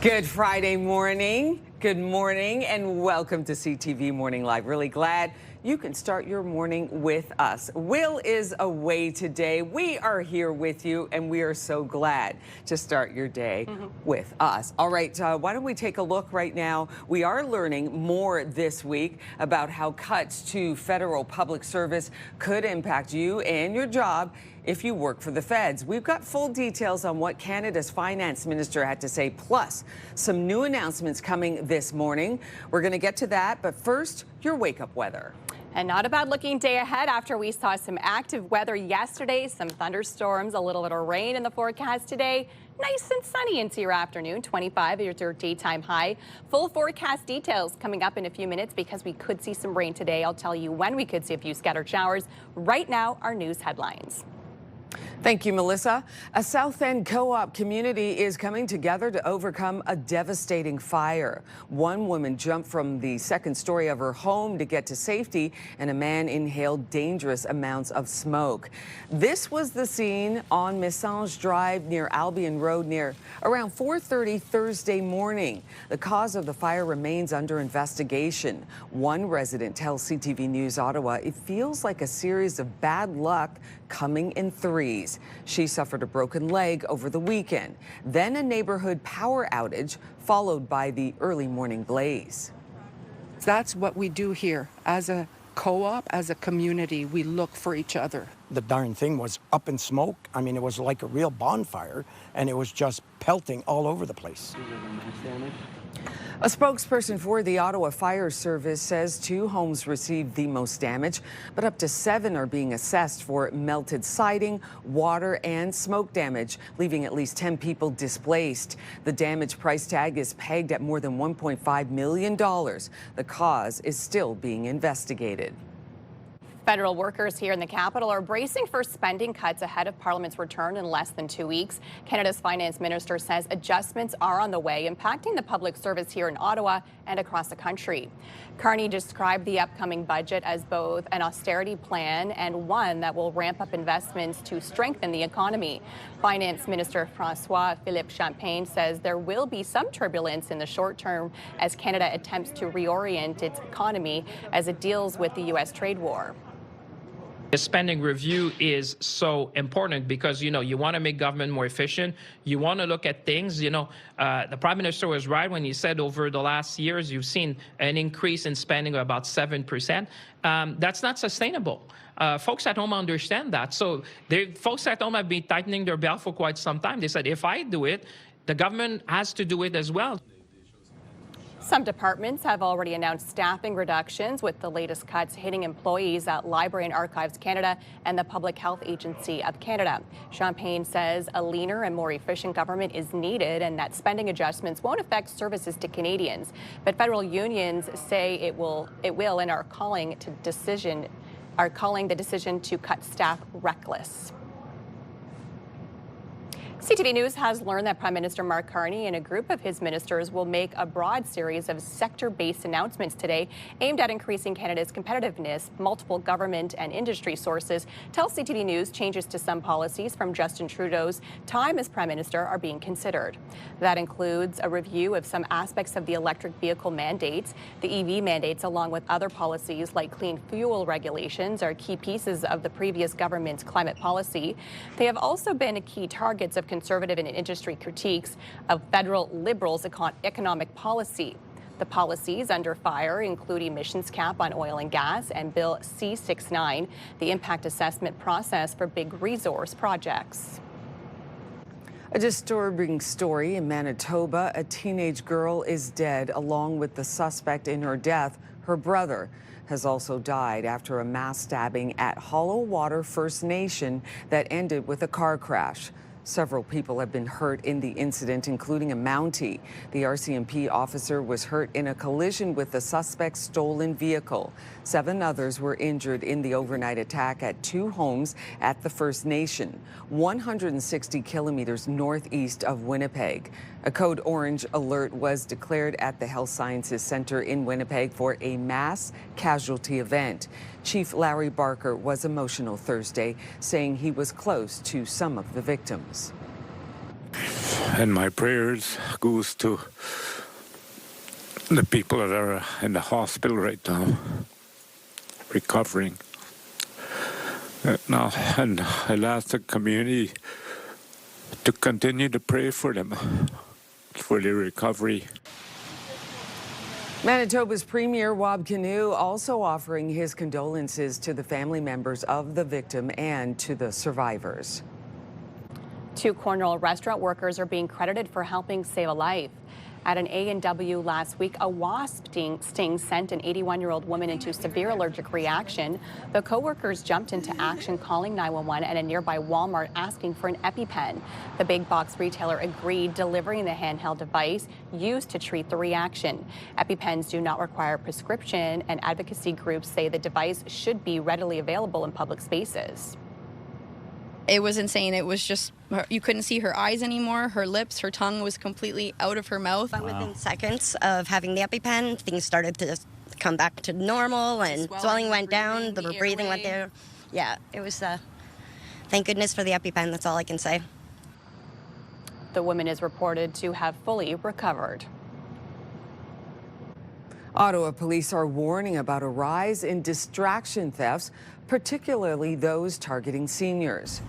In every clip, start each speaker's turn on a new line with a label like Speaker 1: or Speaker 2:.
Speaker 1: Good Friday morning. Good morning and welcome to CTV Morning Live. Really glad you can start your morning with us. Will is away today. We are here with you and we are so glad to start your day with us. All right, why don't we take a look right now? We are learning more this week about how cuts to federal public service could impact you and your job if you work for the feds. We've got full details on what Canada's finance minister had to say, plus some new announcements coming this morning. We're going to get to that, but first, your wake-up weather.
Speaker 2: And not a bad looking day ahead after we saw some active weather yesterday, some thunderstorms, a little bit of rain in the forecast today. Nice and sunny into your afternoon, 25 is your daytime high. Full forecast details coming up in a few minutes because we could see some rain today. I'll tell you when we could see a few scattered showers. Right now, our news headlines.
Speaker 1: Thank you, Melissa. A South End co-op community is coming together to overcome a devastating fire. One woman jumped from the second story of her home to get to safety, and a man inhaled dangerous amounts of smoke. This was the scene on Messange Drive near Albion Road near around 4:30 Thursday morning. The cause of the fire remains under investigation. One resident tells CTV News Ottawa it feels like a series of bad luck coming in threes. She suffered a broken leg over the weekend, then a neighborhood power outage, followed by the early morning blaze.
Speaker 3: That's what we do here. As a co-op, as a community, we look for each other.
Speaker 4: The darn thing was up in smoke. I mean, it was like a real bonfire, and it was just pelting all over the place.
Speaker 1: A spokesperson for the Ottawa Fire Service says 2 homes received the most damage, but up to 7 are being assessed for melted siding, water, and smoke damage, leaving at least 10 people displaced. The damage price tag is pegged at more than $1.5 million. The cause is still being investigated.
Speaker 2: Federal workers here in the capital are bracing for spending cuts ahead of Parliament's return in less than 2 weeks. Canada's finance minister says adjustments are on the way, impacting the public service here in Ottawa and across the country. Carney described the upcoming budget as both an austerity plan and one that will ramp up investments to strengthen the economy. Finance Minister François-Philippe Champagne says there will be some turbulence in the short term as Canada attempts to reorient its economy as it deals with the U.S. trade war.
Speaker 5: The spending review is so important because, you want to make government more efficient. You want to look at things, the Prime Minister was right when he said over the last years, you've seen an increase in spending of about 7%. That's not sustainable. Folks at home understand that. So folks at home have been tightening their belt for quite some time. They said, if I do it, the government has to do it as well.
Speaker 2: Some departments have already announced staffing reductions, with the latest cuts hitting employees at Library and Archives Canada and the Public Health Agency of Canada. Champagne says a leaner and more efficient government is needed and that spending adjustments won't affect services to Canadians. But federal unions say it will and are calling the decision to cut staff reckless. CTV News has learned that Prime Minister Mark Carney and a group of his ministers will make a broad series of sector-based announcements today aimed at increasing Canada's competitiveness. Multiple government and industry sources tell CTV News changes to some policies from Justin Trudeau's time as Prime Minister are being considered. That includes a review of some aspects of the electric vehicle mandates. The EV mandates, along with other policies like clean fuel regulations, are key pieces of the previous government's climate policy. They have also been key targets of conservative and industry critiques of federal Liberals' economic policy. The policies under fire include emissions cap on oil and gas and Bill C-69, the impact assessment process for big resource projects.
Speaker 1: A disturbing story in Manitoba. A teenage girl is dead, along with the suspect in her death. Her brother has also died after a mass stabbing at Hollow Water First Nation that ended with a car crash. Several people have been hurt in the incident, including a Mountie. The RCMP officer was hurt in a collision with the suspect's stolen vehicle. 7 others were injured in the overnight attack at 2 homes at the First Nation, 160 kilometers northeast of Winnipeg. A code orange alert was declared at the Health Sciences Center in Winnipeg for a mass casualty event. Chief Larry Barker was emotional Thursday, saying he was close to some of the victims.
Speaker 6: And my prayers goes to the people that are in the hospital right now, recovering. Now, and I'll ask the community to continue to pray for them, for their recovery.
Speaker 1: Manitoba's Premier Wab Kinew also offering his condolences to the family members of the victim and to the survivors.
Speaker 2: 2 Cornwall restaurant workers are being credited for helping save a life. At an A&W last week, a wasp sting sent an 81-year-old woman into severe allergic reaction. The co-workers jumped into action, calling 911 and a nearby Walmart asking for an EpiPen. The big box retailer agreed, delivering the handheld device used to treat the reaction. EpiPens do not require prescription, and advocacy groups say the device should be readily available in public spaces.
Speaker 7: It was insane. It was just, you couldn't see her eyes anymore, her lips, her tongue was completely out of her mouth.
Speaker 8: But within seconds of having the EpiPen, things started to just come back to normal, and swelling went down, the breathing went there. Yeah, it was, thank goodness for the EpiPen, that's all I can say.
Speaker 2: The woman is reported to have fully recovered.
Speaker 1: Ottawa police are warning about a rise in distraction thefts, particularly those targeting seniors.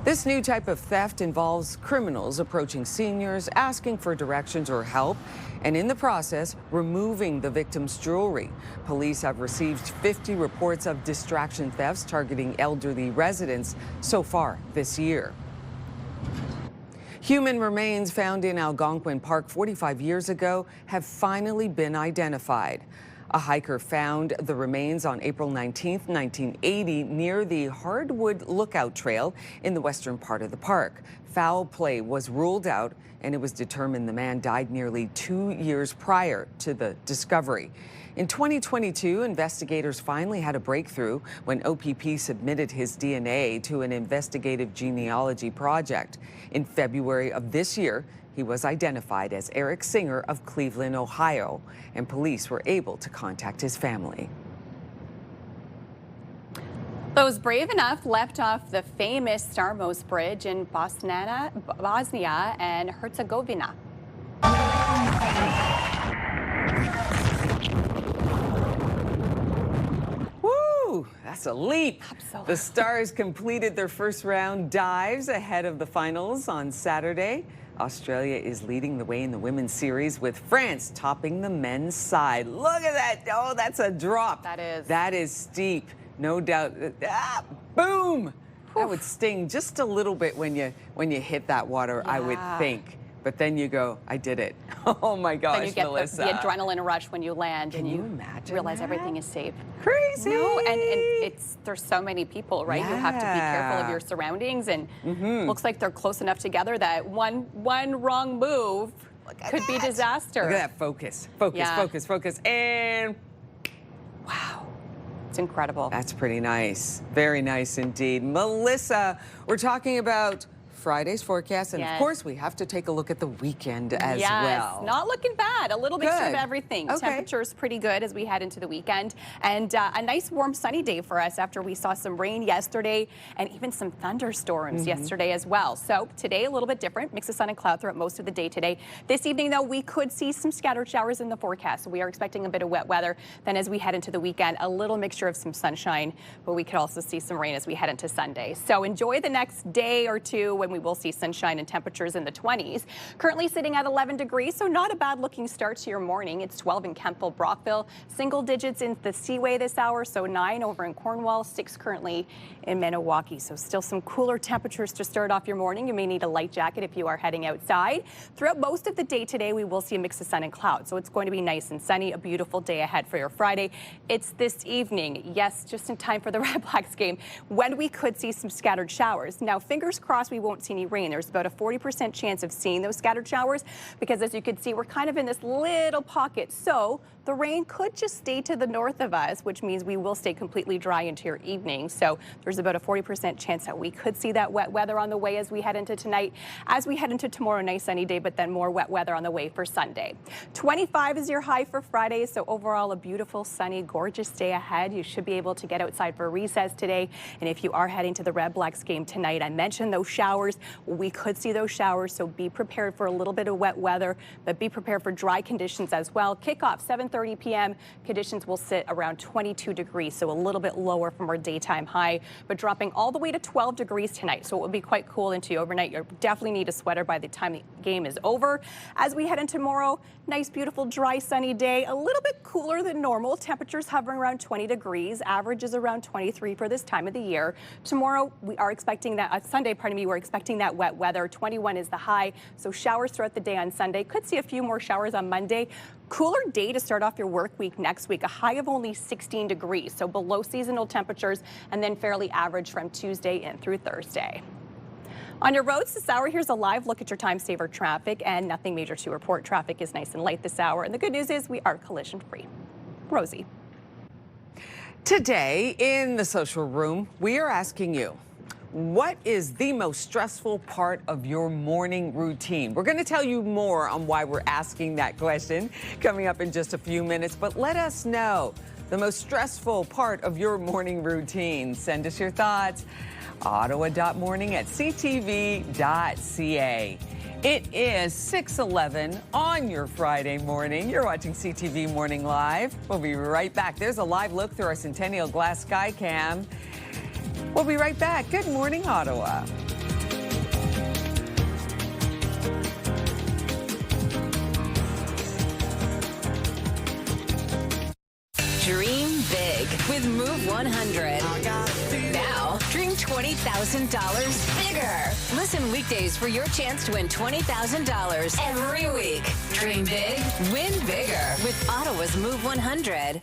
Speaker 1: This new type of theft involves criminals approaching seniors, asking for directions or help, and in the process, removing the victim's jewelry. Police have received 50 reports of distraction thefts targeting elderly residents so far this year. Human remains found in Algonquin Park 45 years ago have finally been identified. A hiker found the remains on April 19, 1980, near the Hardwood Lookout Trail in the western part of the park. Foul play was ruled out, and it was determined the man died nearly 2 years prior to the discovery. In 2022, investigators finally had a breakthrough when OPP submitted his DNA to an investigative genealogy project. In February of this year, he was identified as Eric Singer of Cleveland, Ohio, and police were able to contact his family.
Speaker 2: Those brave enough left off the famous Starmost Bridge in Bosnia and Herzegovina.
Speaker 1: Woo! That's a leap.
Speaker 2: Absolutely.
Speaker 1: The Stars completed their first round dives ahead of the finals on Saturday. Australia is leading the way in the women's series, with France topping the men's side. Look at that. Oh, that's a drop.
Speaker 2: That is.
Speaker 1: That is steep. No doubt. Boom. That would sting just a little bit when you hit that water, I would think. But then you go, I did it. Oh my gosh,
Speaker 2: then you get
Speaker 1: Melissa.
Speaker 2: the adrenaline rush when you land.
Speaker 1: Can
Speaker 2: and
Speaker 1: you imagine
Speaker 2: realize
Speaker 1: that?
Speaker 2: everything is safe.
Speaker 1: Crazy.
Speaker 2: No, and there's so many people, right? You have to be careful of your surroundings, and looks like they're close enough together that one wrong move could be disaster.
Speaker 1: Look at that focus. Focus,
Speaker 2: Yeah.
Speaker 1: focus, and
Speaker 2: Wow. It's incredible.
Speaker 1: that's pretty nice. Very nice indeed. Melissa, we're talking about Friday's forecast, and of
Speaker 2: Yes.
Speaker 1: course we have to take a look at the weekend as well.
Speaker 2: Not looking bad. A little mixture of
Speaker 1: Good.
Speaker 2: everything.
Speaker 1: Okay.
Speaker 2: Temperature's pretty good as we head into the weekend, and a nice warm sunny day for us after we saw some rain yesterday and even some thunderstorms yesterday as well. So today a little bit different. Mix of sun and cloud throughout most of the day today. This evening though, we could see some scattered showers in the forecast. So we are expecting a bit of wet weather. Then as we head into the weekend, a little mixture of some sunshine, but we could also see some rain as we head into Sunday. So enjoy the next day or two when we will see sunshine and temperatures in the 20s. Currently sitting at 11 degrees, so not a bad looking start to your morning. It's 12 in Kempville, Brockville, single digits in the Seaway this hour, so 9 over in Cornwall, 6 currently in Maniwaki. So still some cooler temperatures to start off your morning. You may need a light jacket if you are heading outside. Throughout most of the day today, we will see a mix of sun and clouds, so it's going to be nice and sunny. A beautiful day ahead for your Friday. It's this evening, yes, just in time for the Red Blacks game, when we could see some scattered showers. Now, fingers crossed we won't see any rain. There's about a 40% chance of seeing those scattered showers because, as you can see, we're kind of in this little pocket. So the rain could just stay to the north of us, which means we will stay completely dry into your evening. So there's about a 40% chance that we could see that wet weather on the way as we head into tonight. As we head into tomorrow, nice sunny day, but then more wet weather on the way for Sunday. 25 is your high for Friday. So overall, a beautiful, sunny, gorgeous day ahead. You should be able to get outside for recess today. And if you are heading to the Red Blacks game tonight, I mentioned those showers. showers. We could see those showers, so be prepared for a little bit of wet weather, but be prepared for dry conditions as well. Kickoff 7:30 p.m. Conditions will sit around 22 degrees, so a little bit lower from our daytime high, but dropping all the way to 12 degrees tonight. So it will be quite cool into overnight. You definitely need a sweater by the time the game is over. As we head into tomorrow, nice, beautiful, dry, sunny day. A little bit cooler than normal. Temperatures hovering around 20 degrees. Average is around 23 for this time of the year. Tomorrow, we are expecting that, Sunday, pardon me, we're expecting that wet weather. 21 is the high, so showers throughout the day on Sunday. Could see a few more showers on Monday. Cooler day to start off your work week next week. A high of only 16 degrees, so below seasonal temperatures, and then fairly average from Tuesday in through Thursday. On your roads this hour, here's a live look at your time saver traffic, and nothing major to report. Traffic is nice and light this hour, and the good news is we are collision free. Rosie.
Speaker 1: Today in the social room, we are asking you, what is the most stressful part of your morning routine? We're going to tell you more on why we're asking that question coming up in just a few minutes, but let us know the most stressful part of your morning routine. Send us your thoughts. Ottawa.morning@ctv.ca. It is 6:11 on your Friday morning. You're watching CTV Morning Live. We'll be right back. There's a live look through our Centennial Glass Sky Cam. We'll be right back. Good morning, Ottawa.
Speaker 9: Dream big with Move 100. Now, dream $20,000 bigger. Listen weekdays for your chance to win $20,000 every week. Dream big, win bigger with Ottawa's Move 100.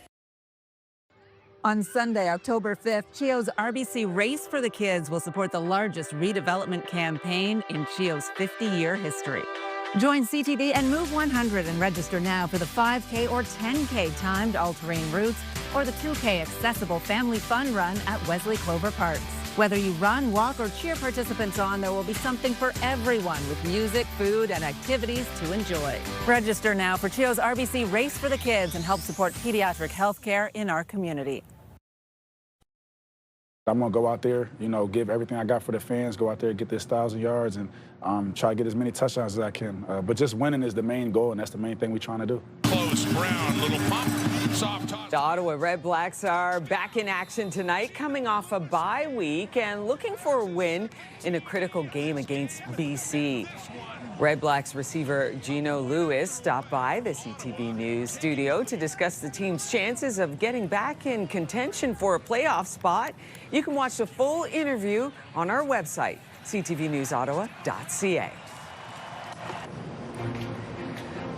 Speaker 10: On Sunday, October 5th, CHEO's RBC Race for the Kids will support the largest redevelopment campaign in CHEO's 50-year history. Join CTV and Move 100 and register now for the 5K or 10K timed all-terrain routes or the 2K accessible family fun run at Wesley Clover Parks. Whether you run, walk, or cheer participants on, there will be something for everyone with music, food, and activities to enjoy. Register now for CHEO's RBC Race for the Kids and help support pediatric health care in our community.
Speaker 11: I'm going to go out there, give everything I got for the fans, go out there, get this 1,000 yards, and try to get as many touchdowns as I can. But just winning is the main goal, and that's the main thing we're trying to do.
Speaker 12: Close, Brown, little pop, soft toss.
Speaker 1: The Ottawa Red Blacks are back in action tonight, coming off a bye week and looking for a win in a critical game against BC. Red Blacks receiver Gino Lewis stopped by the CTV News studio to discuss the team's chances of getting back in contention for a playoff spot. You can watch the full interview on our website, ctvnewsottawa.ca.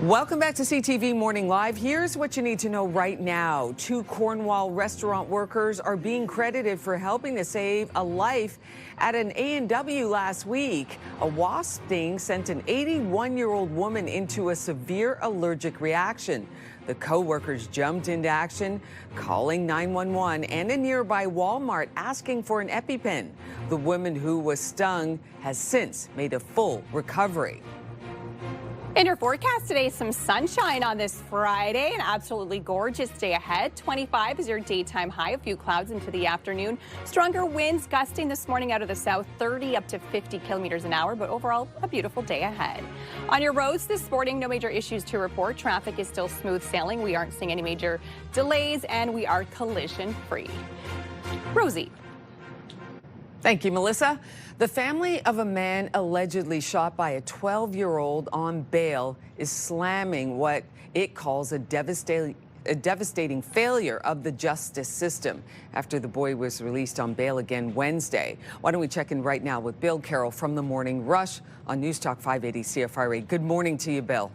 Speaker 1: Welcome back to CTV Morning Live. Here's what you need to know right now. 2 Cornwall restaurant workers are being credited for helping to save a life at an A&W last week. A wasp sting sent an 81-year-old woman into a severe allergic reaction. The co-workers jumped into action, calling 911 and a nearby Walmart asking for an EpiPen. The woman who was stung has since made a full recovery.
Speaker 2: In your forecast today, some sunshine on this Friday. An absolutely gorgeous day ahead. 25 is your daytime high. A few clouds into the afternoon. Stronger winds gusting this morning out of the south, 30 up to 50 kilometers an hour. But overall, a beautiful day ahead. On your roads this morning, no major issues to report. Traffic is still smooth sailing. We aren't seeing any major delays, and we are collision free. Rosie.
Speaker 1: Thank you, Melissa. The family of a man allegedly shot by a 12-year-old on bail is slamming what it calls a devastating failure of the justice system after the boy was released on bail again Wednesday. Why don't we check in right now with Bill Carroll from the Morning Rush on News Talk 580 CFRA. Good morning to you, Bill.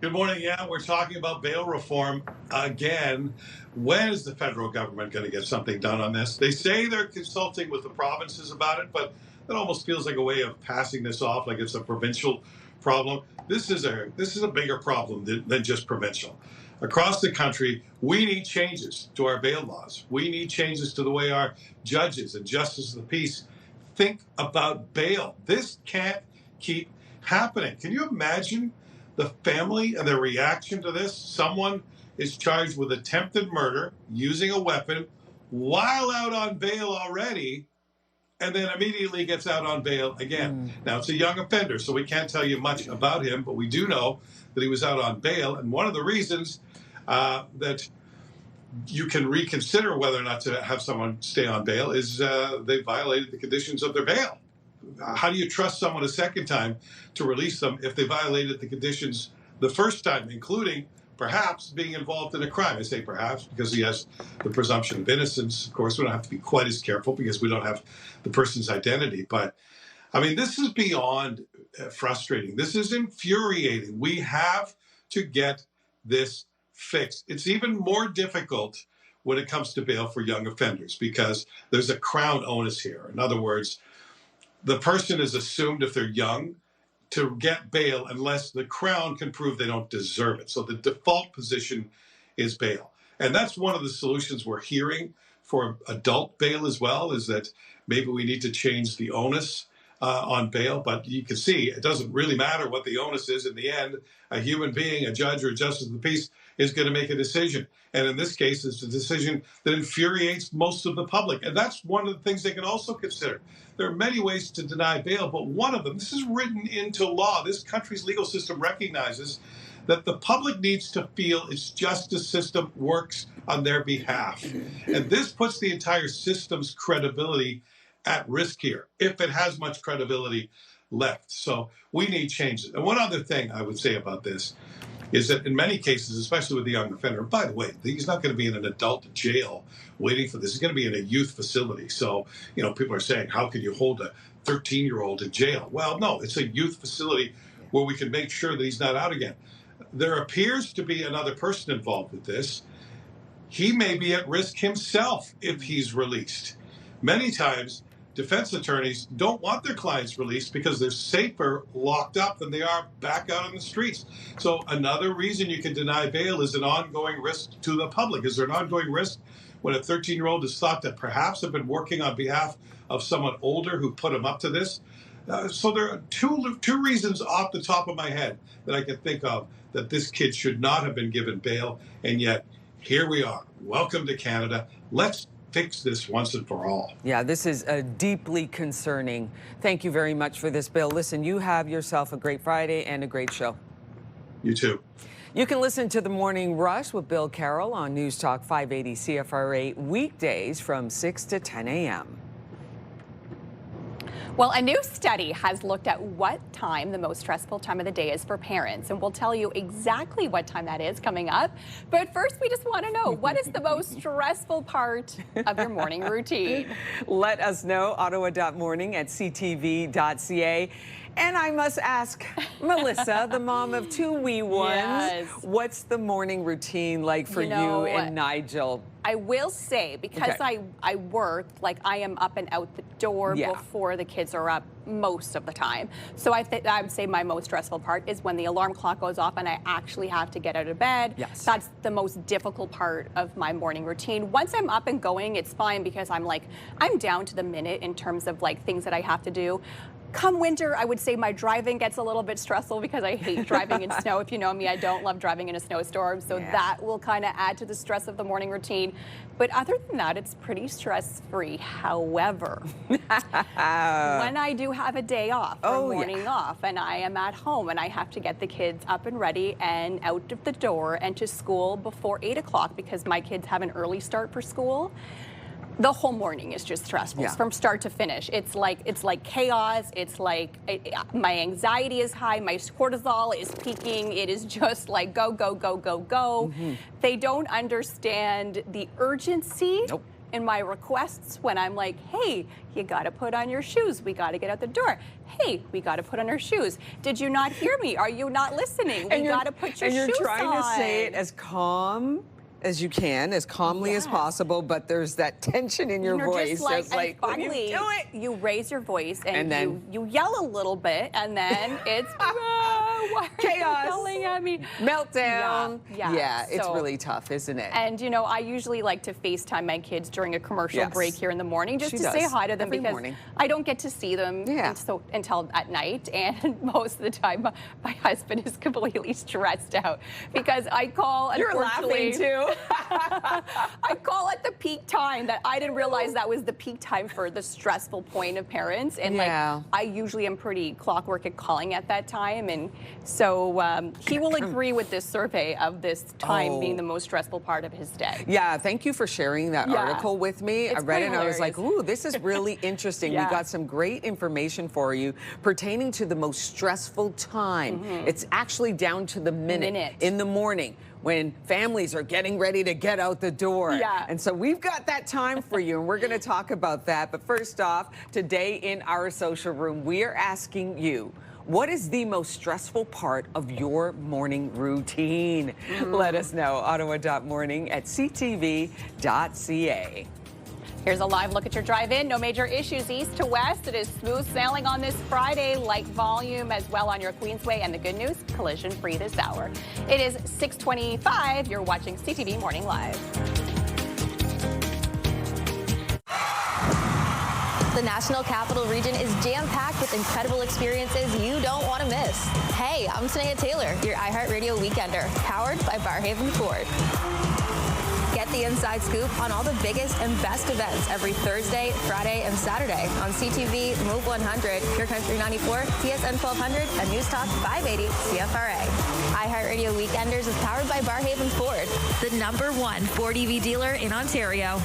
Speaker 13: Good morning. Yeah, we're talking about bail reform again. When is the federal government going to get something done on this? They say they're consulting with the provinces about it, but it almost feels like a way of passing this off like it's a provincial problem. This is a bigger problem than just provincial. Across the country, we need changes to our bail laws. We need changes to the way our judges and justices of the peace think about bail. This can't keep happening. Can you imagine the family and their reaction to this? Someone is charged with attempted murder using a weapon while out on bail already, and then immediately gets out on bail again. Now, it's a young offender, so we can't tell you much about him, but we do know that he was out on bail. And one of the reasons that you can reconsider whether or not to have someone stay on bail is they violated the conditions of their bail. How do you trust someone a second time to release them if they violated the conditions the first time, including perhaps being involved in a crime? I say perhaps because he has the presumption of innocence. Of course, we don't have to be quite as careful because we don't have the person's identity. But, I mean, this is beyond frustrating. This is infuriating. We have to get this fixed. It's even more difficult when it comes to bail for young offenders because there's a Crown onus here. In other words, the person is assumed, if they're young, to get bail unless the Crown can prove they don't deserve it. So the default position is bail. And that's one of the solutions we're hearing for adult bail as well, is that maybe we need to change the onus on bail. But you can see it doesn't really matter what the onus is. In the end, a human being, a judge or a justice of the peace, is going to make a decision. And in this case, it's a decision that infuriates most of the public. And that's one of the things they can also consider. There are many ways to deny bail, but one of them, this is written into law. This country's legal system recognizes that the public needs to feel its justice system works on their behalf. And this puts the entire system's credibility at risk here, if it has much credibility left. So we need changes. And one other thing I would say about this is that in many cases, especially with the young offender, by the way, he's not going to be in an adult jail waiting for this. He's going to be in a youth facility. So, you know, people are saying, how can you hold a 13-year-old in jail? Well, no, it's a youth facility where we can make sure that he's not out again. There appears to be another person involved with this. He may be at risk himself if he's released. Many times, defense attorneys don't want their clients released because they're safer locked up than they are back out on the streets. So another reason you can deny bail is an ongoing risk to the public. Is there an ongoing risk when a 13-year-old is thought to perhaps have been working on behalf of someone older who put him up to this? So there are two reasons off the top of my head that I can think of that this kid should not have been given bail, and yet here we are. Welcome to Canada. Let's fix this once and for all.
Speaker 1: Yeah, this is deeply concerning. Thank you very much for this, Bill. Listen, you have yourself a great Friday and a great show.
Speaker 13: You too.
Speaker 1: You can listen to The Morning Rush with Bill Carroll on News Talk 580 CFRA weekdays from 6 to 10 a.m.
Speaker 2: Well, a new study has looked at what time the most stressful time of the day is for parents, and we'll tell you exactly what time that is coming up. But first, we just want to know, what is the most stressful part of your morning routine?
Speaker 1: Let us know, ottawa.morning@ctv.ca. And I must ask Melissa, the mom of two wee ones,
Speaker 2: Yes.
Speaker 1: what's the morning routine like for you and Nigel?
Speaker 2: I will say, because I work, like I am up and out the door before the kids are up most of the time. So I would say my most stressful part is when the alarm clock goes off and I actually have to get out of bed.
Speaker 1: Yes.
Speaker 2: That's the most difficult part of my morning routine. Once I'm up and going, it's fine because I'm down to the minute in terms of like things that I have to do. Come winter, I would say my driving gets a little bit stressful because I hate driving in snow. If you know me, I don't love driving in a snowstorm. So that will kind of add to the stress of the morning routine. But other than that, it's pretty stress-free. However, when I do have a day off or morning off and I am at home and I have to get the kids up and ready and out of the door and to school before 8 o'clock because my kids have an early start for school, the whole morning is just stressful from start to finish. It's like chaos. It's like my anxiety is high. My cortisol is peaking. It is just like go, go, go, go, go.
Speaker 1: Mm-hmm.
Speaker 2: They don't understand the urgency in my requests when I'm like, hey, you got to put on your shoes. We got to get out the door. Hey, we got to put on our shoes. Did you not hear me? Are you not listening? We got to put your shoes on.
Speaker 1: And you're trying to say it as calm as you can, as calmly as possible, but there's that tension in your voice.
Speaker 2: Just
Speaker 1: like
Speaker 2: finally,
Speaker 1: you do it.
Speaker 2: You raise your voice and
Speaker 1: then
Speaker 2: you yell a little bit, and then it's why
Speaker 1: chaos,
Speaker 2: are you yelling at me?
Speaker 1: Meltdown.
Speaker 2: Yeah,
Speaker 1: it's really tough, isn't it?
Speaker 2: And you know, I usually like to FaceTime my kids during a commercial break here in the morning, just to say hi to them because I don't get to see them until at night, and most of the time my husband is completely stressed out because I call.
Speaker 1: You're laughing too.
Speaker 2: I call it the peak time. That I didn't realize that was the peak time for the stressful point of parents. And like, I usually am pretty clockwork at calling at that time. And so he will agree with this survey of this time being the most stressful part of his day.
Speaker 1: Yeah, thank you for sharing that article with me. I read it and I was like, ooh, this is really interesting. We got some great information for you pertaining to the most stressful time. It's actually down to the minute in the morning when families are getting ready to get out the door. And so we've got that time for you, and we're going to talk about that. But first off, today in our social room, we are asking you, what is the most stressful part of your morning routine? Let us know. Ottawa.morning@ctv.ca.
Speaker 2: Here's a live look at your drive-in. No major issues east to west. It is smooth sailing on this Friday. Light volume as well on your Queensway. And the good news, collision-free this hour. It is 6:25. You're watching CTV Morning Live.
Speaker 14: The National Capital Region is jam-packed with incredible experiences you don't want to miss. Hey, I'm Tanea Taylor, your iHeartRadio Weekender, powered by Barrhaven Ford. Get the inside scoop on all the biggest and best events every Thursday, Friday, and Saturday on CTV, Move 100, Pure Country 94, TSN 1200, and News Talk 580 CFRA. iHeartRadio Weekenders is powered by Barrhaven Ford, the #1 Ford EV dealer in Ontario.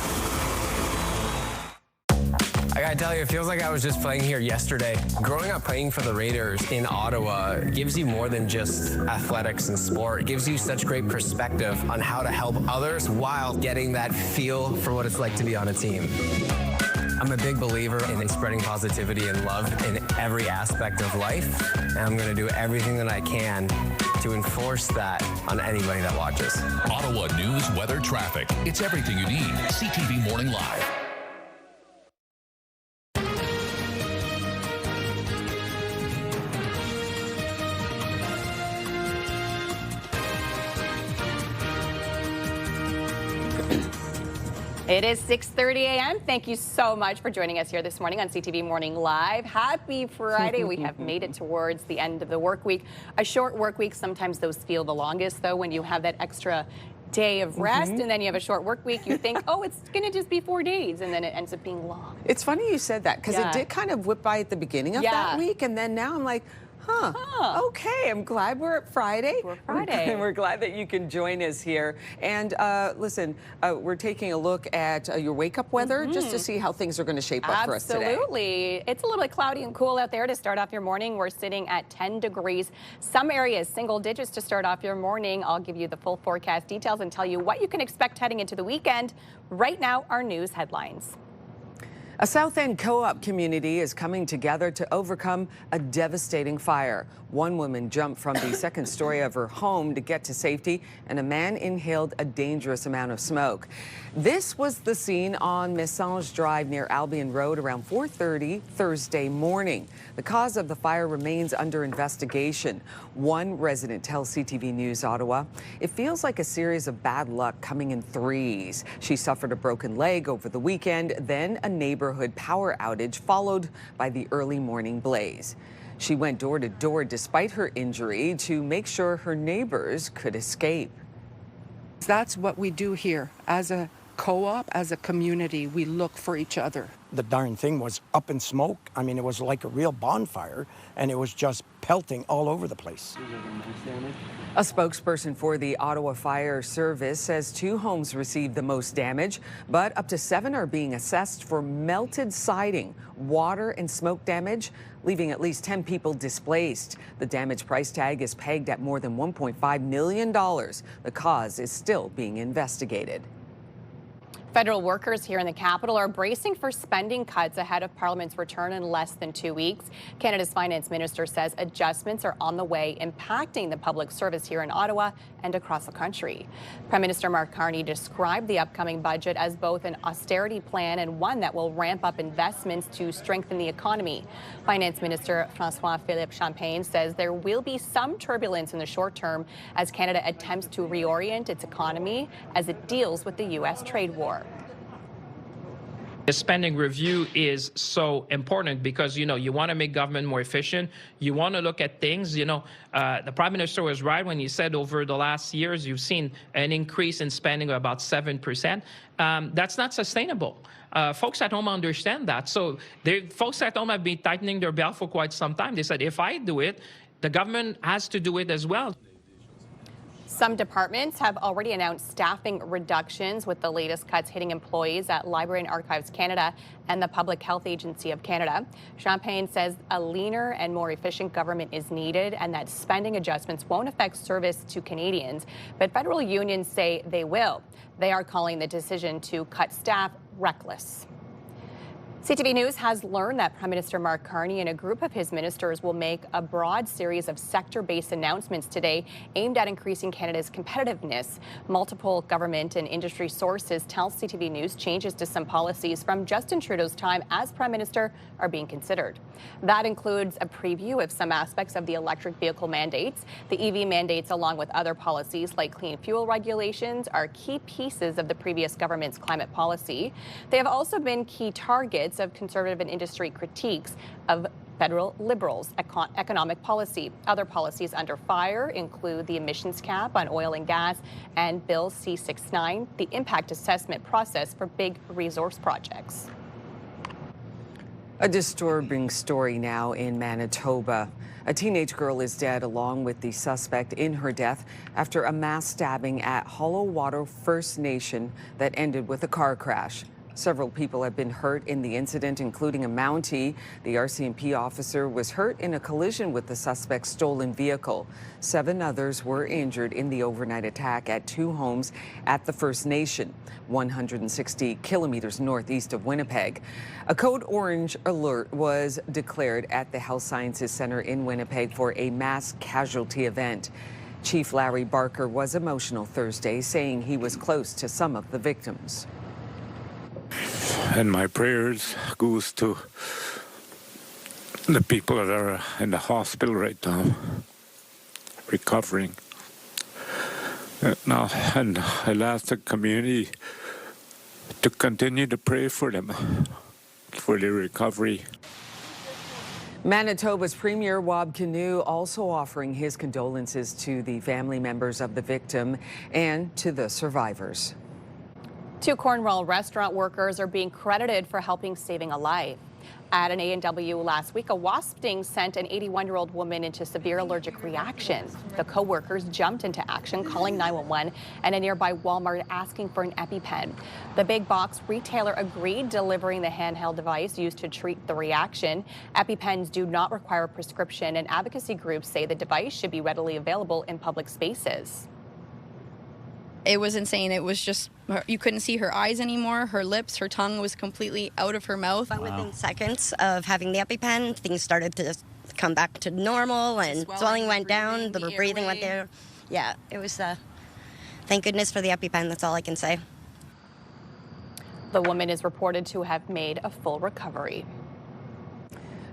Speaker 15: I gotta tell you, it feels like I was just playing here yesterday. Growing up playing for the Raiders in Ottawa gives you more than just athletics and sport. It gives you such great perspective on how to help others while getting that feel for what it's like to be on a team. I'm a big believer in spreading positivity and love in every aspect of life, and I'm gonna do everything that I can to enforce that on anybody that watches.
Speaker 12: Ottawa news, weather, traffic. It's everything you need. CTV Morning Live.
Speaker 2: It is 6:30 a.m. Thank you so much for joining us here this morning on CTV Morning Live. Happy Friday. We have made it towards the end of the work week. A short work week, sometimes those feel the longest, though, when you have that extra day of rest and then you have a short work week. You think, oh, it's going to just be 4 days, and then it ends up being long.
Speaker 1: It's funny you said that, because it did kind of whip by at the beginning of that week, and then now I'm like, okay, I'm glad we're at Friday. And we're glad that you can join us here. And listen, we're taking a look at your wake-up weather just to see how things are going to shape up for us today.
Speaker 2: Absolutely. It's a little bit cloudy and cool out there to start off your morning. We're sitting at 10 degrees. Some areas, single digits to start off your morning. I'll give you the full forecast details and tell you what you can expect heading into the weekend. Right now, our news headlines.
Speaker 1: A South End co-op community is coming together to overcome a devastating fire. One woman jumped from the second story of her home to get to safety, and a man inhaled a dangerous amount of smoke. This was the scene on Messange Drive near Albion Road around 4:30 Thursday morning. The cause of the fire remains under investigation. One resident tells CTV News Ottawa, "It feels like a series of bad luck coming in threes." She suffered a broken leg over the weekend, then a neighborhood power outage followed by the early morning blaze. She went door to door despite her injury to make sure her neighbors could escape.
Speaker 3: That's what we do here. As a co-op, as a community, we look for each other.
Speaker 4: The darn thing was up in smoke. I mean, it was like a real bonfire, and it was just pelting all over the place.
Speaker 1: A spokesperson for the Ottawa Fire Service says 2 homes received the most damage, but up to 7 are being assessed for melted siding, water and smoke damage, leaving at least 10 people displaced. The damage price tag is pegged at more than $1.5 million. The cause is still being investigated.
Speaker 2: Federal workers here in the capital are bracing for spending cuts ahead of Parliament's return in less than 2 weeks. Canada's finance minister says adjustments are on the way, impacting the public service here in Ottawa and across the country. Prime Minister Mark Carney described the upcoming budget as both an austerity plan and one that will ramp up investments to strengthen the economy. Finance Minister François-Philippe Champagne says there will be some turbulence in the short term as Canada attempts to reorient its economy as it deals with the U.S. trade war.
Speaker 5: The spending review is so important because, you want to make government more efficient. You want to look at things, the Prime Minister was right when he said over the last years, you've seen an increase in spending of about 7%. That's not sustainable. Folks at home understand that. So folks at home have been tightening their belt for quite some time. They said, if I do it, the government has to do it as well.
Speaker 2: Some departments have already announced staffing reductions, with the latest cuts hitting employees at Library and Archives Canada and the Public Health Agency of Canada. Champagne says a leaner and more efficient government is needed and that spending adjustments won't affect service to Canadians, but federal unions say they will. They are calling the decision to cut staff reckless. CTV News has learned that Prime Minister Mark Carney and a group of his ministers will make a broad series of sector-based announcements today aimed at increasing Canada's competitiveness. Multiple government and industry sources tell CTV News changes to some policies from Justin Trudeau's time as Prime Minister are being considered. That includes a preview of some aspects of the electric vehicle mandates. The EV mandates, along with other policies like clean fuel regulations, are key pieces of the previous government's climate policy. They have also been key targets of Conservative and industry critiques of federal Liberals' economic policy. Other policies under fire include the emissions cap on oil and gas and Bill C-69, the impact assessment process for big resource projects.
Speaker 1: A disturbing story now in Manitoba. A teenage girl is dead along with the suspect in her death after a mass stabbing at Hollow Water First Nation that ended with a car crash. Several people have been hurt in the incident, including a Mountie. The RCMP officer was hurt in a collision with the suspect's stolen vehicle. 7 others were injured in the overnight attack at 2 homes at the First Nation, 160 kilometers northeast of Winnipeg. A code orange alert was declared at the Health Sciences Center in Winnipeg for a mass casualty event. Chief Larry Barker was emotional Thursday, saying he was close to some of the victims.
Speaker 6: And my prayers goes to the people that are in the hospital right now, recovering. Now, and I'll ask the community to continue to pray for them, for their recovery.
Speaker 1: Manitoba's Premier Wab Kinew also offering his condolences to the family members of the victim and to the survivors.
Speaker 2: 2 Cornwall restaurant workers are being credited for helping saving a life. At an A&W last week, a wasp sting sent an 81-year-old woman into severe allergic reaction. The co-workers jumped into action, calling 911 and a nearby Walmart asking for an EpiPen. The big box retailer agreed, delivering the handheld device used to treat the reaction. EpiPens do not require a prescription, and advocacy groups say the device should be readily available in public spaces.
Speaker 7: It was insane. It was just, you couldn't see her eyes anymore. Her lips, her tongue was completely out of her mouth.
Speaker 8: But within seconds of having the EpiPen, things started to come back to normal, and swelling went down, the breathing went there. Yeah, it was, thank goodness for the EpiPen, that's all I can say.
Speaker 2: The woman is reported to have made a full recovery.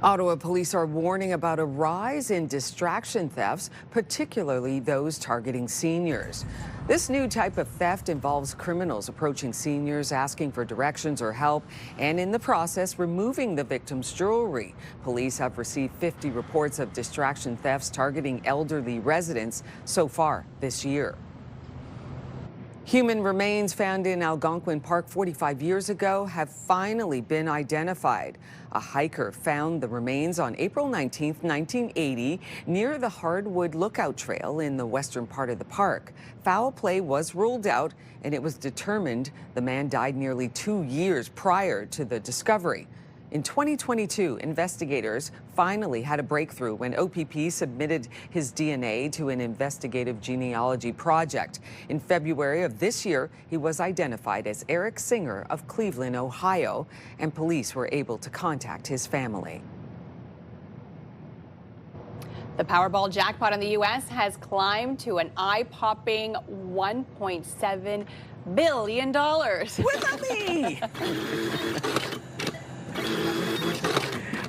Speaker 1: Ottawa police are warning about a rise in distraction thefts, particularly those targeting seniors. This new type of theft involves criminals approaching seniors, asking for directions or help, and in the process, removing the victim's jewelry. Police have received 50 reports of distraction thefts targeting elderly residents so far this year. Human remains found in Algonquin Park 45 years ago have finally been identified. A hiker found the remains on April 19, 1980, near the Hardwood Lookout Trail in the western part of the park. Foul play was ruled out, and it was determined the man died nearly 2 years prior to the discovery. In 2022, investigators finally had a breakthrough when OPP submitted his DNA to an investigative genealogy project. In February of this year, he was identified as Eric Singer of Cleveland, Ohio, and police were able to contact his family.
Speaker 2: The Powerball jackpot in the U.S. has climbed to an eye-popping $1.7 billion.
Speaker 1: Without me!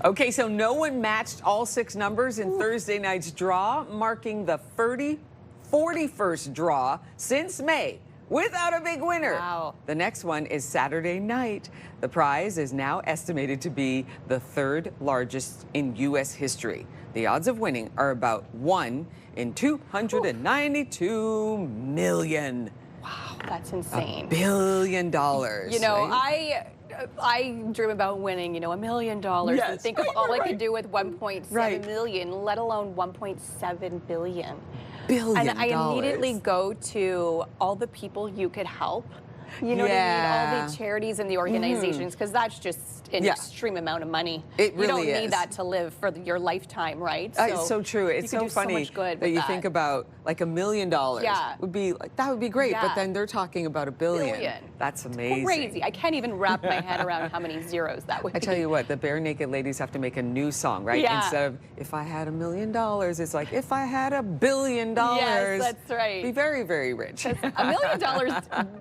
Speaker 1: Okay, so no one matched all 6 numbers in Thursday night's draw, marking the 41st draw since May without a big winner.
Speaker 2: Wow.
Speaker 1: The next one is Saturday night. The prize is now estimated to be the third largest in U.S. history. The odds of winning are about 1 in 292 million.
Speaker 2: Wow, that's insane.
Speaker 1: $1 billion.
Speaker 2: You know,
Speaker 1: right?
Speaker 2: I dream about winning, $1 million.
Speaker 1: Yes,
Speaker 2: And think of all I could do with 1.7 million, let alone 1.7 billion.
Speaker 1: $billion.
Speaker 2: And I immediately go to all the people you could help. You know what I mean? All the charities and the organizations, because that's just an extreme amount of money.
Speaker 1: It really
Speaker 2: You don't
Speaker 1: is.
Speaker 2: need that to live for your lifetime, right?
Speaker 1: It's so true. It's
Speaker 2: you can
Speaker 1: so
Speaker 2: do
Speaker 1: funny
Speaker 2: so much good
Speaker 1: that
Speaker 2: with
Speaker 1: you think about like $1 million would be like, that would be great, but then they're talking about $1 billion. That's amazing.
Speaker 2: Crazy. I can't even wrap my head around how many zeros that would be.
Speaker 1: I tell you what, the Bare Naked Ladies have to make a new song, right?
Speaker 2: Yeah.
Speaker 1: Instead of if I had $1 million, it's like if I had $1 billion.
Speaker 2: Yes, that's right.
Speaker 1: Be very, very rich.
Speaker 2: $1 million,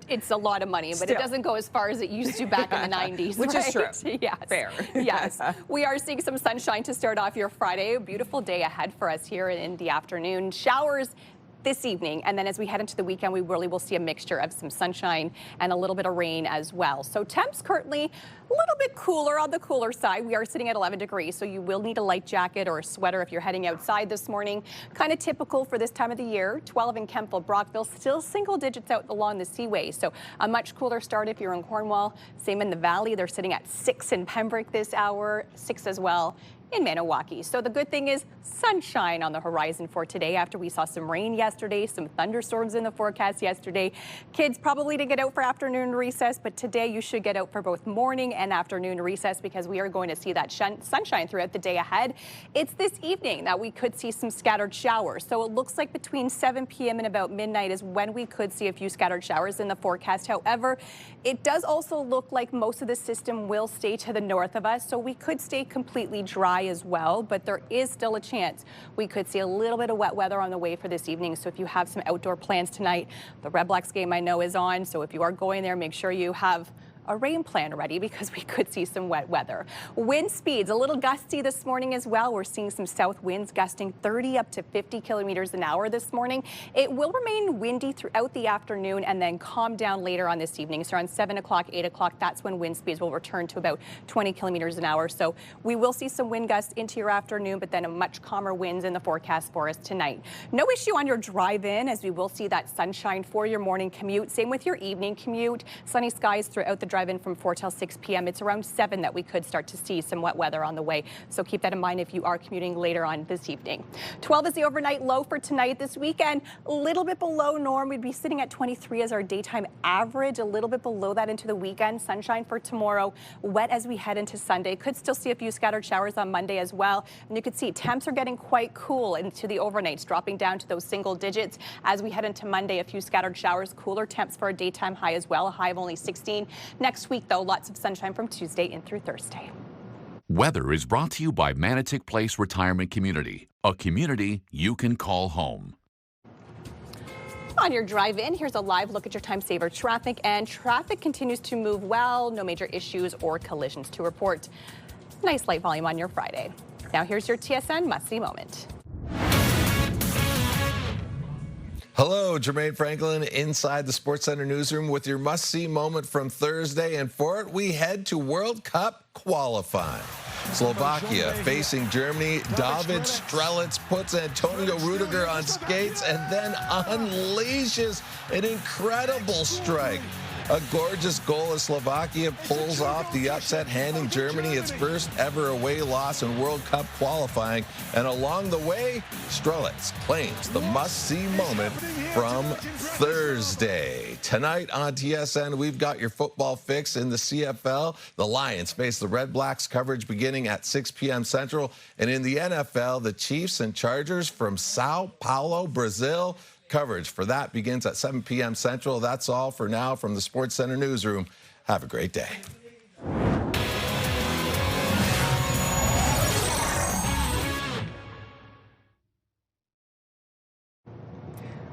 Speaker 2: it's a lot of money, but
Speaker 1: Still.
Speaker 2: it doesn't go as far as it used to back in the 90s.
Speaker 1: Which is true.
Speaker 2: Yes.
Speaker 1: Fair.
Speaker 2: Yes. We are seeing some sunshine to start off your Friday. A beautiful day ahead for us here in the afternoon. Showers this evening, and then as we head into the weekend, we really will see a mixture of some sunshine and a little bit of rain as well. So temps currently a little bit cooler on the cooler side. We are sitting at 11 degrees, so you will need a light jacket or a sweater if you're heading outside this morning. Kind of typical for this time of the year. 12 in Kempville, Brockville, still single digits out along the Seaway. So a much cooler start if you're in Cornwall. Same in the Valley. They're sitting at 6 in Pembroke this hour, 6 as well in Maniwaki. So the good thing is sunshine on the horizon for today after we saw some rain yesterday, some thunderstorms in the forecast yesterday. Kids probably didn't get out for afternoon recess, but today you should get out for both morning and afternoon recess because we are going to see that sunshine throughout the day ahead. It's this evening that we could see some scattered showers. So it looks like between 7 p.m. and about midnight is when we could see a few scattered showers in the forecast. However, it does also look like most of the system will stay to the north of us, so we could stay completely dry as well, but there is still a chance we could see a little bit of wet weather on the way for this evening. So if you have some outdoor plans tonight, the Red Blacks game I know is on, so if you are going there, make sure you have a rain plan ready because we could see some wet weather. Wind speeds a little gusty this morning as well. We're seeing some south winds gusting 30 up to 50 kilometers an hour this morning. It will remain windy throughout the afternoon and then calm down later on this evening. So around 7 o'clock, 8 o'clock, that's when wind speeds will return to about 20 kilometers an hour. So we will see some wind gusts into your afternoon, but then a much calmer winds in the forecast for us tonight. No issue on your drive-in as we will see that sunshine for your morning commute. Same with your evening commute. Sunny skies throughout the drive-in from 4 till 6 p.m. It's around 7 that we could start to see some wet weather on the way. So keep that in mind if you are commuting later on this evening. 12 is the overnight low for tonight. This weekend, a little bit below norm. We'd be sitting at 23 as our daytime average, a little bit below that into the weekend. Sunshine for tomorrow, wet as we head into Sunday. Could still see a few scattered showers on Monday as well. And you can see temps are getting quite cool into the overnights, dropping down to those single digits. As we head into Monday, a few scattered showers, cooler temps for a daytime high as well, a high of only 16. Next week, though, lots of sunshine from Tuesday in through Thursday.
Speaker 12: Weather is brought to you by Manatic Place Retirement Community, a community you can call home.
Speaker 2: On your drive-in, here's a live look at your time saver traffic, and traffic continues to move well. No major issues or collisions to report. Nice light volume on your Friday. Now here's your TSN must-see moment.
Speaker 16: Hello, Jermaine Franklin inside the SportsCenter newsroom with your must-see moment from Thursday. And for it, we head to World Cup qualifying. Slovakia facing Germany. David Strelitz puts Antonio Rudiger on skates and then unleashes an incredible strike. A gorgeous goal as Slovakia pulls off the upset, handing Germany its first ever away loss in World Cup qualifying. And along the way, Strelitz claims the must-see moment from Thursday. Tonight on TSN, we've got your football fix in the CFL. The Lions face the Red Blacks, coverage beginning at 6 p.m. Central. And in the NFL, the Chiefs and Chargers from Sao Paulo, Brazil. Coverage for that begins at 7 p.m. Central. That's all for now from the SportsCenter newsroom. Have a great day.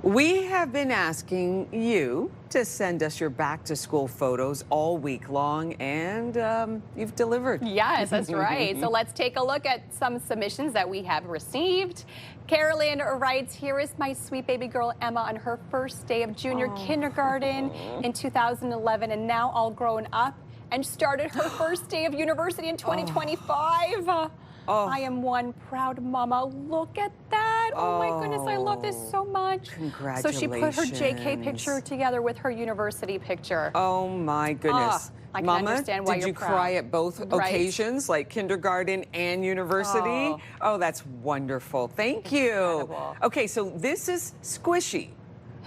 Speaker 1: We have been asking you to send us your back-to-school photos all week long, and you've delivered.
Speaker 2: Yes, that's right. So let's take a look at some submissions that we have received. Carolyn writes, here is my sweet baby girl Emma on her first day of junior kindergarten in 2011, and now all grown up and started her first day of university in 2025. I am one proud mama. Look at that. Oh my goodness, I love this so much.
Speaker 1: Congratulations.
Speaker 2: So she put her JK picture together with her university picture.
Speaker 1: Oh my goodness.
Speaker 2: I can
Speaker 1: Mama,
Speaker 2: understand why
Speaker 1: did
Speaker 2: you're
Speaker 1: you
Speaker 2: proud.
Speaker 1: cry at both occasions, like kindergarten and university?
Speaker 2: Oh.
Speaker 1: Oh, that's wonderful. Thank you.
Speaker 2: Incredible.
Speaker 1: Okay, so this is Squishy,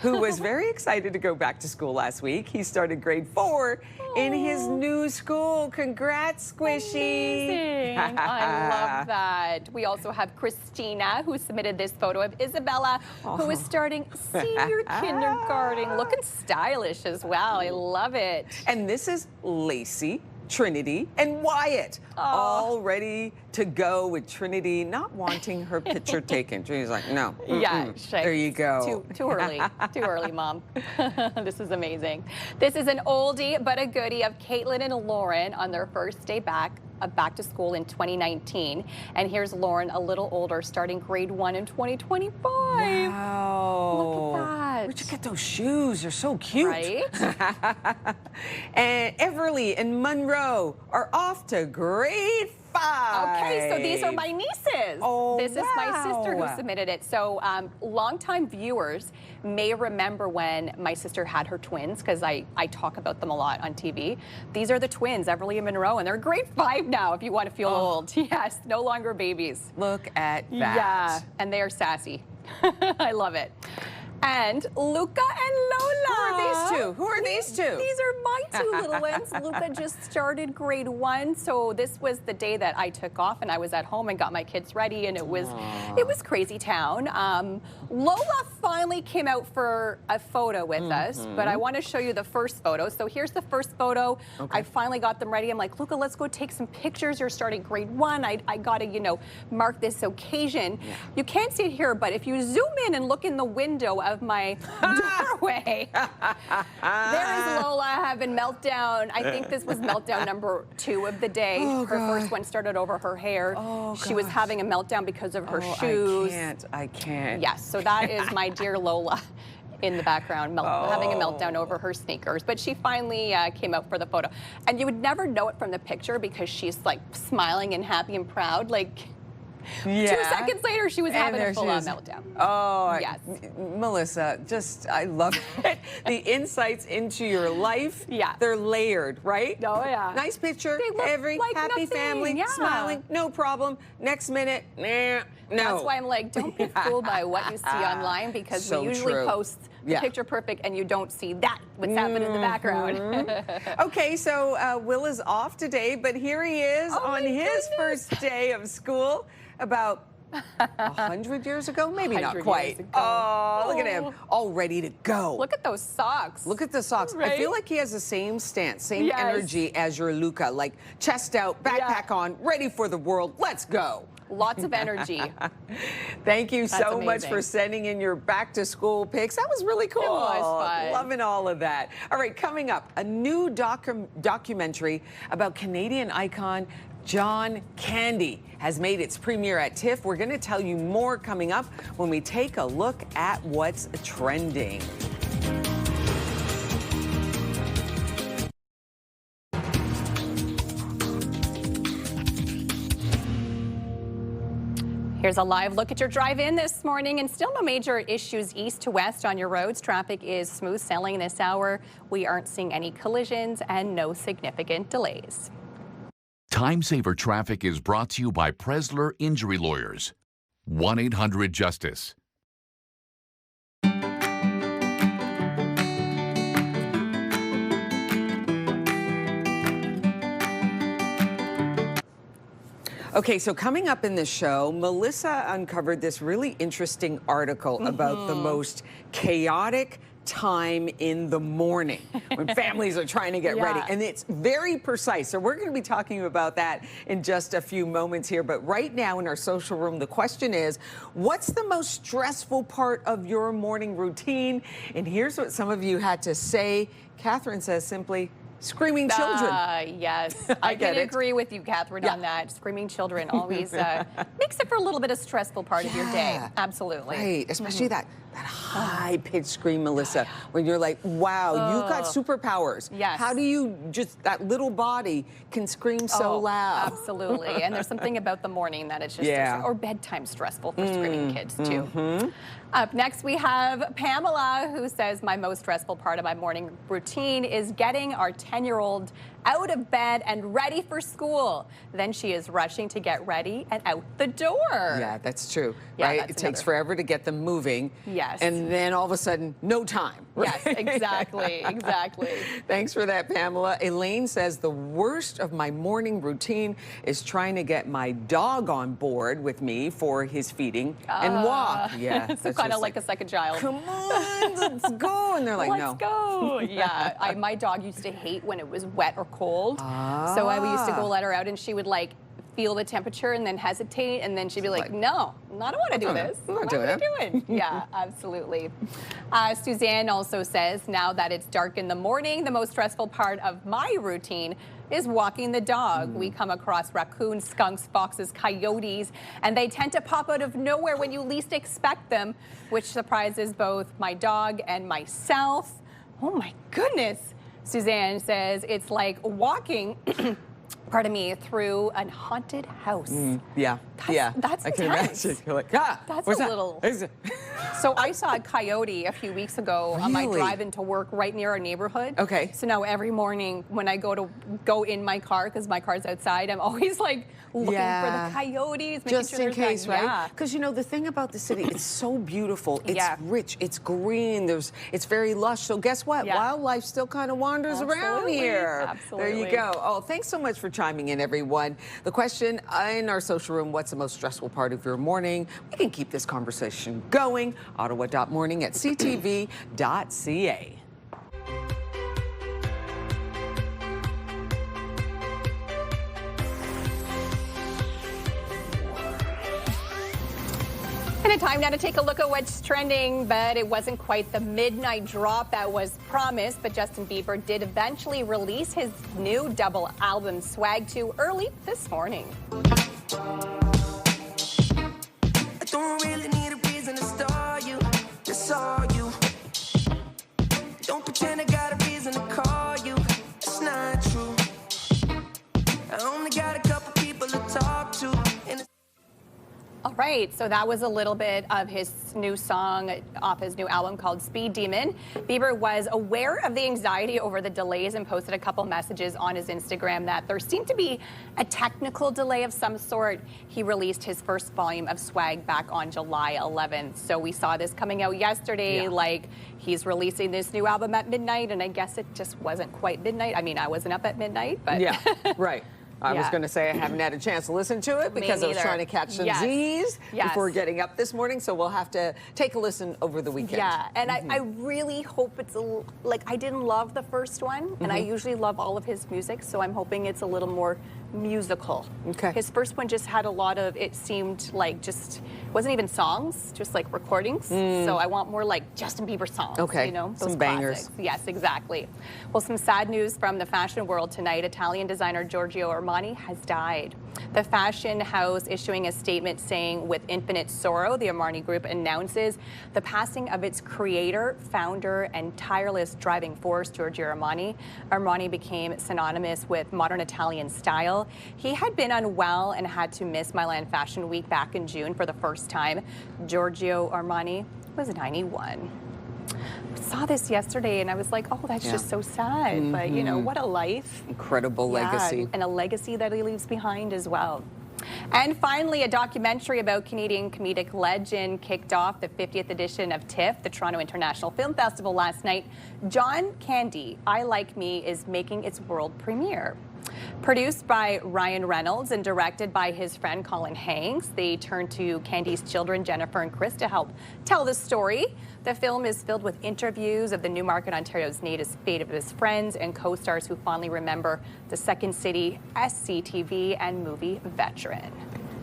Speaker 1: who was very excited to go back to school last week. He started grade 4 in his new school. Congrats, Squishy.
Speaker 2: Amazing. I love that. We also have Christina, who submitted this photo of Isabella, who is starting senior kindergarten, looking stylish as well. I love it.
Speaker 1: And this is Lacey, Trinity, and Wyatt, all ready to go, with Trinity not wanting her picture taken. Trinity's like, no.
Speaker 2: Yeah,
Speaker 1: there you go.
Speaker 2: Too early. Too early, Mom. This is amazing. This is an oldie but a goodie of Caitlin and Lauren on their first day back to school in 2019. And here's Lauren, a little older, starting grade 1 in 2025.
Speaker 1: Wow.
Speaker 2: Look at that.
Speaker 1: Where'd you get those shoes? They're so cute.
Speaker 2: Right?
Speaker 1: And Everly and Monroe are off to grade 5.
Speaker 2: Okay, so these are my nieces.
Speaker 1: Oh,
Speaker 2: this is my sister who
Speaker 1: wow.
Speaker 2: submitted it. So longtime viewers may remember when my sister had her twins, because I talk about them a lot on TV. These are the twins, Everly and Monroe, and they're grade 5 now, if you want to feel old. Yes, no longer babies.
Speaker 1: Look at that.
Speaker 2: Yeah, and they are sassy. I love it. And Luca and Lola.
Speaker 1: Who are these two? Who are these two?
Speaker 2: These are my two little ones. Luca just started grade 1, so this was the day that I took off and I was at home and got my kids ready, and it was crazy town. Lola finally came out for a photo with us, but I want to show you the first photo. So here's the first photo. I finally got them ready. I'm like, Luca, let's go take some pictures. You're starting grade 1. I got to, mark this occasion. Yeah. You can't see it here, but if you zoom in and look in the window of my doorway, there is Lola having meltdown. I think this was meltdown number 2 of the day. Her first one started over her hair. She was having a meltdown because of her shoes.
Speaker 1: I can't.
Speaker 2: Yes, so that is my dear Lola in the background, having a meltdown over her sneakers. But she finally came out for the photo. And you would never know it from the picture because she's like smiling and happy and proud. Like, 2 seconds later, she was having a full-on meltdown.
Speaker 1: Oh,
Speaker 2: yes.
Speaker 1: Melissa, I love it. The insights into your life, they're layered, right?
Speaker 2: Oh, yeah.
Speaker 1: Nice picture, every
Speaker 2: like
Speaker 1: happy
Speaker 2: nothing.
Speaker 1: family, smiling, no problem. Next minute, no.
Speaker 2: That's why I'm like, don't be fooled by what you see online, because we usually post the picture perfect and you don't see what's happening in the background.
Speaker 1: Okay, so Will is off today, but here he is on his first day of school. About 100 years ago? Maybe not quite. Oh, look at him, all ready to go.
Speaker 2: Look at those socks.
Speaker 1: Look at the socks.
Speaker 2: Right?
Speaker 1: I feel like he has the same stance, same energy as your Luca, like chest out, backpack on, ready for the world. Let's go.
Speaker 2: Lots of energy.
Speaker 1: Thank you so much for sending in your back to school pics. That was really cool.
Speaker 2: It was fun.
Speaker 1: Loving all of that. All right, coming up, a new documentary about Canadian icon John Candy has made its premiere at TIFF. We're going to tell you more coming up when we take a look at what's trending.
Speaker 2: Here's a live look at your drive-in this morning, and still no major issues east to west on your roads. Traffic is smooth sailing this hour. We aren't seeing any collisions and no significant delays.
Speaker 12: Time Saver Traffic is brought to you by Presler Injury Lawyers. 1-800-JUSTICE.
Speaker 1: Okay, so coming up in the show, Melissa uncovered this really interesting article about the most chaotic time in the morning when families are trying to get ready. And it's very precise. So we're going to be talking about that in just a few moments here. But right now in our social room, the question is, what's the most stressful part of your morning routine? And here's what some of you had to say. Catherine says simply, screaming children.
Speaker 2: Yes, I can agree with you, Catherine, on that. Screaming children always makes it for a little bit of stressful part of your day. Absolutely.
Speaker 1: Right, especially that high-pitched scream, Melissa, when you're like, wow, you've got superpowers.
Speaker 2: Yes.
Speaker 1: How do you just, that little body can scream so loud?
Speaker 2: Absolutely. And there's something about the morning that it's just, or bedtime stressful for screaming kids, too. Up next, we have Pamela, who says, my most stressful part of my morning routine is getting our 10-year-old out of bed and ready for school. Then she is rushing to get ready and out the door.
Speaker 1: Yeah, that's true, right? It takes forever to get them moving.
Speaker 2: Yes.
Speaker 1: And then all of a sudden, no time. Right?
Speaker 2: Yes, exactly, exactly.
Speaker 1: Thanks for that, Pamela. Elaine says the worst of my morning routine is trying to get my dog on board with me for his feeding and walk. Yeah,
Speaker 2: so kind of like a second child.
Speaker 1: Come on, let's go. And they're like, no.
Speaker 2: Let's go. Yeah, my dog used to hate when it was wet or cold. So I used to go let her out and she would like feel the temperature and then hesitate, and then she'd be like, no, I don't want to do this. What are you doing? Yeah, absolutely. Suzanne also says, now that it's dark in the morning, the most stressful part of my routine is walking the dog. We come across raccoons, skunks, foxes, coyotes, and they tend to pop out of nowhere when you least expect them, which surprises both my dog and myself. Oh my goodness. Suzanne says it's like walking pardon me, through a haunted house. That's
Speaker 1: I can
Speaker 2: intense.
Speaker 1: imagine. You're like,
Speaker 2: That's
Speaker 1: what's
Speaker 2: a
Speaker 1: that?
Speaker 2: little. So I saw a coyote a few weeks ago on my drive into work right near our neighborhood.
Speaker 1: Okay.
Speaker 2: So now every morning when I go in my car, because my car's outside, I'm always like looking for the coyotes.
Speaker 1: Just in case, right?
Speaker 2: Yeah.
Speaker 1: Because you know, the thing about the city, it's so beautiful. It's rich, it's green, it's very lush. So guess what? Wildlife still kind of wanders around here.
Speaker 2: Absolutely.
Speaker 1: There you go. Oh, thanks so much for chiming in, everyone. The question in our social room, what's the most stressful part of your morning? We can keep this conversation going. Ottawa.morning@ctv.ca.
Speaker 2: And a time now to take a look at what's trending, but it wasn't quite the midnight drop that was promised. But Justin Bieber did eventually release his new double album, Swag 2, early this morning.
Speaker 17: I don't really need a reason to star you. That's all you. Don't pretend I got a reason to call you. It's not true. I only got a couple people to talk to.
Speaker 2: All right, so that was a little bit of his new song off his new album called Speed Demon. Bieber was aware of the anxiety over the delays and posted a couple messages on his Instagram that there seemed to be a technical delay of some sort. He released his first volume of Swag back on July 11th. So we saw this coming out yesterday, like he's releasing this new album at midnight, and I guess it just wasn't quite midnight. I mean, I wasn't up at midnight, but
Speaker 1: yeah, right. I was going to say I haven't had a chance to listen to it because I was trying to catch some Z's before getting up this morning. So we'll have to take a listen over the weekend.
Speaker 2: Yeah, and I really hope it's like I didn't love the first one, and I usually love all of his music, so I'm hoping it's a little more musical.
Speaker 1: Okay.
Speaker 2: His first one just had a lot of, it seemed like just, wasn't even songs, just like recordings. So I want more like Justin Bieber songs.
Speaker 1: Okay.
Speaker 2: You know, those
Speaker 1: some bangers.
Speaker 2: classics. Yes, exactly. Well, some sad news from the fashion world tonight. Italian designer Giorgio Armani has died. The fashion house issuing a statement saying, with infinite sorrow, the Armani Group announces the passing of its creator, founder, and tireless driving force, Giorgio Armani. Armani became synonymous with modern Italian style. He had been unwell and had to miss Milan Fashion Week back in June for the first time. Giorgio Armani was 91. I saw this yesterday and I was like, oh, that's just so sad. But, you know, what a life.
Speaker 1: Incredible legacy.
Speaker 2: And a legacy that he leaves behind as well. And finally, a documentary about Canadian comedic legend kicked off the 50th edition of TIFF, the Toronto International Film Festival, last night. John Candy, I Like Me, is making its world premiere. Produced by Ryan Reynolds and directed by his friend Colin Hanks, they turned to Candy's children, Jennifer and Chris, to help tell the story. The film is filled with interviews of the Newmarket, Ontario's native his friends and co-stars who fondly remember the Second City SCTV and movie veteran.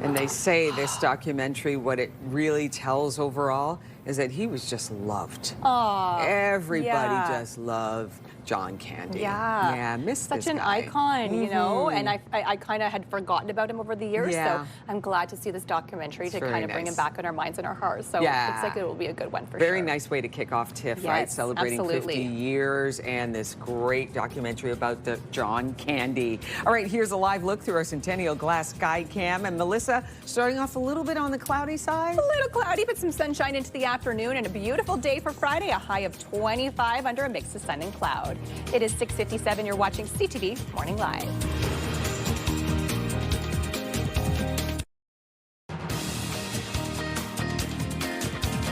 Speaker 1: And they say this documentary, what it really tells overall is that he was just loved.
Speaker 2: Aww,
Speaker 1: everybody just loved John Candy.
Speaker 2: Yeah,
Speaker 1: missed
Speaker 2: such
Speaker 1: this
Speaker 2: an
Speaker 1: guy.
Speaker 2: icon, you know, and I kind of had forgotten about him over the years.
Speaker 1: Yeah.
Speaker 2: So I'm glad to see this documentary to kind of bring him back in our minds and our hearts. So
Speaker 1: Yeah.
Speaker 2: looks like it will be a good one for
Speaker 1: Very
Speaker 2: sure.
Speaker 1: nice way to kick off TIFF,
Speaker 2: Yes,
Speaker 1: right? Celebrating
Speaker 2: absolutely.
Speaker 1: 50 years and this great documentary about the John Candy. All right, here's a live look through our Centennial Glass Sky Cam. And Melissa, starting off a little bit on the cloudy side.
Speaker 2: A little cloudy, but some sunshine into the afternoon and a beautiful day for Friday, a high of 25 under a mix of sun and cloud. It is 6:57. You're watching CTV Morning Live.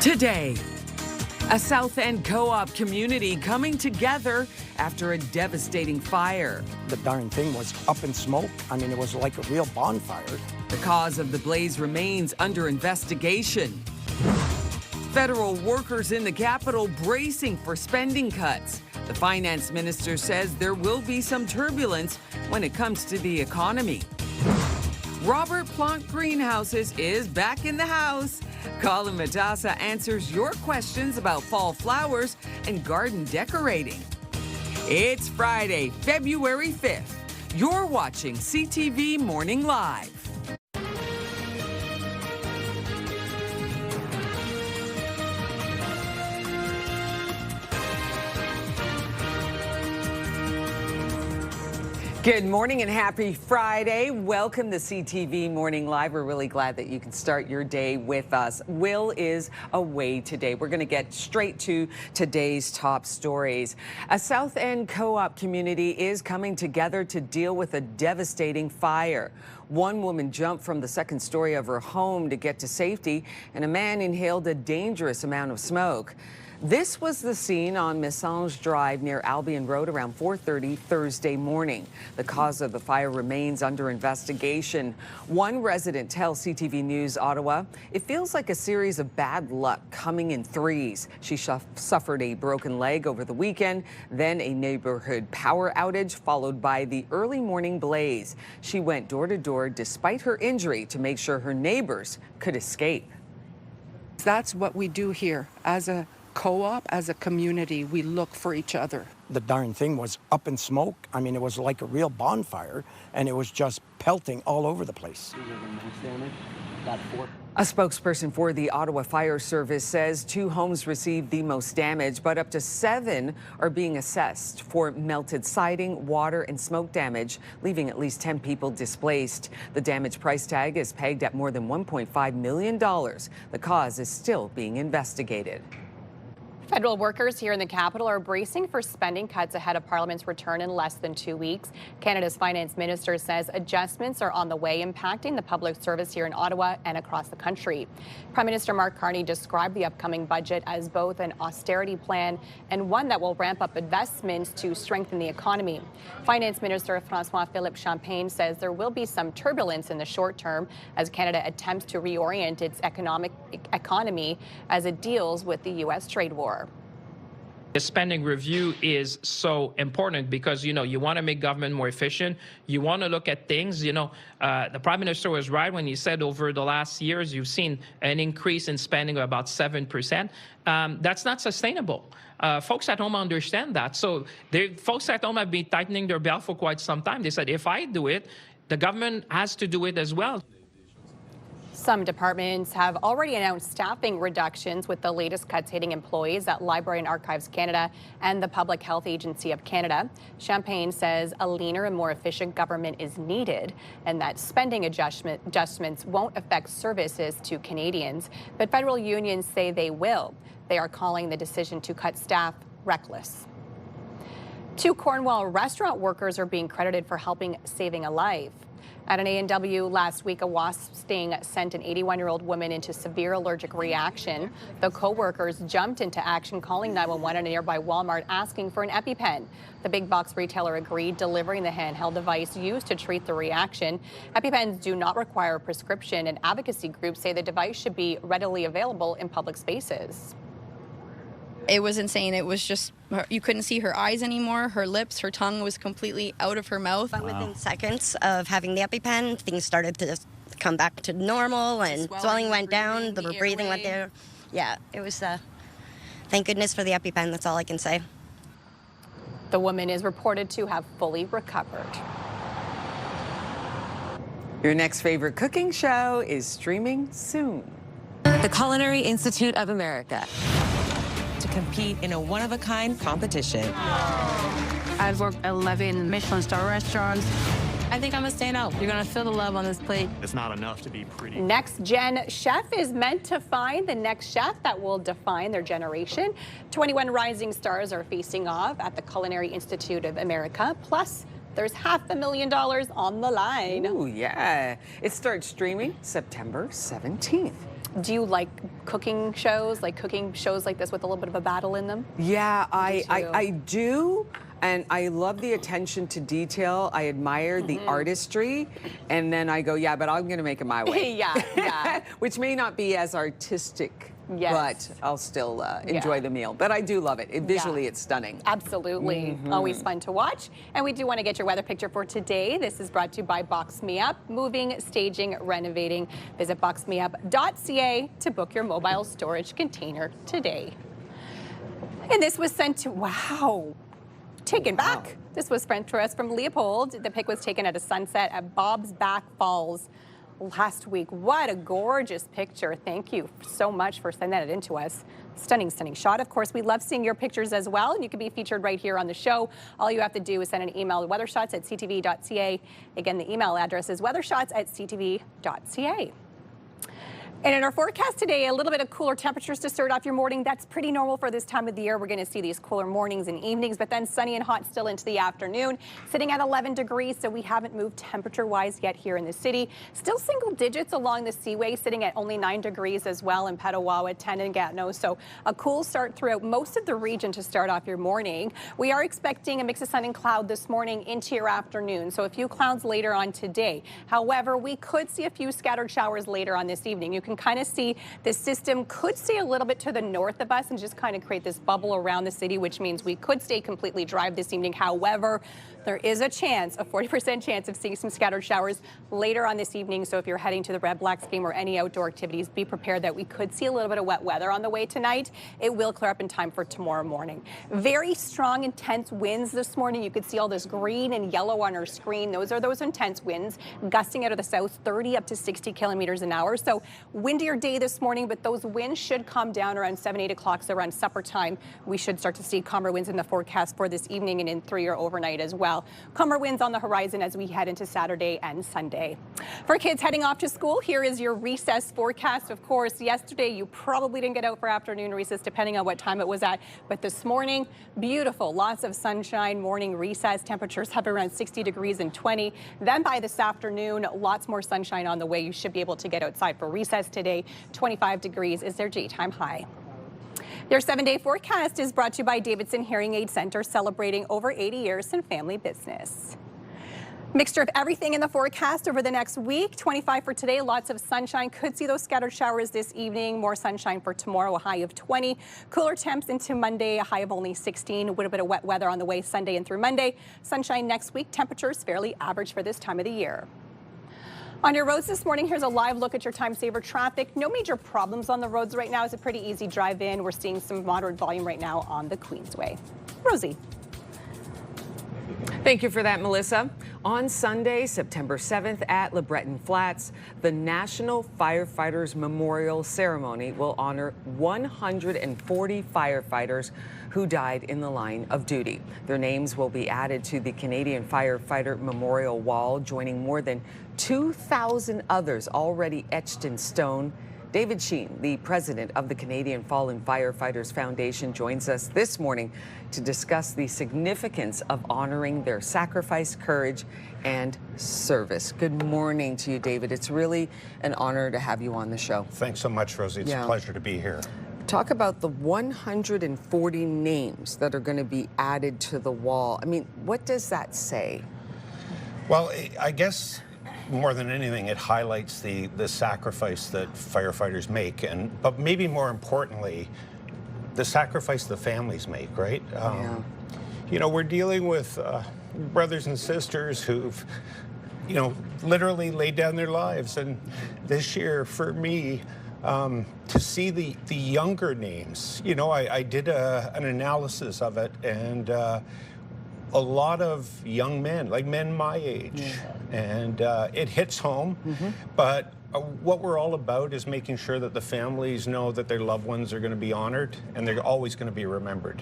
Speaker 1: Today, a South End co-op community coming together after a devastating fire.
Speaker 4: The darn thing was up in smoke. I mean, it was like a real bonfire.
Speaker 1: The cause of the blaze remains under investigation. Federal workers in the capital bracing for spending cuts. The finance minister says there will be some turbulence when it comes to the economy. Robert Plante Greenhouses is back in the house. Colin Matassa answers your questions about fall flowers and garden decorating. It's Friday, February 5th. You're watching CTV Morning Live. Good morning and happy Friday. Welcome to CTV Morning Live. We're really glad that you can start your day with us. Will is away today. We're going to get straight to today's top stories. A South End co-op community is coming together to deal with a devastating fire. One woman jumped from the second story of her home to get to safety, and a man inhaled a dangerous amount of smoke. This was the scene on Messange Drive near Albion Road around 4:30 Thursday morning. The cause of the fire remains under investigation. One resident tells CTV News Ottawa, "It feels like a series of bad luck coming in threes." She suffered a broken leg over the weekend, then a neighborhood power outage, followed by the early morning blaze. She went door to door despite her injury to make sure her neighbors could escape.
Speaker 3: That's what we do here as a co-op, as a community. We look for each other.
Speaker 4: The darn thing was up in smoke. I mean, it was like a real bonfire, and it was just pelting all over the place.
Speaker 1: A spokesperson for the Ottawa Fire Service says 2 homes received the most damage, but up to 7 are being assessed for melted siding, water, and smoke damage, leaving at least 10 people displaced. The damage price tag is pegged at more than $1.5 million. The cause is still being investigated.
Speaker 2: Federal workers here in the capital are bracing for spending cuts ahead of Parliament's return in less than 2 weeks. Canada's finance minister says adjustments are on the way, impacting the public service here in Ottawa and across the country. Prime Minister Mark Carney described the upcoming budget as both an austerity plan and one that will ramp up investments to strengthen the economy. Finance Minister François-Philippe Champagne says there will be some turbulence in the short term as Canada attempts to reorient its economy as it deals with the U.S. trade war.
Speaker 5: The spending review is so important because, you want to make government more efficient. You want to look at things, the Prime Minister was right when he said over the last years, you've seen an increase in spending of about 7%. That's not sustainable. Folks at home understand that. So folks at home have been tightening their belt for quite some time. They said, if I do it, the government has to do it as well.
Speaker 2: Some departments have already announced staffing reductions, with the latest cuts hitting employees at Library and Archives Canada and the Public Health Agency of Canada. Champagne says a leaner and more efficient government is needed and that spending adjustments won't affect services to Canadians. But federal unions say they will. They are calling the decision to cut staff reckless. 2 Cornwall restaurant workers are being credited for helping saving a life. At an A&W last week, a wasp sting sent an 81-year-old woman into severe allergic reaction. The co-workers jumped into action, calling 911 at a nearby Walmart asking for an EpiPen. The big box retailer agreed, delivering the handheld device used to treat the reaction. EpiPens do not require a prescription, and advocacy groups say the device should be readily available in public spaces.
Speaker 7: It was insane. It was just, you couldn't see her eyes anymore. Her lips, her tongue was completely out of her mouth.
Speaker 8: But within seconds of having the EpiPen, things started to just come back to normal, and swelling went down, the breathing went there. Yeah, it was, thank goodness for the EpiPen, that's all I can say.
Speaker 2: The woman is reported to have fully recovered.
Speaker 1: Your next favorite cooking show is streaming soon.
Speaker 18: The Culinary Institute of America, to compete in a one-of-a-kind competition.
Speaker 19: I've worked 11 Michelin star restaurants. I think I'm gonna stand out. You're gonna feel the love on this plate.
Speaker 20: It's not enough to be pretty.
Speaker 2: Next Gen Chef is meant to find the next chef that will define their generation. 21 rising stars are facing off at the Culinary Institute of America. Plus, there's $500,000 on the line.
Speaker 1: Ooh, yeah. It starts streaming September 17th.
Speaker 2: Do you like cooking shows like this with a little bit of a battle in them?
Speaker 1: Yeah, I do. And I love the attention to detail. I admire the artistry. And then I go, yeah, but I'm going to make it my way.
Speaker 2: yeah.
Speaker 1: Which may not be as artistic.
Speaker 2: Yes.
Speaker 1: But I'll still enjoy the meal. But I do love it. Visually, it's stunning.
Speaker 2: Absolutely. Always fun to watch. And we do want to get your weather picture for today. This is brought to you by Box Me Up. Moving, staging, renovating. Visit boxmeup.ca to book your mobile storage container today. And this was sent to, wow, taken back. This was sent to us from Leopold. The pic was taken at a sunset at Bob's Back Falls last week. What a gorgeous picture. Thank you so much for sending that in to us. Stunning, stunning shot. Of course, we love seeing your pictures as well, and you can be featured right here on the show. All you have to do is send an email to weathershots@ctv.ca. Again, the email address is weathershots@ctv.ca. And in our forecast today, a little bit of cooler temperatures to start off your morning. That's pretty normal for this time of the year. We're going to see these cooler mornings and evenings, but then sunny and hot still into the afternoon, sitting at 11 degrees, so we haven't moved temperature-wise yet here in the city. Still single digits along the Seaway, sitting at only 9 degrees as well in Petawawa, 10 in Gatineau, so a cool start throughout most of the region to start off your morning. We are expecting a mix of sun and cloud this morning into your afternoon, so a few clouds later on today. However, we could see a few scattered showers later on this evening. You can kind of see the system could stay a little bit to the north of us and just kind of create this bubble around the city, which means we could stay completely dry this evening. However, there is a chance, a 40% chance of seeing some scattered showers later on this evening. So if you're heading to the Red Blacks game or any outdoor activities, be prepared that we could see a little bit of wet weather on the way tonight. It will clear up in time for tomorrow morning. Very strong, intense winds this morning. You could see all this green and yellow on our screen. Those are those intense winds gusting out of the south, 30 up to 60 kilometers an hour. So windier day this morning, but those winds should calm down around 7, 8 o'clock. So around supper time, we should start to see calmer winds in the forecast for this evening and in through your overnight as well. Calmer winds on the horizon as we head into Saturday and Sunday. For kids heading off to school, here is your recess forecast. Of course, yesterday you probably didn't get out for afternoon recess depending on what time it was at, but this morning, beautiful, lots of sunshine, morning recess, temperatures hover around 60 degrees and 20. Then by this afternoon, lots more sunshine on the way. You should be able to get outside for recess today. 25 degrees is their daytime high. Your 7-day forecast is brought to you by Davidson Hearing Aid Center, celebrating over 80 years in family business. Mixture of everything in the forecast over the next week. 25 for today, lots of sunshine. Could see those scattered showers this evening. More sunshine for tomorrow, a high of 20. Cooler temps into Monday, a high of only 16. A little bit of wet weather on the way Sunday and through Monday. Sunshine next week. Temperatures fairly average for this time of the year. On your roads this morning, here's a live look at your time saver traffic. No major problems on the roads right now. It's a pretty easy drive in. We're seeing some moderate volume right now on the Queensway. Rosie.
Speaker 1: Thank you for that, Melissa. On Sunday, September 7th at LeBreton Flats, the National Firefighters Memorial Ceremony will honor 140 firefighters who died in the line of duty. Their names will be added to the Canadian Firefighter Memorial Wall, joining more than 2,000 others already etched in stone David Sheen, the president of the Canadian Fallen Firefighters Foundation, joins us this morning to discuss the significance of honoring their sacrifice, courage, and service. Good morning to you, David. It's really an honor to have you on the show.
Speaker 20: Thanks so much, Rosie. It's a pleasure to be here.
Speaker 1: Talk about the 140 names that are going to be added to the wall. I mean, what does that say?
Speaker 20: Well, I guess more than anything, it highlights the sacrifice that firefighters make, but maybe more importantly, the sacrifice the families make, right? You know, we're dealing with brothers and sisters who've, you know, literally laid down their lives. And this year, for me, to see the younger names, you know, I did an analysis of it, and a lot of young men, like men my age, and it hits home. But what we're all about is making sure that the families know that their loved ones are going to be honored, and they're always going to be remembered.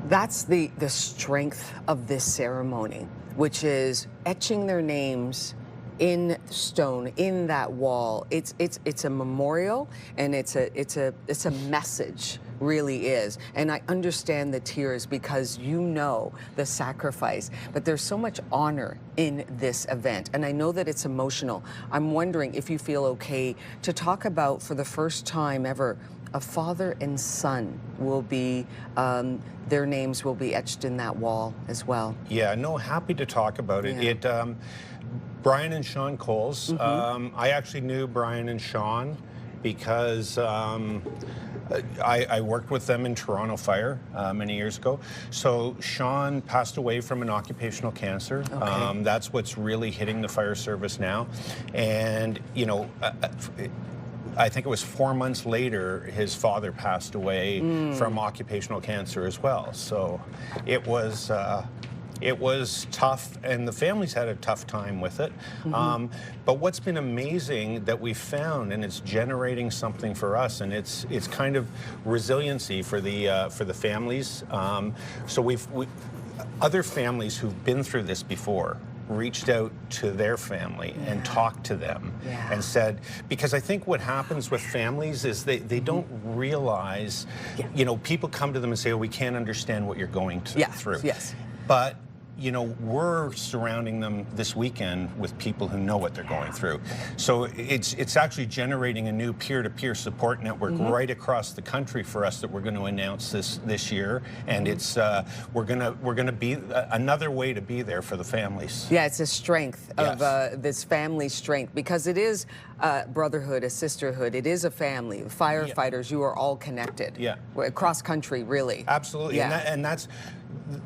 Speaker 1: That's the strength of this ceremony, which is etching their names in stone, in that wall. It's a memorial, and it's a message, really is. And I understand the tears because you know the sacrifice, but there's so much honor in this event, and I know that it's emotional. I'm wondering if you feel okay to talk about, for the first time ever, a father and son will be, their names will be etched in that wall as well.
Speaker 20: Yeah, no, happy to talk about it. Brian and Sean Coles. I actually knew Brian and Sean because I worked with them in Toronto Fire many years ago. So Sean passed away from an occupational cancer. That's what's really hitting the fire service now. And, you know, I think it was 4 months later, his father passed away from occupational cancer as well. So it was tough, and the families had a tough time with it. But what's been amazing that we've found, and it's generating something for us, and it's kind of resiliency for the families. So other families who've been through this before reached out to their family and talked to them and said, because I think what happens with families is they don't realize, you know, people come to them and say, oh, we can't understand what you're going through. But you know, we're surrounding them this weekend with people who know what they're going through. So it's actually generating a new peer-to-peer support network right across the country for us that we're going to announce this year, and it's we're gonna be another way to be there for the families.
Speaker 1: Yeah, it's a strength of this family strength, because it is brotherhood, a sisterhood. It is a family. Firefighters, you are all connected. Across country, really.
Speaker 20: Absolutely, and that's.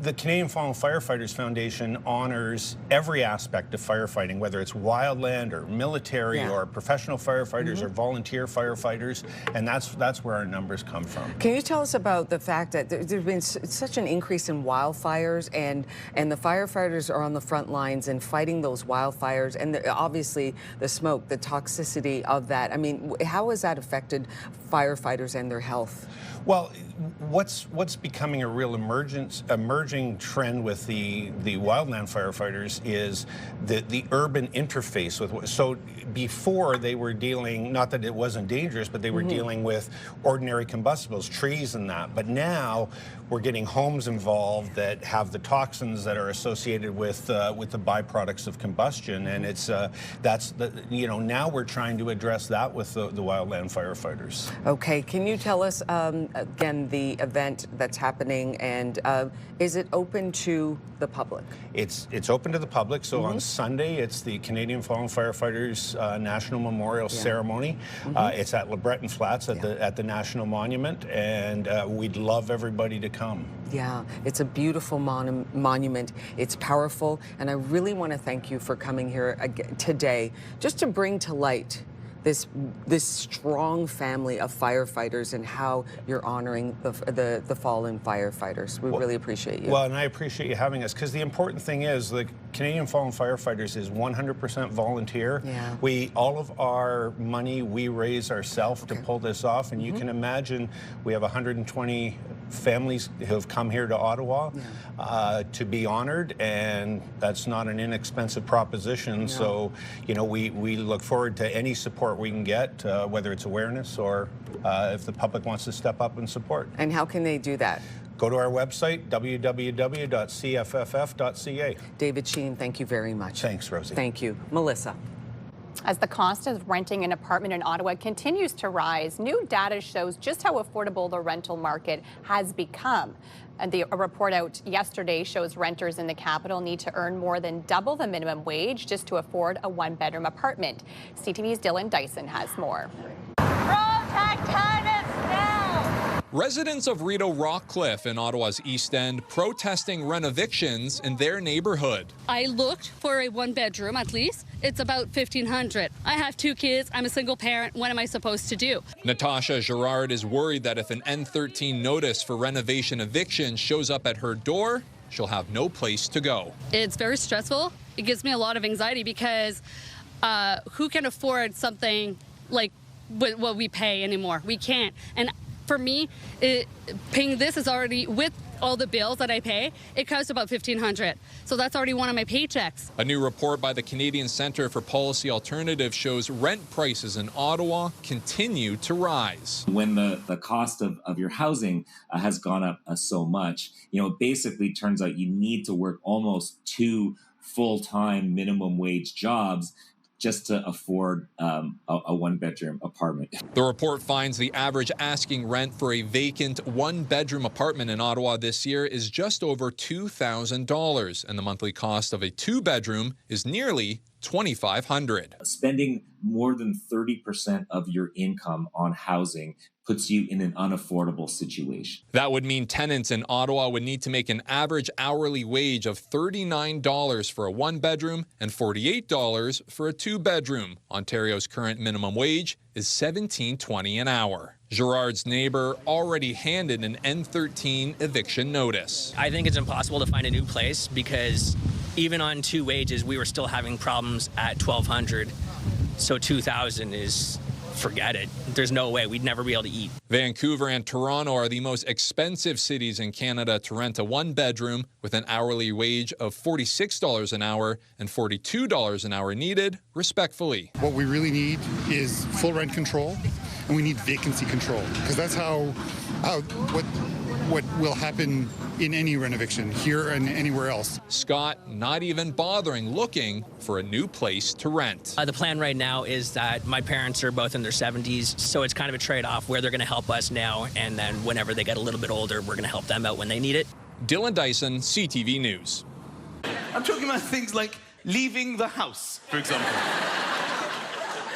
Speaker 20: The Canadian Fallen Firefighters Foundation honors every aspect of firefighting, whether it's wildland or military or professional firefighters or volunteer firefighters, and that's where our numbers come from.
Speaker 1: Can you tell us about the fact that there's been such an increase in wildfires, and the firefighters are on the front lines and fighting those wildfires, and obviously the smoke, the toxicity of that. I mean, how has that affected firefighters and their health?
Speaker 20: Well, what's becoming a real emerging trend with the wildland firefighters is the urban interface with. So before they were dealing, not that it wasn't dangerous, but they were dealing with ordinary combustibles, trees and that. But now we're getting homes involved that have the toxins that are associated with the byproducts of combustion, and it's you know, now we're trying to address that with the wildland firefighters.
Speaker 1: Okay, can you tell us again the event that's happening, and is it open to the public?
Speaker 20: It's open to the public. So on Sunday, it's the Canadian Fallen Firefighters National Memorial Ceremony. It's at LeBreton Flats at the National Monument, and we'd love everybody to come.
Speaker 1: Yeah, it's a beautiful monument. It's powerful, and I really want to thank you for coming here today, just to bring to light this strong family of firefighters and how you're honoring the fallen firefighters. We really appreciate you.
Speaker 20: Well, and I appreciate you having us, because the important thing is the Canadian Fallen Firefighters is 100% volunteer. All of our money we raise ourselves to pull this off, and you can imagine we have 120 families who have come here to Ottawa to be honored, and that's not an inexpensive proposition. So, you know, we look forward to any support we can get, whether it's awareness or if the public wants to step up and support.
Speaker 1: And how can they do that?
Speaker 20: Go to our website, www.cfff.ca.
Speaker 1: David Sheen, thank you very much.
Speaker 20: Thanks, Rosie.
Speaker 1: Thank you. Melissa.
Speaker 2: As the cost of renting an apartment in Ottawa continues to rise, new data shows just how affordable the rental market has become. And a report out yesterday shows renters in the capital need to earn more than double the minimum wage just to afford a one-bedroom apartment. CTV's Dylan Dyson has more.
Speaker 21: Protect tenants now! Residents of Rideau Rockcliffe in Ottawa's East End protesting renovictions in their neighborhood.
Speaker 22: I looked for a one-bedroom at least. It's about $1,500. I have 2 kids. I'm a single parent. What am I supposed to do?
Speaker 21: Natasha Girard is worried that if an N13 notice for renovation eviction shows up at her door, she'll have no place to go.
Speaker 22: It's very stressful. It gives me a lot of anxiety because who can afford something like what we pay anymore? We can't. And for me, paying this is already, with all the bills that I pay, it costs about $1,500. So that's already one of my paychecks. A new report by the Canadian Centre for Policy Alternatives shows rent prices in Ottawa continue to rise.
Speaker 23: When the cost of your housing has gone up so much, you know, it basically turns out you need to work almost 2 full-time minimum wage jobs just to afford a one-bedroom apartment.
Speaker 21: The report finds the average asking rent for a vacant one-bedroom apartment in Ottawa this year is just over $2,000, and the monthly cost of a two-bedroom is nearly $2,500.
Speaker 23: Spending more than 30% of your income on housing puts you in an unaffordable situation.
Speaker 21: That would mean tenants in Ottawa would need to make an average hourly wage of $39 for a one-bedroom and $48 for a two-bedroom. Ontario's current minimum wage is $17.20 an hour. Girard's neighbor already handed an N13 eviction notice.
Speaker 24: I think it's impossible to find a new place because even on 2 wages, we were still having problems at $1,200. So $2,000 is, forget it. There's no way. We'd never be able to eat.
Speaker 21: Vancouver and Toronto are the most expensive cities in Canada to rent a one-bedroom, with an hourly wage of $46 an hour and $42 an hour needed, respectively.
Speaker 25: What we really need is full rent control, and we need vacancy control, because that's what will happen in any renovation, here and anywhere else.
Speaker 21: Scott not even bothering looking for a new place to rent.
Speaker 24: The plan right now is that my parents are both in their 70s, so it's kind of a trade-off where they're going to help us now, and then whenever they get a little bit older, we're going to help them out when they need it.
Speaker 21: Dylan Dyson, CTV News.
Speaker 26: I'm talking about things like leaving the house, for example.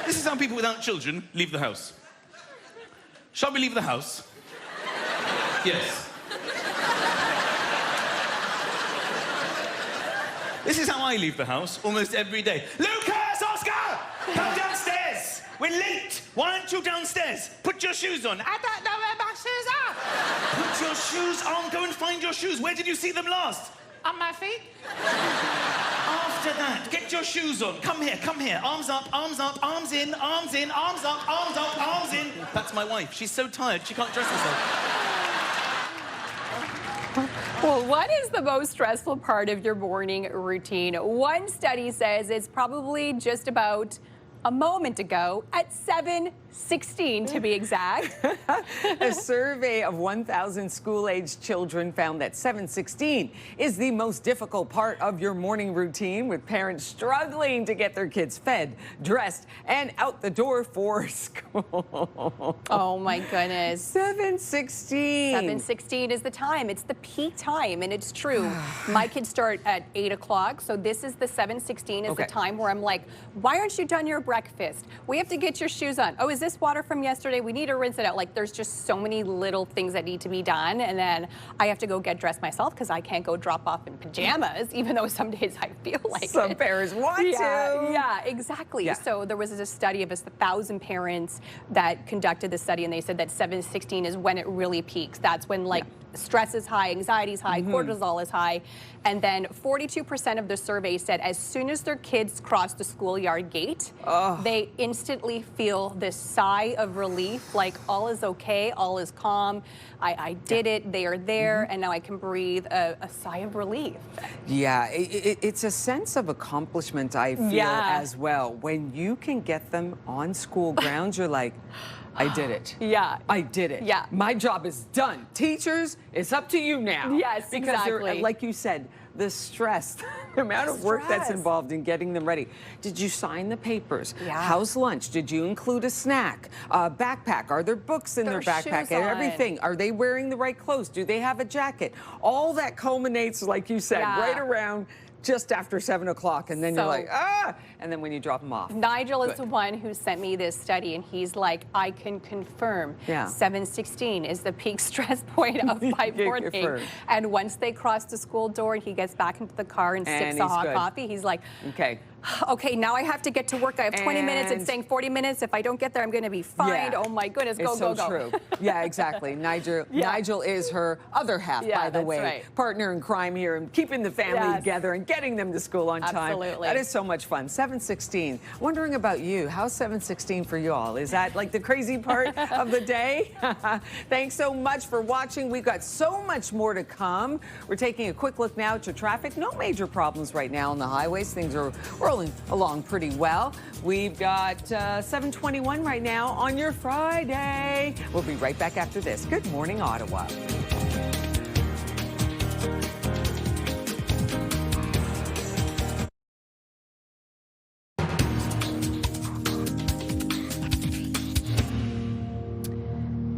Speaker 26: This is how people without children leave the house. Shall we leave the house? Yes. This is how I leave the house almost every day. Lucas, Oscar, come downstairs. We're late. Why aren't you downstairs? Put your shoes on. I don't know where my shoes are. Put your shoes on. Go and find your shoes. Where did you see them last? On my feet. After that, get your shoes on. Come here, come here. Arms up, arms up, arms in, arms in, arms up, arms up, arms in. That's my wife. She's so tired, she can't dress herself.
Speaker 2: Well, what is the most stressful part of your morning routine? One study says it's probably just about a moment ago at 7:16 to be exact.
Speaker 1: A survey of 1,000 school-aged children found that 7:16 is the most difficult part of your morning routine, with parents struggling to get their kids fed, dressed, and out the door for school.
Speaker 2: Oh my goodness.
Speaker 1: 7:16.
Speaker 2: 7:16 is the time. It's the peak time, and it's true. My kids start at 8 o'clock, so this is the 7:16 is the time where I'm like, why aren't you done your breakfast? We have to get your shoes on. Oh, is this water from yesterday? We need to rinse it out. Like, there's just so many little things that need to be done, and then I have to go get dressed myself because I can't go drop off in pajamas, even though some days I feel like
Speaker 1: some parents want to.
Speaker 2: Yeah, exactly. Yeah. So there was a study of 1,000 parents that conducted the study, and they said that 7:16 is when it really peaks. That's when stress is high, anxiety is high, cortisol is high. And then 42% of the survey said as soon as their kids cross the schoolyard gate, they instantly feel this sigh of relief, like all is okay, all is calm. I did it, they are there, and now I can breathe a sigh of relief.
Speaker 1: Yeah, it's a sense of accomplishment, I feel, as well. When you can get them on school grounds, you're like, I did it.
Speaker 2: Yeah.
Speaker 1: I did it.
Speaker 2: Yeah.
Speaker 1: My job is done. Teachers, it's up to you now.
Speaker 2: Yes,
Speaker 1: because
Speaker 2: exactly.
Speaker 1: Like you said, the stress, the amount of work that's involved in getting them ready. Did you sign the papers?
Speaker 2: Yeah.
Speaker 1: How's lunch? Did you include a snack? Backpack? Are there books in their backpack? And everything. Are they wearing the right clothes? Do they have a jacket? All that culminates, like you said, right around just after 7 o'clock, and then you're like, and then when you drop them off.
Speaker 2: Nigel is the one who sent me this study, and he's like, I can confirm 7:16 is the peak stress point of my morning. And once they cross the school door and he gets back into the car and sips a hot coffee, he's like, okay, now I have to get to work. I have 20 minutes. It's saying 40 minutes. If I don't get there, I'm going to be fined. Oh my goodness, go, go, go.
Speaker 1: True. Yeah, exactly. Nigel is her other half, by the way. Partner in crime here and keeping the family together and getting them to school on time.
Speaker 2: Absolutely.
Speaker 1: That is so much fun. 7:16. Wondering about you. How's 7:16 for you all? Is that like the crazy part of the day? Thanks so much for watching. We've got so much more to come. We're taking a quick look now at your traffic. No major problems right now on the highways. Things are rolling along pretty well. We've got 7:21 right now on your Friday. We'll be right back after this. Good morning, Ottawa.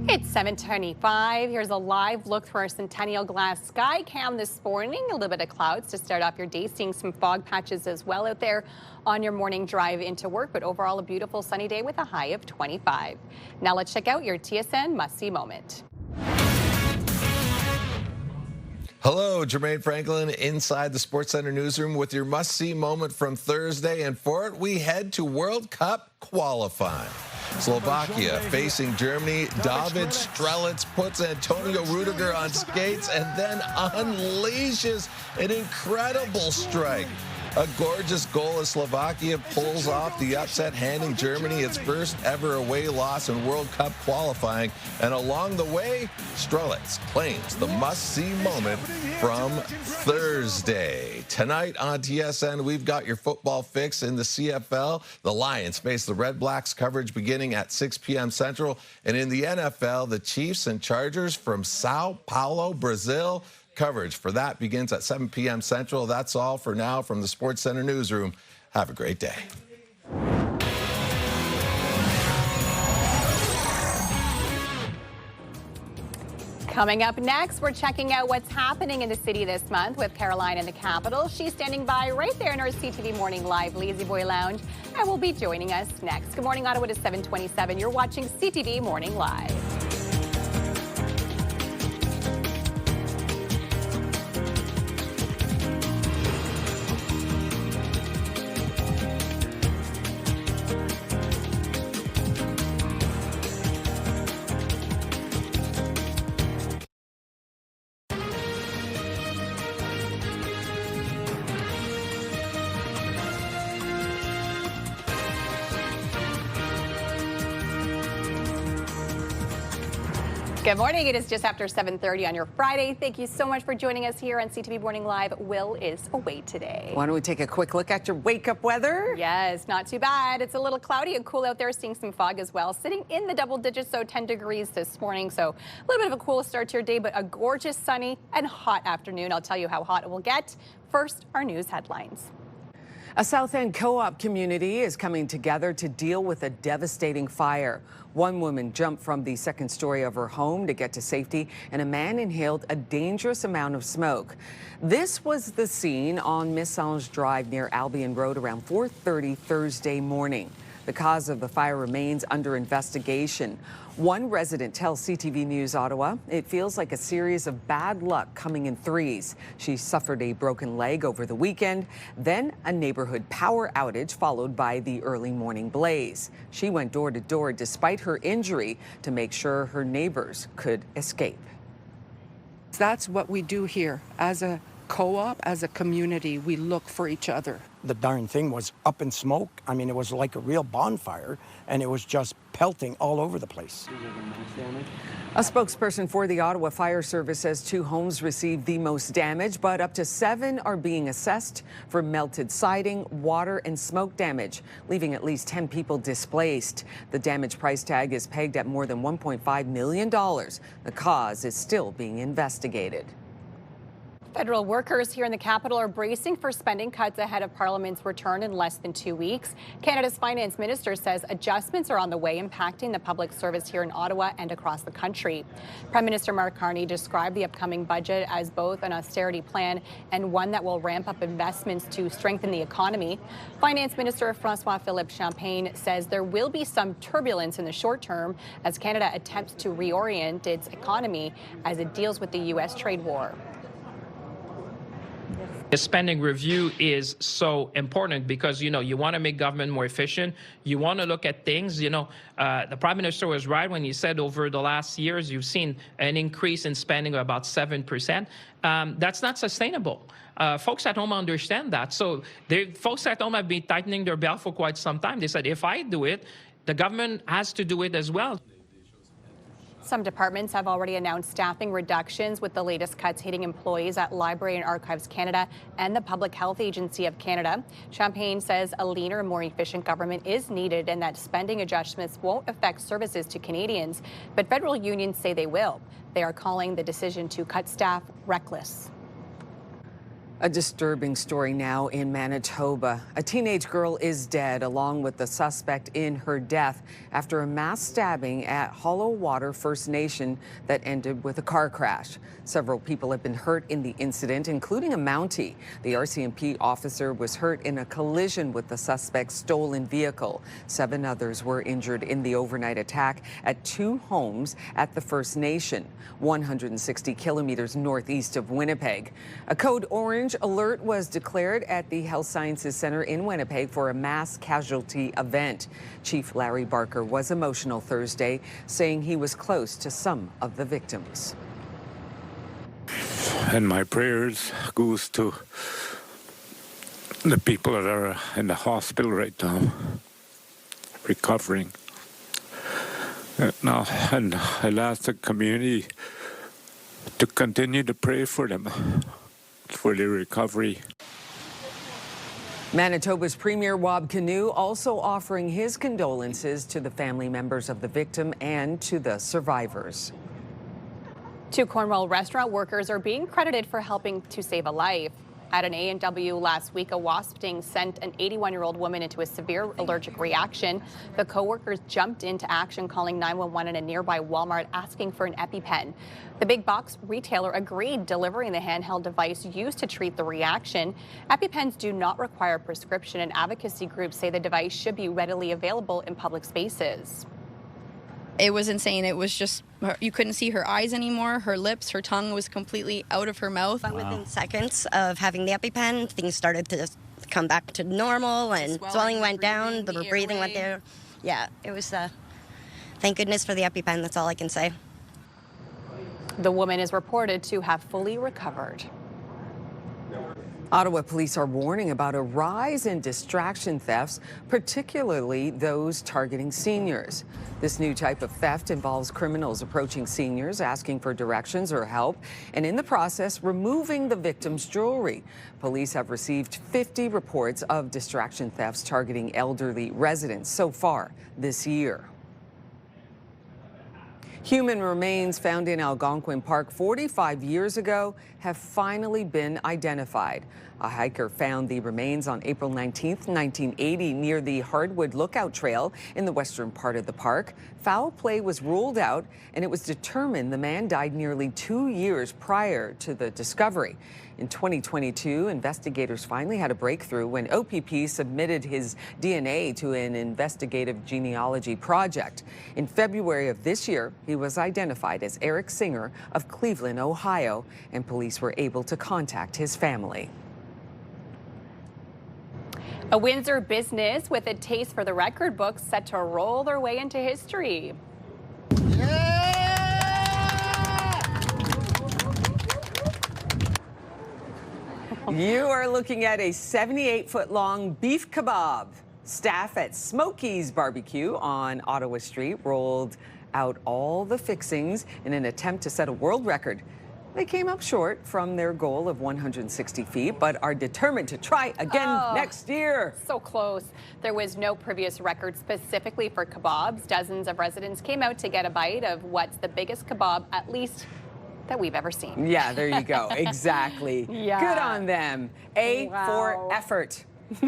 Speaker 2: It's 7:25. Here's a live look through our Centennial Glass sky cam this morning. A little bit of clouds to start off your day. Seeing some fog patches as well out there on your morning drive into work. But overall, a beautiful sunny day with a high of 25. Now let's check out your TSN must-see moment.
Speaker 16: Hello, Jermaine Franklin inside the SportsCenter newsroom with your must-see moment from Thursday. And for it, we head to World Cup qualifying. Slovakia facing Germany. David Strelitz puts Antonio Rudiger on skates and then unleashes an incredible strike. A gorgeous goal as Slovakia pulls off the upset, handing Germany its first ever away loss in World Cup qualifying. And along the way, Strelitz claims the must-see moment from Thursday. Tonight on TSN, we've got your football fix in the CFL. The Lions face the Red Blacks, coverage beginning at 6 p.m. Central. And in the NFL, the Chiefs and Chargers from Sao Paulo, Brazil. Coverage for that begins at 7 p.m. Central. That's all for now from the SportsCenter newsroom. Have a great day.
Speaker 2: Coming up next, we're checking out what's happening in the city this month with Caroline in the Capitol. She's standing by right there in our CTV Morning Live Lazy Boy Lounge and will be joining us next. Good morning, Ottawa. It is 7:27. You're watching CTV Morning Live. Good morning. It is just after 7:30 on your Friday. Thank you so much for joining us here on CTV Morning Live. Will is away today.
Speaker 1: Why don't we take a quick look at your wake-up weather?
Speaker 2: Yes, not too bad. It's a little cloudy and cool out there, seeing some fog as well. Sitting in the double digits, so 10 degrees this morning. So a little bit of a cool start to your day, but a gorgeous, sunny and hot afternoon. I'll tell you how hot it will get. First, our news headlines.
Speaker 1: A South End co-op community is coming together to deal with a devastating fire. One woman jumped from the second story of her home to get to safety, and a man inhaled a dangerous amount of smoke. This was the scene on Missange Drive near Albion Road around 4:30 Thursday morning. The cause of the fire remains under investigation. One resident tells CTV News Ottawa it feels like a series of bad luck coming in threes. She suffered a broken leg over the weekend, then a neighborhood power outage followed by the early morning blaze. She went door to door despite her injury to make sure her neighbors could escape.
Speaker 3: That's what we do here as a co-op, as a community, we look for each other.
Speaker 4: The darn thing was up in smoke. I mean, it was like a real bonfire, and it was just pelting all over the place.
Speaker 1: A spokesperson for the Ottawa Fire Service says 2 homes received the most damage, but up to 7 are being assessed for melted siding, water, and smoke damage, leaving at least 10 people displaced. The damage price tag is pegged at more than $1.5 million. The cause is still being investigated.
Speaker 2: Federal workers here in the capital are bracing for spending cuts ahead of Parliament's return in less than 2 weeks. Canada's finance minister says adjustments are on the way, impacting the public service here in Ottawa and across the country. Prime Minister Mark Carney described the upcoming budget as both an austerity plan and one that will ramp up investments to strengthen the economy. Finance Minister François-Philippe Champagne says there will be some turbulence in the short term as Canada attempts to reorient its economy as it deals with the U.S. trade war.
Speaker 5: The spending review is so important because, you want to make government more efficient. You want to look at things, the Prime Minister was right when he said over the last years, you've seen an increase in spending of about 7%. That's not sustainable. Folks at home understand that. So folks at home have been tightening their belt for quite some time. They said, if I do it, the government has to do it as well.
Speaker 2: Some departments have already announced staffing reductions, with the latest cuts hitting employees at Library and Archives Canada and the Public Health Agency of Canada. Champagne says a leaner and more efficient government is needed and that spending adjustments won't affect services to Canadians, but federal unions say they will. They are calling the decision to cut staff reckless.
Speaker 1: A disturbing story now in Manitoba. A teenage girl is dead, along with the suspect in her death, after a mass stabbing at Hollow Water First Nation that ended with a car crash. Several people have been hurt in the incident, including a Mountie. The RCMP officer was hurt in a collision with the suspect's stolen vehicle. 7 others were injured in the overnight attack at 2 homes at the First Nation, 160 kilometers northeast of Winnipeg. A code orange alert was declared at the Health Sciences Centre in Winnipeg for a mass casualty event. Chief Larry Barker was emotional Thursday, saying he was close to some of the victims.
Speaker 6: And my prayers goes to the people that are in the hospital right now, recovering. Now, and I'll ask the community to continue to pray for them, for their recovery.
Speaker 1: Manitoba's Premier Wab Kinew also offering his condolences to the family members of the victim and to the survivors.
Speaker 2: 2 Cornwall restaurant workers are being credited for helping to save a life. At an A&W last week, a wasp sting sent an 81-year-old woman into a severe allergic reaction. The co-workers jumped into action, calling 911 at a nearby Walmart asking for an EpiPen. The big box retailer agreed, delivering the handheld device used to treat the reaction. EpiPens do not require a prescription, and advocacy groups say the device should be readily available in public spaces.
Speaker 7: It was insane. It was just, you couldn't see her eyes anymore, her lips, her tongue was completely out of her mouth.
Speaker 8: But within seconds of having the EpiPen, things started to come back to normal, and swelling went down, the breathing went down. Yeah, it was, thank goodness for the EpiPen, that's all I can say.
Speaker 2: The woman is reported to have fully recovered.
Speaker 1: Ottawa police are warning about a rise in distraction thefts, particularly those targeting seniors. This new type of theft involves criminals approaching seniors, asking for directions or help, and in the process, removing the victim's jewelry. Police have received 50 reports of distraction thefts targeting elderly residents so far this year. Human remains found in Algonquin Park 45 years ago have finally been identified. A hiker found the remains on April 19, 1980, near the Hardwood Lookout Trail in the western part of the park. Foul play was ruled out, and it was determined the man died nearly 2 years prior to the discovery. In 2022, investigators finally had a breakthrough when OPP submitted his DNA to an investigative genealogy project. In February of this year, he was identified as Eric Singer of Cleveland, Ohio, and police were able to contact his family.
Speaker 2: A Windsor business with a taste for the record books set to roll their way into history.
Speaker 1: You are looking at a 78-foot-long beef kebab. Staff at Smokey's Barbecue on Ottawa Street rolled out all the fixings in an attempt to set a world record. They came up short from their goal of 160 feet, but are determined to try again next year.
Speaker 2: So close. There was no previous record specifically for kebabs. Dozens of residents came out to get a bite of what's the biggest kebab, at least that we've ever seen.
Speaker 1: Yeah, there you go. Exactly.
Speaker 2: Yeah.
Speaker 1: Good on them. A
Speaker 2: Wow.
Speaker 1: for effort.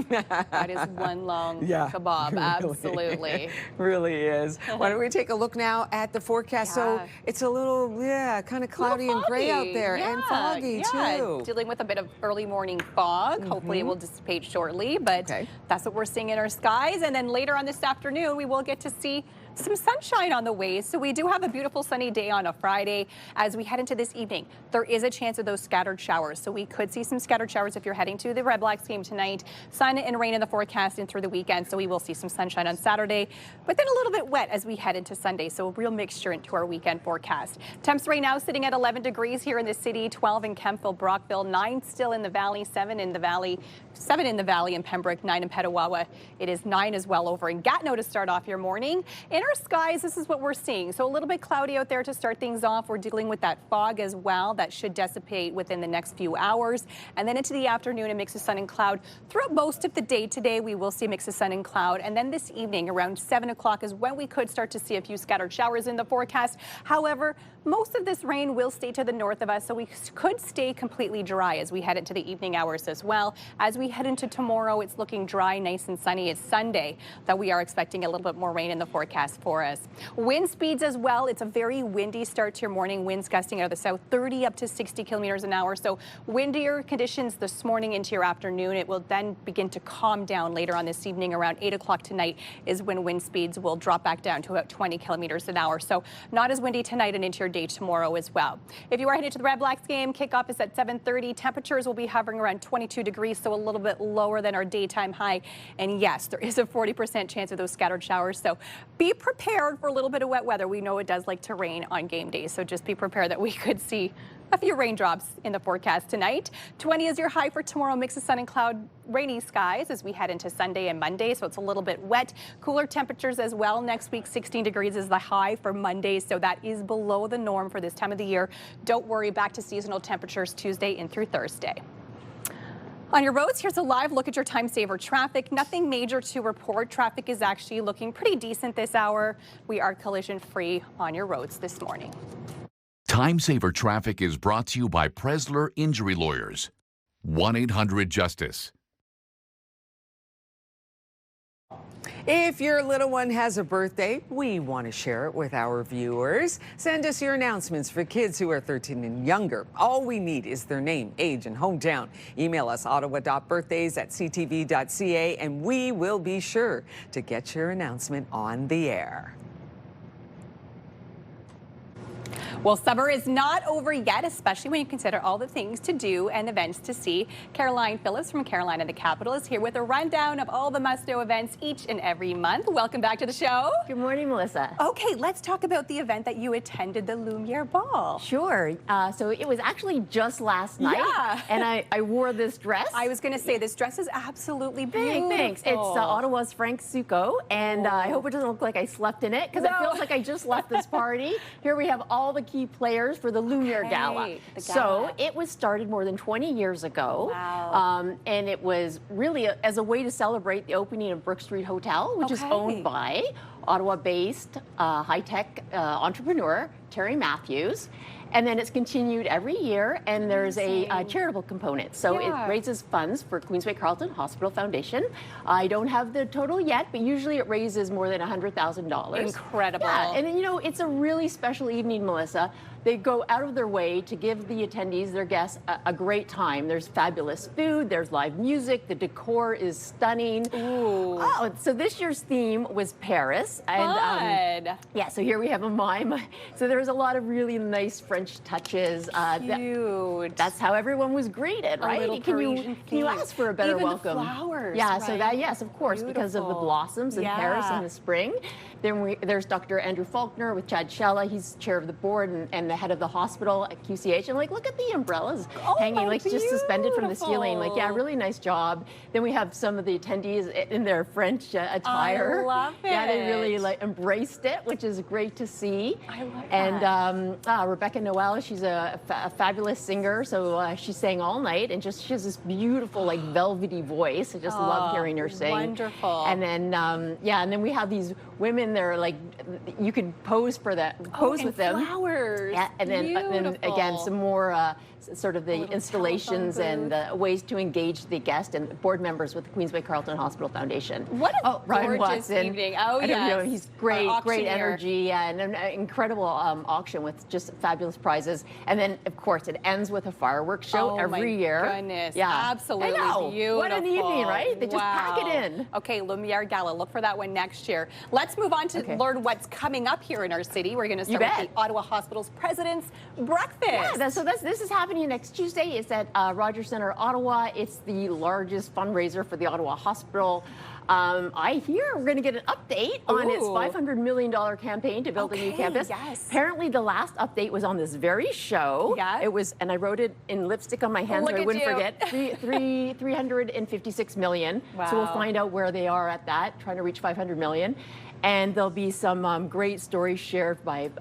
Speaker 2: That is one long kebab, absolutely.
Speaker 1: Really is. Why don't we take a look now at the forecast? So it's a little, kind of cloudy and gray out there, and foggy too.
Speaker 2: Dealing with a bit of early morning fog. Hopefully it will dissipate shortly, but that's what we're seeing in our skies. And then later on this afternoon, we will get to see some sunshine on the way. So we do have a beautiful sunny day on a Friday. As we head into this evening, there is a chance of those scattered showers. So we could see some scattered showers if you're heading to the Red Blacks game tonight. Sun and rain in the forecast and through the weekend. So we will see some sunshine on Saturday, but then a little bit wet as we head into Sunday. So a real mixture into our weekend forecast. Temps right now sitting at 11 degrees here in the city, 12 in Kemptville, Brockville, 9 still in the valley, 7 in the valley in Pembroke, 9 in Petawawa. It is 9 as well over in Gatineau to start off your morning. In our skies, this is what we're seeing. So a little bit cloudy out there to start things off. We're dealing with that fog as well. That should dissipate within the next few hours. And then into the afternoon, a mix of sun and cloud. Throughout most of the day today, we will see a mix of sun and cloud. And then this evening, around 7 o'clock is when we could start to see a few scattered showers in the forecast. However, most of this rain will stay to the north of us, so we could stay completely dry as we head into the evening hours as well. As we head into tomorrow, it's looking dry, nice and sunny. It's Sunday that we are expecting a little bit more rain in the forecast for us. Wind speeds as well. It's a very windy start to your morning. Winds gusting out of the south, 30 up to 60 kilometers an hour. So windier conditions this morning into your afternoon. It will then begin to calm down later on this evening. Around 8 o'clock tonight is when wind speeds will drop back down to about 20 kilometers an hour. So not as windy tonight and into your day tomorrow as well. If you are headed to the Red Blacks game, kickoff is at 7:30. Temperatures will be hovering around 22 degrees, so a little bit lower than our daytime high. And yes, there is a 40% chance of those scattered showers. So be prepared for a little bit of wet weather. We know it does like to rain on game days, so just be prepared that we could see a few raindrops in the forecast tonight. 20 is your high for tomorrow. Mix of sun and cloud, rainy skies as we head into Sunday and Monday. So it's a little bit wet. Cooler temperatures as well. Next week, 16 degrees is the high for Monday. So that is below the norm for this time of the year. Don't worry, back to seasonal temperatures Tuesday and through Thursday. On your roads, here's a live look at your time saver traffic. Nothing major to report. Traffic is actually looking pretty decent this hour. We are collision free on your roads this morning.
Speaker 12: Time Saver Traffic is brought to you by Presler Injury Lawyers. 1-800-JUSTICE.
Speaker 1: If your little one has a birthday, we want to share it with our viewers. Send us your announcements for kids who are 13 and younger. All we need is their name, age, and hometown. Email us ottawa.birthdays@ctv.ca, and we will be sure to get your announcement on the air.
Speaker 2: Well, summer is not over yet, especially when you consider all the things to do and events to see. Caroline Phillips from Carolina the Capital is here with a rundown of all the must-know events each and every month. Welcome back to the show.
Speaker 9: Good morning, Melissa.
Speaker 2: Okay, let's talk about the event that you attended, the Lumiere Ball.
Speaker 9: Sure. So it was actually just last night, and I wore this dress.
Speaker 2: I was going to say, this dress is absolutely beautiful.
Speaker 9: Thanks. It's Ottawa's Frank Succo, and I hope it doesn't look like I slept in it, because it feels like I just left this party. Here we have all the key players for the Lumiere Gala. So it was started more than 20 years ago.
Speaker 2: Wow.
Speaker 9: And it was really as a way to celebrate the opening of Brook Street Hotel, which is owned by Ottawa-based high-tech entrepreneur Terry Matthews. And then it's continued every year, and there's a charitable component. So it raises funds for Queensway Carleton Hospital Foundation. I don't have the total yet, but usually it raises more than $100,000.
Speaker 2: Incredible.
Speaker 9: Yeah, and you know, it's a really special evening, Melissa. They go out of their way to give the attendees, their guests, a great time. There's fabulous food, there's live music, the decor is stunning.
Speaker 2: Ooh.
Speaker 9: Oh, so this year's theme was Paris.
Speaker 2: And
Speaker 9: yeah, so here we have a mime. So there was a lot of really nice French touches.
Speaker 2: Cute.
Speaker 9: That's how everyone was greeted, right? Can you ask for a better welcome?
Speaker 2: Even the flowers,
Speaker 9: Yeah,
Speaker 2: right?
Speaker 9: so that, yes, of course, because of the blossoms in Paris in the spring. Then there's Dr. Andrew Faulkner with Chad Shella. He's chair of the board and the head of the hospital at QCH. And like, look at the umbrellas hanging, like just suspended from the ceiling. Like, yeah, really nice job. Then we have some of the attendees in their French attire.
Speaker 2: I love it.
Speaker 9: Yeah, they really like embraced it, which is great to see.
Speaker 2: I love that.
Speaker 9: And Rebecca Noel, she's a fabulous singer. So she sang all night, and she has this beautiful, like, velvety voice. I just love hearing her sing.
Speaker 2: Wonderful.
Speaker 9: And then, and then we have these women. They're like, you could pose with them.
Speaker 2: Flowers.
Speaker 9: Yeah, and then again, some more sort of the installations and ways to engage the guest and board members with the Queens Bay Carleton Hospital Foundation.
Speaker 2: What a
Speaker 9: Ryan
Speaker 2: gorgeous
Speaker 9: Watson.
Speaker 2: evening. Oh,
Speaker 9: I don't know,
Speaker 2: yes.
Speaker 9: he's great
Speaker 2: Auctioneer.
Speaker 9: energy, and an incredible auction with just fabulous prizes. And then, of course, it ends with a fireworks show every year.
Speaker 2: Oh, my goodness.
Speaker 9: Yeah.
Speaker 2: Absolutely
Speaker 9: I know.
Speaker 2: beautiful.
Speaker 9: What an evening, right? They just pack it in.
Speaker 2: Okay, Lumiere Gala. Look for that one next year. Let's move on to learn what's coming up here in our city. We're going to start with the Ottawa Hospital's President's Breakfast.
Speaker 9: Yeah, so this is happening next Tuesday. It's at Rogers Centre, Ottawa. It's the largest fundraiser for the Ottawa Hospital. I hear we're going to get an update on its $500 million campaign to build a new campus.
Speaker 2: Yes.
Speaker 9: Apparently, the last update was on this very show.
Speaker 2: Yeah.
Speaker 9: It was, and I wrote it in lipstick on my hand so I wouldn't forget. 356 million.
Speaker 2: Wow.
Speaker 9: So we'll find out where they are at that, trying to reach 500 million. And there'll be some great stories shared by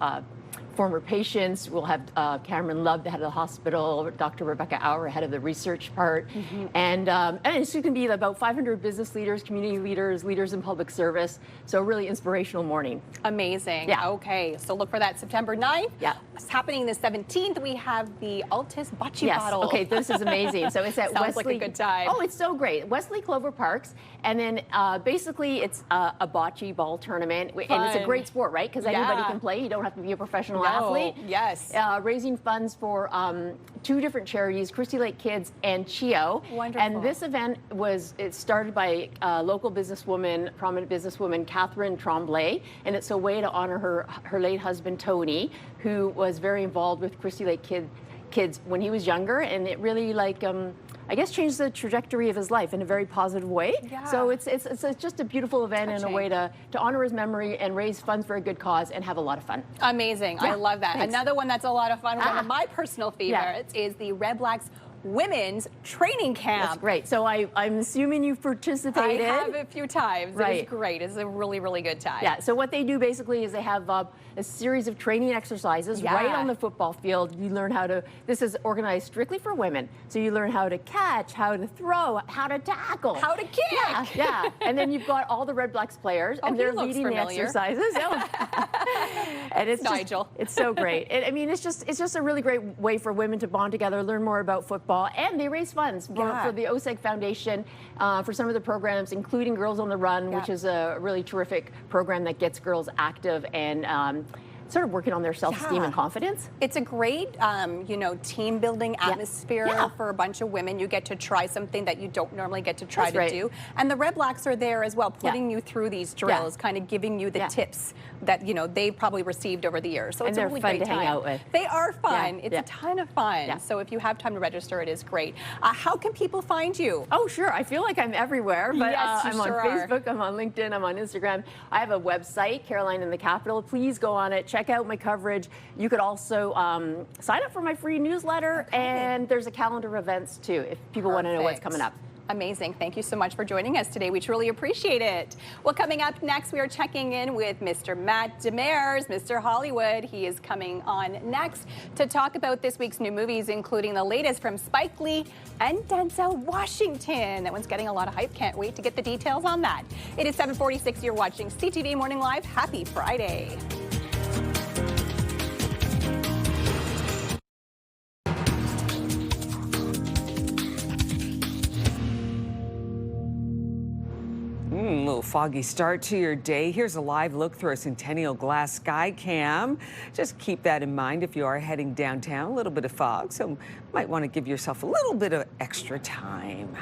Speaker 9: former patients. We'll have Cameron Love, the head of the hospital, Dr. Rebecca Auer, head of the research part. And it's going to be about 500 business leaders, community leaders, leaders in public service. So a really inspirational morning.
Speaker 2: Amazing.
Speaker 9: Yeah.
Speaker 2: Okay, so look for that September 9th.
Speaker 9: Yeah.
Speaker 2: It's happening the 17th. We have the Altus Bocce Bottle.
Speaker 9: Okay, this is amazing. So it's at
Speaker 2: Sounds
Speaker 9: Wesley.
Speaker 2: like a good time.
Speaker 9: Oh, it's so great. Wesley Clover Parks. And then basically it's a bocce ball tournament. And it's a great sport, right? Because anybody can play. You don't have to be a professional athlete.
Speaker 2: Yes.
Speaker 9: Raising funds for 2 different charities, Christie Lake Kids and CHEO.
Speaker 2: Wonderful.
Speaker 9: And this event it started by local businesswoman, prominent businesswoman, Catherine Tremblay. And it's a way to honor her late husband, Tony, who was very involved with Christie Lake Kids when he was younger. And it really, I guess, changed the trajectory of his life in a very positive way.
Speaker 2: Yeah.
Speaker 9: So it's just a beautiful event and a way to honor his memory and raise funds for a good cause and have a lot of fun.
Speaker 2: Amazing.
Speaker 9: Yeah,
Speaker 2: I love that.
Speaker 9: thanks.
Speaker 2: Another one that's a lot of fun, one of my personal favorites, is the Red Blacks Women's Training Camp.
Speaker 9: That's great. So I'm assuming you've participated.
Speaker 2: I have a few times.
Speaker 9: Right.
Speaker 2: It is great. It's a really, really good time.
Speaker 9: Yeah, so what they do basically is they have a series of training exercises right on the football field. You learn how to, this is organized strictly for women. So you learn how to catch, how to throw, how to tackle.
Speaker 2: How to kick.
Speaker 9: Yeah. And then you've got all the Red Blacks players and they're leading the exercises. And it's
Speaker 2: Nigel.
Speaker 9: It's so great. It's just a really great way for women to bond together, learn more about football, and they raise funds for the OSEG Foundation for some of the programs, including Girls on the Run, which is a really terrific program that gets girls active and sort of working on their self-esteem and confidence.
Speaker 2: It's a great, team building atmosphere for a bunch of women. You get to try something that you don't normally get to try to do. And the Red Blacks are there as well, putting you through these drills, kind of giving you the tips that, they've probably received over the years. So
Speaker 9: and
Speaker 2: it's
Speaker 9: they're
Speaker 2: a really
Speaker 9: fun
Speaker 2: great
Speaker 9: to hang out with.
Speaker 2: They are fun. It's a ton of fun. So if you have time to register, it is great. How can people find you?
Speaker 9: Oh, sure. I feel like I'm everywhere, but
Speaker 2: yes, you
Speaker 9: I'm on
Speaker 2: sure
Speaker 9: Facebook, I'm on LinkedIn, I'm on Instagram. I have a website, Caroline in the Capital. Please go on it. Check out my coverage. You could also sign up for my free newsletter, and there's a calendar of events too if people want to know what's coming up.
Speaker 2: Amazing. Thank you so much for joining us today. We truly appreciate it. Well, coming up next, we are checking in with Mr. Matt Demers, Mr. Hollywood. He is coming on next to talk about this week's new movies, including the latest from Spike Lee and Denzel Washington. That one's getting a lot of hype. Can't wait to get the details on that. It is 7:46. You're watching CTV Morning Live. Happy Friday.
Speaker 1: A little foggy start to your day. Here's a live look through a Centennial Glass sky cam. Just keep that in mind if you are heading downtown. A little bit of fog, so might want to give yourself a little bit of extra time.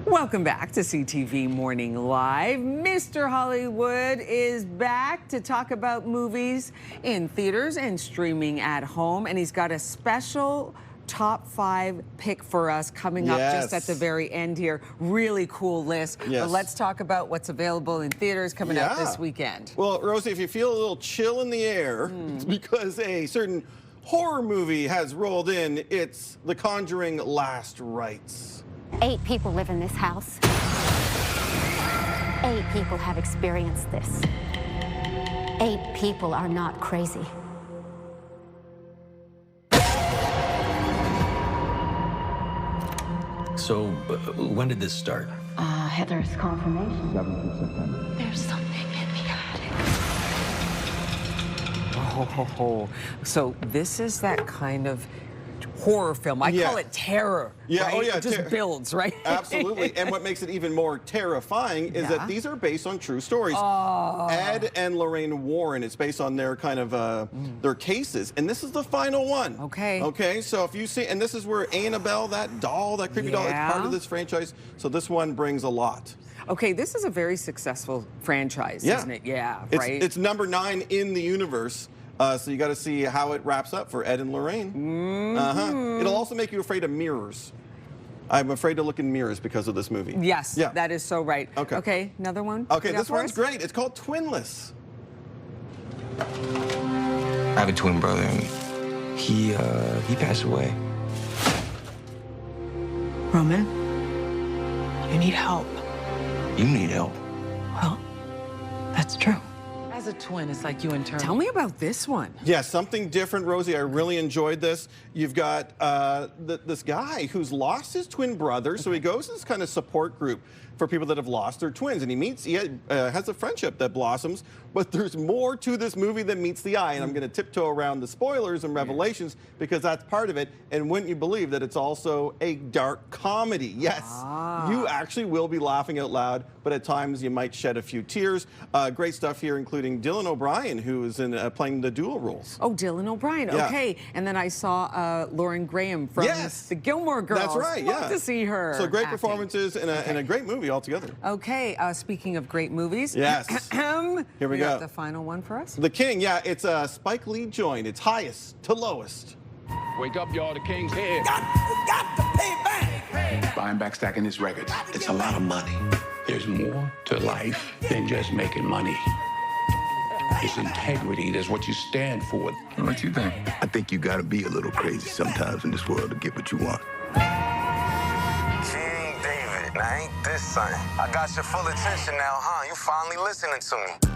Speaker 1: Welcome back to CTV Morning Live. Mr. Hollywood is back to talk about movies in theaters and streaming at home, and he's got a special top 5 pick for us coming up just at the very end here. Really cool list. But let's talk about what's available in theaters coming out this weekend.
Speaker 10: Well, Rosie, if you feel a little chill in the air, it's because a certain horror movie has rolled in. It's The Conjuring Last Rites.
Speaker 11: 8 people live in this house. 8 people have experienced this. 8 people are not crazy.
Speaker 13: So, when did this start?
Speaker 11: Heather's confirmation.
Speaker 13: 7th of September.
Speaker 11: There's something in the attic.
Speaker 1: Oh, so this is that kind of horror film. I call it terror.
Speaker 10: Yeah,
Speaker 1: right?
Speaker 10: oh yeah,
Speaker 1: it just builds, right?
Speaker 10: Absolutely. And what makes it even more terrifying is that these are based on true stories. Ed and Lorraine Warren, it's based on their kind of their cases, and this is the final one. Okay, so if you see, and this is where Annabelle, that doll, that creepy doll, is part of this franchise, so this one brings a lot.
Speaker 1: Okay, this is a very successful franchise, isn't it? Yeah, right?
Speaker 10: It's number 9 in the universe. So you got to see how it wraps up for Ed and Lorraine. It'll also make you afraid of mirrors. I'm afraid to look in mirrors because of this movie.
Speaker 1: Yes, that is so right. Okay, another one?
Speaker 10: Okay, this one's great. It's called Twinless.
Speaker 13: I have a twin brother, and he passed away.
Speaker 3: Roman, you need help.
Speaker 13: You need help.
Speaker 3: Well, that's true. As a twin, it's like you in turn.
Speaker 1: Tell me about this one.
Speaker 10: Yeah, something different, Rosie. I really enjoyed this. You've got this guy who's lost his twin brother, so he goes to this kind of support group for people that have lost their twins, and he has a friendship that blossoms, but there's more to this movie than meets the eye, and I'm going to tiptoe around the spoilers and revelations because that's part of it, and wouldn't you believe that it's also a dark comedy? Yes, you actually will be laughing out loud, but at times you might shed a few tears. Great stuff here, including Dylan O'Brien, who is in playing the dual roles.
Speaker 1: Oh, Dylan O'Brien, okay. And then I saw Lauren Graham from the Gilmore Girls.
Speaker 10: That's right,
Speaker 1: Love to see her
Speaker 10: So great
Speaker 1: acting.
Speaker 10: Performances and a great movie altogether.
Speaker 1: Okay, speaking of great movies.
Speaker 10: Yes.
Speaker 1: Here
Speaker 10: we go.
Speaker 1: The final one for us.
Speaker 10: The King, it's a Spike Lee joint. It's highest to lowest.
Speaker 14: Wake up, y'all, the King's here.
Speaker 15: Got to pay back.
Speaker 14: Buying back, stacking his records. It's a lot of money. There's more to life than just making money. It's integrity. That's what you stand for.
Speaker 13: What you think?
Speaker 15: I think you got to be a little crazy sometimes in this world to get what you want.
Speaker 17: King David, now ain't this something? I got your full attention now, huh? You finally listening to me.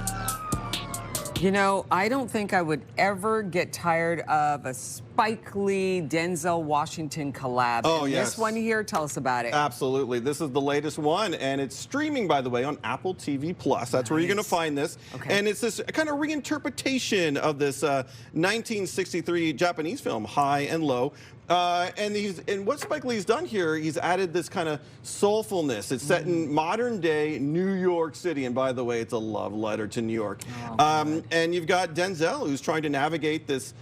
Speaker 1: You know, I don't think I would ever get tired of a Spike Lee, Denzel Washington collab.
Speaker 10: Oh,
Speaker 1: and
Speaker 10: yes.
Speaker 1: This one here, tell us about it.
Speaker 10: Absolutely. This is the latest one, and it's streaming, by the way, on Apple TV+. That's where you're going to find this. And it's this kind of reinterpretation of this 1963 Japanese film, High and Low. And what Spike Lee's done here, he's added this kind of soulfulness. It's set in modern-day New York City, and by the way, it's a love letter to New York. And you've got Denzel, who's trying to navigate this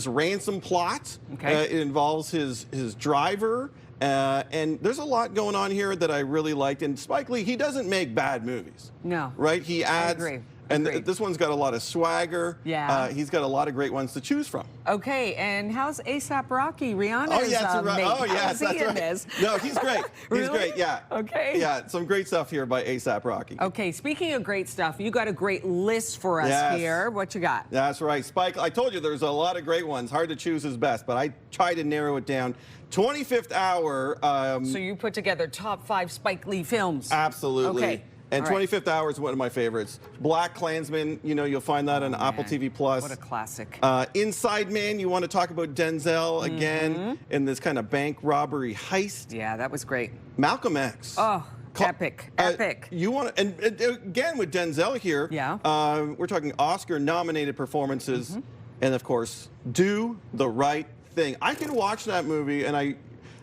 Speaker 10: ransom plot. It involves his driver, and there's a lot going on here that I really liked. And Spike Lee, he doesn't make bad movies.
Speaker 1: No.
Speaker 10: Right? He adds.
Speaker 1: I agree.
Speaker 10: And this one's got a lot of swagger.
Speaker 1: Yeah.
Speaker 10: He's got a lot of great ones to choose from.
Speaker 1: Okay, and how's A$AP Rocky? Rihanna's
Speaker 10: Oh, yeah, that's right. Oh, yes,
Speaker 1: How's he
Speaker 10: that's
Speaker 1: in
Speaker 10: right.
Speaker 1: this?
Speaker 10: No, he's great. He's
Speaker 1: Really?
Speaker 10: great, yeah.
Speaker 1: Okay.
Speaker 10: Yeah, some great stuff here by A$AP Rocky.
Speaker 1: Okay, speaking of great stuff, you got a great list for us here. What you got?
Speaker 10: That's right. Spike, I told you there's a lot of great ones. Hard to choose his best, but I tried to narrow it down. 25th Hour.
Speaker 1: So you put together top 5 Spike Lee films.
Speaker 10: Absolutely.
Speaker 1: Okay.
Speaker 10: And 25th Hour is one of my favorites. Black Klansman, you know, you'll find that on Apple TV+.
Speaker 1: What a classic.
Speaker 10: Inside Man, you want to talk about Denzel again in this kind of bank robbery heist.
Speaker 1: Yeah, that was great.
Speaker 10: Malcolm X.
Speaker 1: Oh, epic, epic.
Speaker 10: You want to, and again with Denzel here, we're talking Oscar-nominated performances, and of course, Do the Right Thing. I can watch that movie and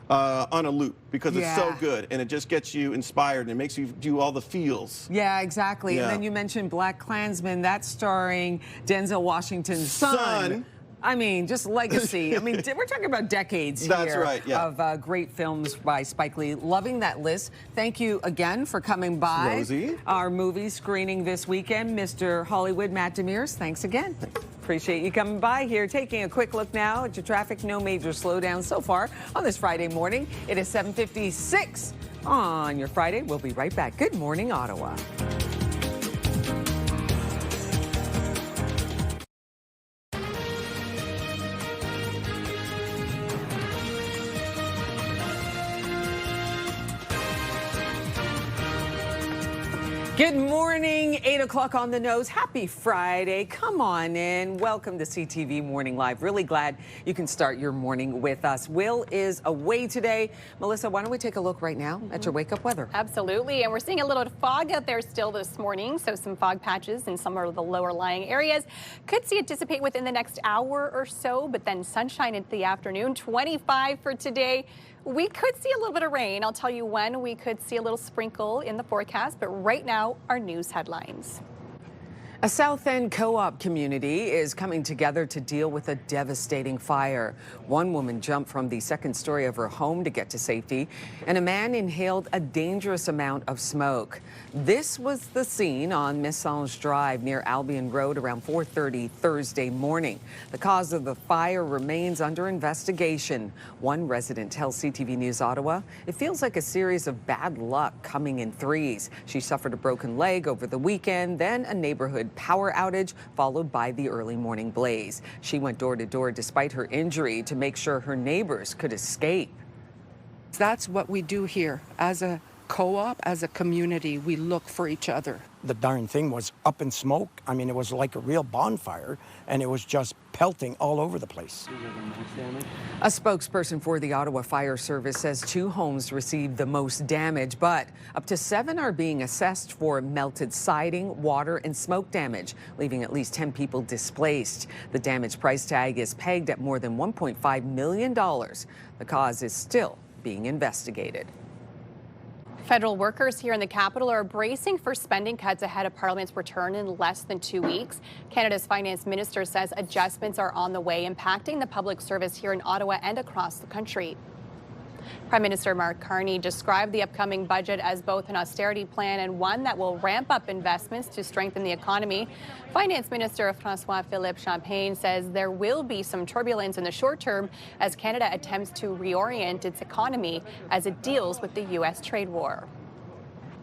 Speaker 10: on a loop because it's so good and it just gets you inspired and it makes you do all the feels.
Speaker 1: Yeah, exactly.
Speaker 10: Yeah.
Speaker 1: And then you mentioned Black Klansman. That's starring Denzel Washington's son. I mean, just legacy. I mean, we're talking about decades here.
Speaker 10: That's right, yeah.
Speaker 1: Of great films by Spike Lee. Loving that list. Thank you again for coming by.
Speaker 10: Rosie.
Speaker 1: Our movie screening this weekend. Mr. Hollywood, Matt Demers, thanks again. Appreciate you coming by here. Taking a quick look now at your traffic. No major slowdown so far on this Friday morning. It is 7:56 on your Friday. We'll be right back. Good morning, Ottawa. Good morning, 8 o'clock on the nose. Happy Friday. Come on in. Welcome to CTV Morning Live. Really glad you can start your morning with us. Will is away today. Melissa, why don't we take a look right now at your wake-up weather?
Speaker 2: Absolutely. And we're seeing a little fog out there still this morning. So some fog patches in some of the lower lying areas. Could see it dissipate within the next hour or so, but then sunshine into the afternoon. 25 for today. We could see a little bit of rain. I'll tell you when we could see a little sprinkle in the forecast, but right now, our news headlines.
Speaker 1: A South End co-op community is coming together to deal with a devastating fire. One woman jumped from the second story of her home to get to safety, and a man inhaled a dangerous amount of smoke. This was the scene on Missange Drive near Albion Road around 4:30 Thursday morning. The cause of the fire remains under investigation. One resident tells CTV News Ottawa, "It feels like a series of bad luck coming in threes." She suffered a broken leg over the weekend, then a neighborhood power outage, followed by the early morning blaze. She went door to door despite her injury to make sure her neighbors could escape.
Speaker 3: That's what we do here. As a co-op, as a community, we look for each other.
Speaker 4: The darn thing was up in smoke. I mean, it was like a real bonfire, and it was just pelting all over the place.
Speaker 1: A spokesperson for the Ottawa Fire Service says 2 homes received the most damage, but up to 7 are being assessed for melted siding, water, and smoke damage, leaving at least 10 people displaced. The damage price tag is pegged at more than $1.5 million. The cause is still being investigated.
Speaker 2: Federal workers here in the capital are bracing for spending cuts ahead of Parliament's return in less than 2 weeks. Canada's finance minister says adjustments are on the way, impacting the public service here in Ottawa and across the country. Prime Minister Mark Carney described the upcoming budget as both an austerity plan and one that will ramp up investments to strengthen the economy. Finance Minister François-Philippe Champagne says there will be some turbulence in the short term as Canada attempts to reorient its economy as it deals with the U.S. trade war.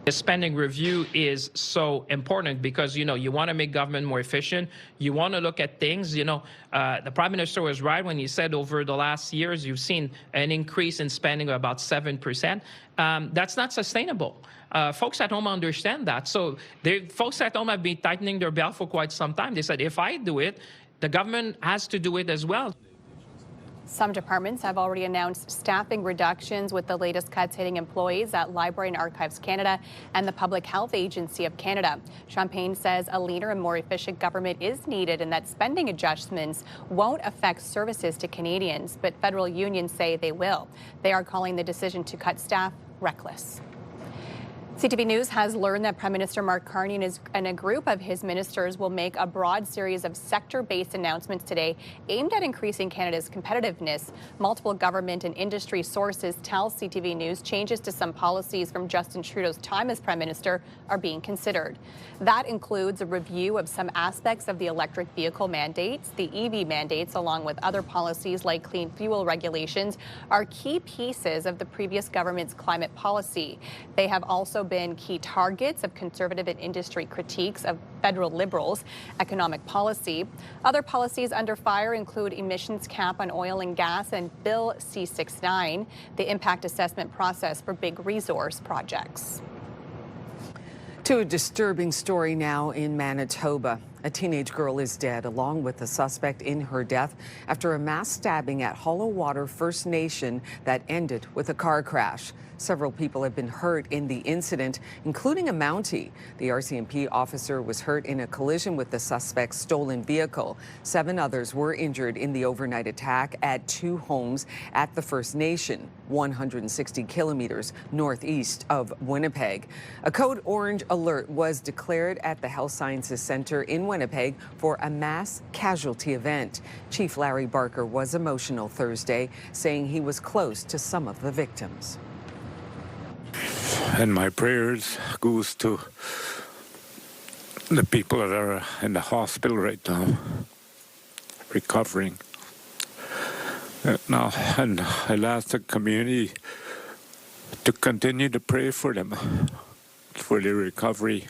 Speaker 5: The spending review is so important because, you want to make government more efficient. You want to look at things, the Prime Minister was right when he said over the last years, you've seen an increase in spending of about 7%. That's not sustainable. Folks at home understand that. So folks at home have been tightening their belt for quite some time. They said, if I do it, the government has to do it as well.
Speaker 2: Some departments have already announced staffing reductions, with the latest cuts hitting employees at Library and Archives Canada and the Public Health Agency of Canada. Champagne says a leaner and more efficient government is needed and that spending adjustments won't affect services to Canadians, but federal unions say they will. They are calling the decision to cut staff reckless. CTV News has learned that Prime Minister Mark Carney and a group of his ministers will make a broad series of sector-based announcements today aimed at increasing Canada's competitiveness. Multiple government and industry sources tell CTV News changes to some policies from Justin Trudeau's time as Prime Minister are being considered. That includes a review of some aspects of the electric vehicle mandates. The EV mandates, along with other policies like clean fuel regulations, are key pieces of the previous government's climate policy. They have also been key targets of conservative and industry critiques of federal Liberals' economic policy. Other policies under fire include emissions cap on oil and gas and Bill C-69, the impact assessment process for big resource projects.
Speaker 1: To a disturbing story now in Manitoba. A teenage girl is dead, along with the suspect in her death, after a mass stabbing at Hollow Water First Nation that ended with a car crash. Several people have been hurt in the incident, including a Mountie. The RCMP officer was hurt in a collision with the suspect's stolen vehicle. 7 others were injured in the overnight attack at 2 homes at the First Nation, 160 kilometers northeast of Winnipeg. A code orange alert was declared at the Health Sciences Centre in Winnipeg for a mass casualty event. Chief Larry Barker was emotional Thursday, saying he was close to some of the victims.
Speaker 6: And my prayers goes to the people that are in the hospital right now, recovering. Now, and I'll ask the community to continue to pray for them, for their recovery.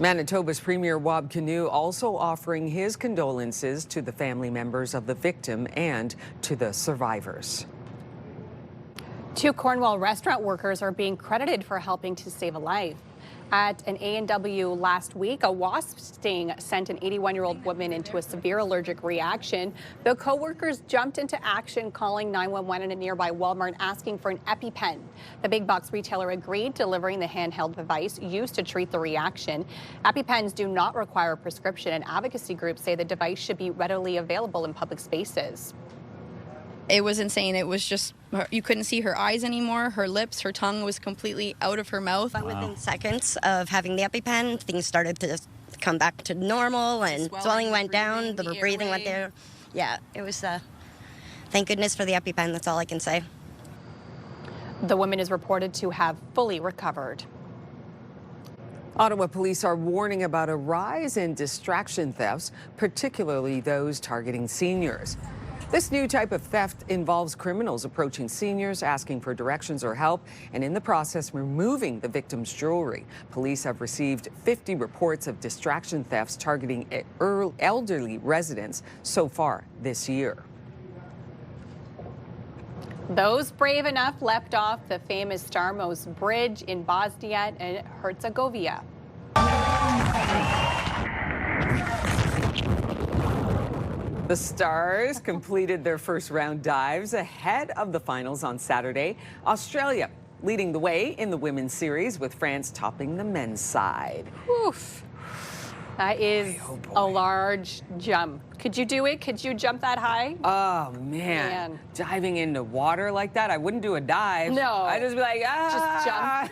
Speaker 1: Manitoba's Premier Wab Kinew also offering his condolences to the family members of the victim and to the survivors.
Speaker 2: 2 Cornwall restaurant workers are being credited for helping to save a life. At an A&W last week, a wasp sting sent an 81-year-old woman into a severe allergic reaction. The co-workers jumped into action, calling 911 in a nearby Walmart asking for an EpiPen. The big box retailer agreed, delivering the handheld device used to treat the reaction. EpiPens do not require a prescription, and advocacy groups say the device should be readily available in public spaces.
Speaker 7: It was insane. It was just, you couldn't see her eyes anymore. Her lips, her tongue was completely out of her mouth.
Speaker 8: But within seconds of having the EpiPen, things started to come back to normal, and swelling went down, the breathing went there. Yeah, it was, thank goodness for the EpiPen, that's all I can say.
Speaker 2: The woman is reported to have fully recovered.
Speaker 1: Ottawa police are warning about a rise in distraction thefts, particularly those targeting seniors. This new type of theft involves criminals approaching seniors, asking for directions or help, and in the process removing the victim's jewelry. Police have received 50 reports of distraction thefts targeting elderly residents so far this year.
Speaker 2: Those brave enough leapt off the famous Cobs Bridge in Bosnia and Herzegovina.
Speaker 1: The Stars completed their first round dives ahead of the finals on Saturday. Australia leading the way in the women's series, with France topping the men's side.
Speaker 2: Oof. That is a large jump. Could you do it? Could you jump that high?
Speaker 1: Oh, man. Diving into water like that, I wouldn't do a dive.
Speaker 2: No.
Speaker 1: I'd just be like,
Speaker 2: Just jump.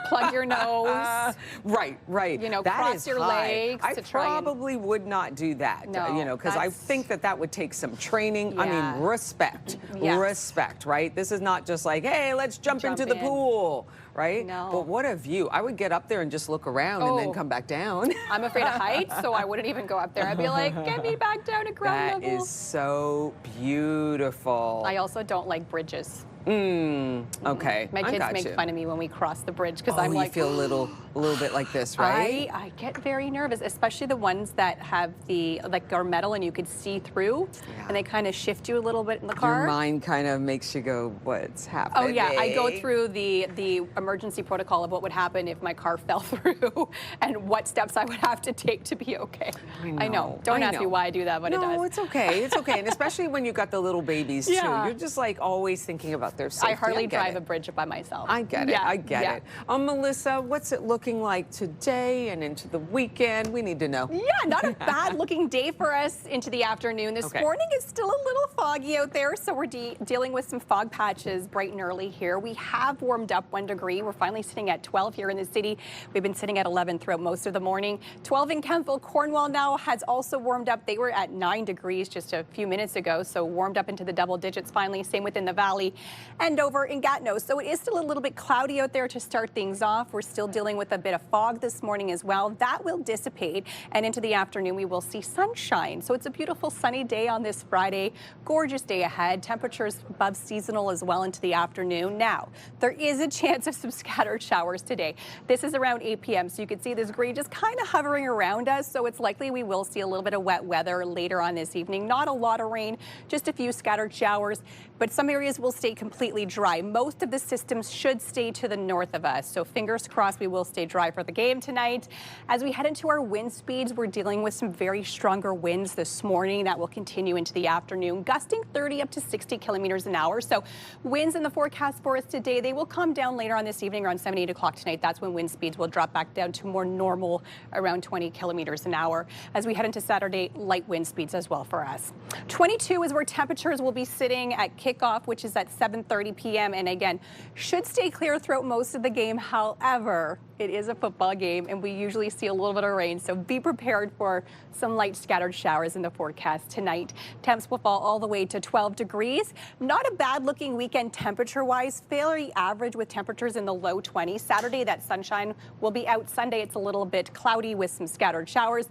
Speaker 2: Plug your nose.
Speaker 1: Right.
Speaker 2: You know,
Speaker 1: that
Speaker 2: cross
Speaker 1: is
Speaker 2: your
Speaker 1: high.
Speaker 2: legs
Speaker 1: I
Speaker 2: to try
Speaker 1: probably would not do that,
Speaker 2: No,
Speaker 1: you know, because I think that would take some training. I
Speaker 2: Yeah.
Speaker 1: mean, respect,
Speaker 2: Yes.
Speaker 1: right? This is not just like, hey, let's jump into the
Speaker 2: in.
Speaker 1: pool, right?
Speaker 2: No.
Speaker 1: But what a view. I would get up there and just look around and then come back down.
Speaker 2: I'm afraid of heights, so I wouldn't even go up there. I'd be like, get me back down to ground level.
Speaker 1: That is so beautiful.
Speaker 2: I also don't like bridges.
Speaker 1: Okay.
Speaker 2: My kids make fun of me when we cross the bridge because I'm like,
Speaker 1: you feel a little bit like this, right?
Speaker 2: I get very nervous, especially the ones that have the are metal and you could see through, and they kind of shift you a little bit in the car.
Speaker 1: Your mind kind of makes you go, what's happening?
Speaker 2: Oh yeah, I go through the emergency protocol of what would happen if my car fell through and what steps I would have to take to be okay. I know. Don't ask me why I do that, but it does.
Speaker 1: No, it's okay. It's okay. And especially when you've got the little babies too. You're just like always thinking about their safety.
Speaker 2: I hardly drive a bridge by myself.
Speaker 1: I get it. I get it. Melissa, what's it looking like today and into the weekend? We need to know.
Speaker 2: Yeah, not a bad looking day for us into the afternoon. This morning is still a little foggy out there, so we're dealing with some fog patches bright and early here. We have warmed up 1 degree. We're finally sitting at 12 here in the city. We've been sitting at 11 throughout most of the morning. 12 in Kemptville. Cornwall now has also warmed up. They were at 9 degrees just a few minutes ago, so warmed up into the double digits finally. Same within the valley and over in Gatineau. So it is still a little bit cloudy out there to start things off. We're still dealing with a bit of fog this morning as well. That will dissipate, and into the afternoon we will see sunshine. So it's a beautiful sunny day on this Friday. Gorgeous day ahead. Temperatures above seasonal as well into the afternoon. Now, there is a chance of some scattered showers today. This is around 8 p.m. so you can see this gray just kind of hovering around us. So it's likely we will see a little bit of wet weather later on this evening. Not a lot of rain, just a few scattered showers, but some areas will stay completely dry. Most of the systems should stay to the north of us, so fingers crossed we will stay dry for the game tonight. As we head into our wind speeds, we're dealing with some very stronger winds this morning that will continue into the afternoon, gusting 30 up to 60 kilometers an hour. So winds in the forecast for us today, they will come down later on this evening around 7, 8 o'clock tonight. That's when wind speeds will drop back down to more normal, around 20 kilometers an hour. As we head into Saturday, light wind speeds as well for us. 22 is where temperatures will be sitting at kickoff, which is at 7:30. 7:30 p.m. and again, should stay clear throughout most of the game. However, it is a football game and we usually see a little bit of rain, so be prepared for some light scattered showers in the forecast tonight. Temps will fall all the way to 12 degrees. Not a bad looking weekend temperature-wise, fairly average with temperatures in the low 20s. Saturday, that sunshine will be out. Sunday, it's a little bit cloudy with some scattered showers.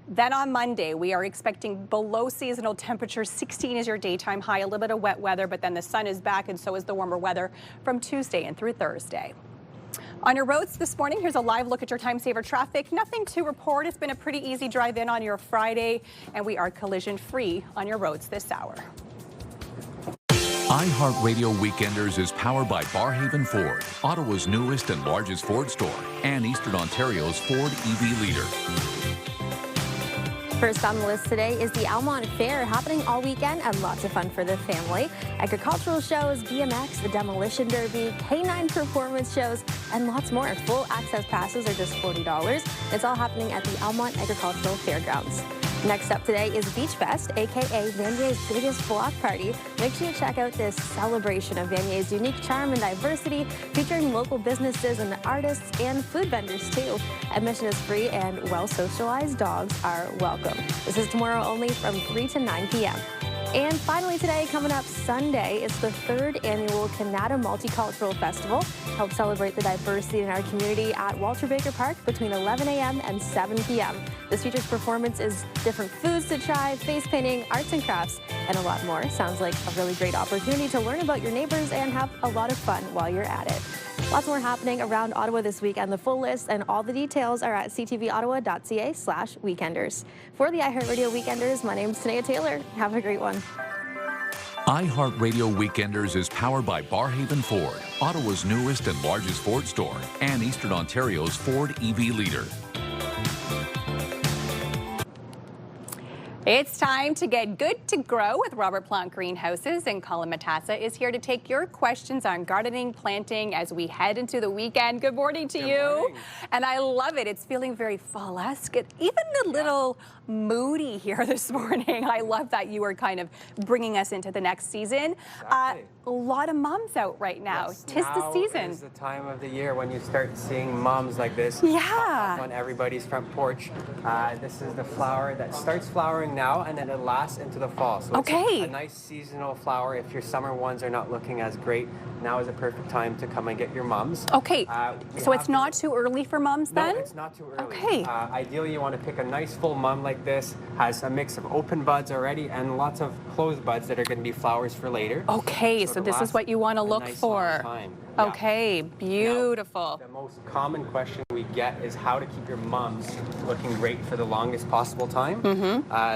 Speaker 2: Then on Monday, we are expecting below seasonal temperatures. 16 is your daytime high, a little bit of wet weather, but then the sun is back and so is the warmer weather from Tuesday and through Thursday. On your roads this morning, here's a live look at your time saver traffic. Nothing to report. It's been a pretty easy drive in on your Friday, and we are collision free on your roads this hour.
Speaker 12: iHeartRadio Weekenders is powered by Barhaven Ford, Ottawa's newest and largest Ford store, and Eastern Ontario's Ford EV leader.
Speaker 18: First on the list today is the Almont Fair, happening all weekend and lots of fun for the family. Agricultural shows, BMX, the Demolition Derby, K9 performance shows, and lots more. Full access passes are just $40. It's all happening at the Almont Agricultural Fairgrounds. Next up today is Beach Fest, aka Vanier's biggest block party. Make sure you check out this celebration of Vanier's unique charm and diversity, featuring local businesses and artists and food vendors too. Admission is free and well-socialized dogs are welcome. This is tomorrow only from 3 to 9 p.m. And finally today, coming up Sunday, it's the 3rd annual Canada Multicultural Festival. Help celebrate the diversity in our community at Walter Baker Park between 11 a.m. and 7 p.m. This features performances, different foods to try, face painting, arts and crafts, and a lot more. Sounds like a really great opportunity to learn about your neighbors and have a lot of fun while you're at it. Lots more happening around Ottawa this week, and the full list and all the details are at ctvottawa.ca/weekenders. For the iHeartRadio Weekenders, my name's Tanea Taylor. Have a great one.
Speaker 12: iHeartRadio Weekenders is powered by Barhaven Ford, Ottawa's newest and largest Ford store, and Eastern Ontario's Ford EV leader.
Speaker 2: It's time to get good to grow with Robert Plant Greenhouses, and Colin Matassa is here to take your questions on gardening, planting as we head into the weekend. Good morning to you. And I love it. It's feeling very fall-esque. Even a little moody here this morning. I love that you are kind of bringing us into the next season.
Speaker 19: Exactly.
Speaker 2: A lot of moms out right now.
Speaker 19: Yes,
Speaker 2: Tis the season.
Speaker 19: Now is the time of the year when you start seeing moms like this
Speaker 2: pop up
Speaker 19: on everybody's front porch. This is the flower that starts flowering now, and then it lasts into the fall. So it's a nice seasonal flower. If your summer ones are not looking as great, now is a perfect time to come and get your mums.
Speaker 2: Okay, so it's not too early for mums then?
Speaker 19: No, it's not too early.
Speaker 2: Okay.
Speaker 19: Ideally, you want to pick a nice full mum like this, has a mix of open buds already and lots of closed buds that are going to be flowers for later.
Speaker 2: Okay, so this is what you want to look for. Okay, beautiful.
Speaker 19: Now, the most common question we get is how to keep your mums looking great for the longest possible time.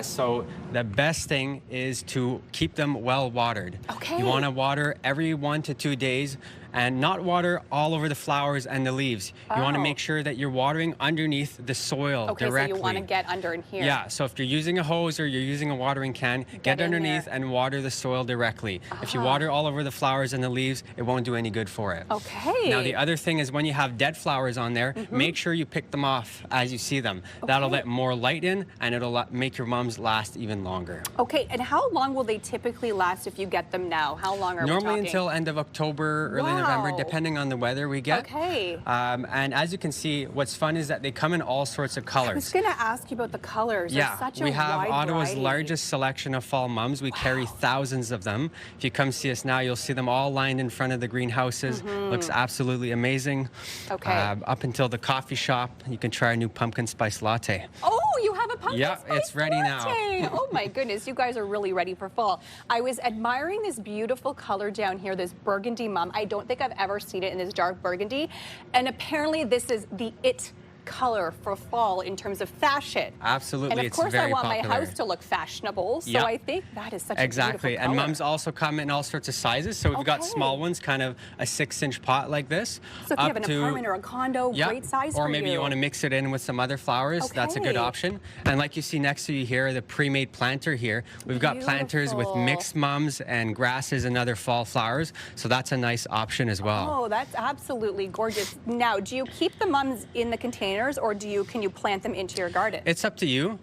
Speaker 19: So the best thing is to keep them well watered.
Speaker 2: Okay.
Speaker 19: You want to water every 1 to 2 days, and not water all over the flowers and the leaves. You want to make sure that you're watering underneath the soil directly.
Speaker 2: So you want to get under in here.
Speaker 19: Yeah, so if you're using a hose or you're using a watering can, get underneath and water the soil directly. If you water all over the flowers and the leaves, it won't do any good for it.
Speaker 2: Okay.
Speaker 19: Now the other thing is when you have dead flowers on there, make sure you pick them off as you see them. That'll let more light in, and it'll make your mums last even longer.
Speaker 2: Okay, and how long will they typically last if you get them now? How long are we talking?
Speaker 19: Normally until end of October, early November, depending on the weather we get.
Speaker 2: Okay.
Speaker 19: And as you can see, what's fun is that they come in all sorts of colors.
Speaker 2: I was going to ask you about the colors.
Speaker 19: Yeah,
Speaker 2: There's such
Speaker 19: we
Speaker 2: a
Speaker 19: have
Speaker 2: wide
Speaker 19: Ottawa's
Speaker 2: variety.
Speaker 19: largest selection of fall mums. We carry thousands of them. If you come see us now, you'll see them all lined in front of the greenhouses. Looks absolutely amazing.
Speaker 2: Okay.
Speaker 19: Up until the coffee shop, you can try our new pumpkin spice latte.
Speaker 2: Oh, you have a pumpkin spice
Speaker 19: it's ready
Speaker 2: latte.
Speaker 19: now.
Speaker 2: Oh my goodness, you guys are really ready for fall. I was admiring this beautiful color down here, this burgundy mum. I don't think I've ever seen it in this dark burgundy. And apparently this is the it color for fall in terms of fashion.
Speaker 19: Absolutely,
Speaker 2: and of course
Speaker 19: very
Speaker 2: I want
Speaker 19: popular.
Speaker 2: my house to look fashionable, so I think that is such a beautiful color.
Speaker 19: And mums also come in all sorts of sizes. So we've got small ones, kind of a 6-inch pot like this.
Speaker 2: So if you have an apartment or a condo, great size for
Speaker 19: or maybe you want to mix it in with some other flowers. That's a good option. And like you see next to you here, the pre-made planter here. We've got planters with mixed mums and grasses and other fall flowers. So that's a nice option as well.
Speaker 2: Oh, that's absolutely gorgeous. Now, do you keep the mums in the containers, or can you plant them into your garden?
Speaker 19: It's up to you.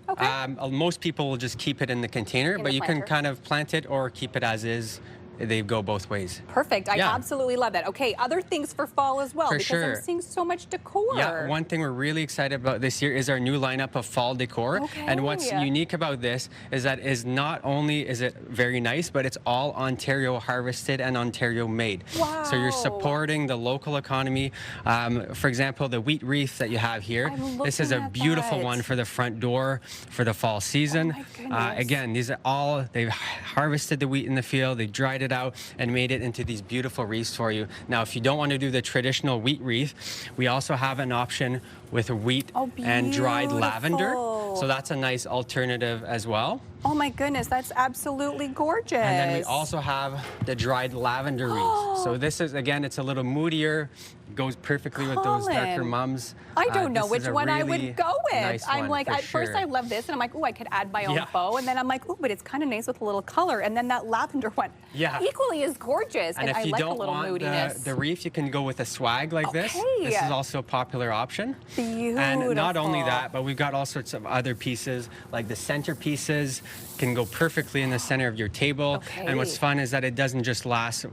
Speaker 19: Most people will just keep it in the container, but you can kind of plant it or keep it as is. they go both ways.
Speaker 2: Perfect. I
Speaker 19: Yeah.
Speaker 2: absolutely love that. Okay, other things for fall as well,
Speaker 19: For
Speaker 2: because
Speaker 19: sure.
Speaker 2: I'm seeing so much decor.
Speaker 19: Yeah, one thing we're really excited about this year is our new lineup of fall decor.
Speaker 2: Okay.
Speaker 19: And what's unique about this is that is not only is it very nice, but it's all Ontario harvested and Ontario made.
Speaker 2: Wow.
Speaker 19: So you're supporting the local economy. For example, the wheat wreath that you have here. This is a beautiful one for the front door for the fall season. Again, these are all, they've harvested the wheat in the field, they dried it out and made it into these beautiful wreaths for you. Now, if you don't want to do the traditional wheat wreath, we also have an option with wheat and dried lavender. So that's a nice alternative as well.
Speaker 2: Oh my goodness, that's absolutely gorgeous.
Speaker 19: And then we also have the dried lavender wreath. So this is, again, it's a little moodier, goes perfectly with those darker mums.
Speaker 2: I don't know which one I would go with.
Speaker 19: Nice
Speaker 2: I'm like, at
Speaker 19: sure.
Speaker 2: first I love this, and I'm like, oh, I could add my own
Speaker 19: Yeah.
Speaker 2: bow. And then I'm like, oh, but it's kind of nice with a little color. And then that lavender one equally is gorgeous.
Speaker 19: And if
Speaker 2: I
Speaker 19: you
Speaker 2: like a
Speaker 19: don't
Speaker 2: little
Speaker 19: want
Speaker 2: moodiness.
Speaker 19: the wreath, you can go with a swag like this. This is also a popular option.
Speaker 2: Beautiful.
Speaker 19: And not only that, but we've got all sorts of other pieces, like the centerpieces can go perfectly in the center of your table. And what's fun is that it doesn't just last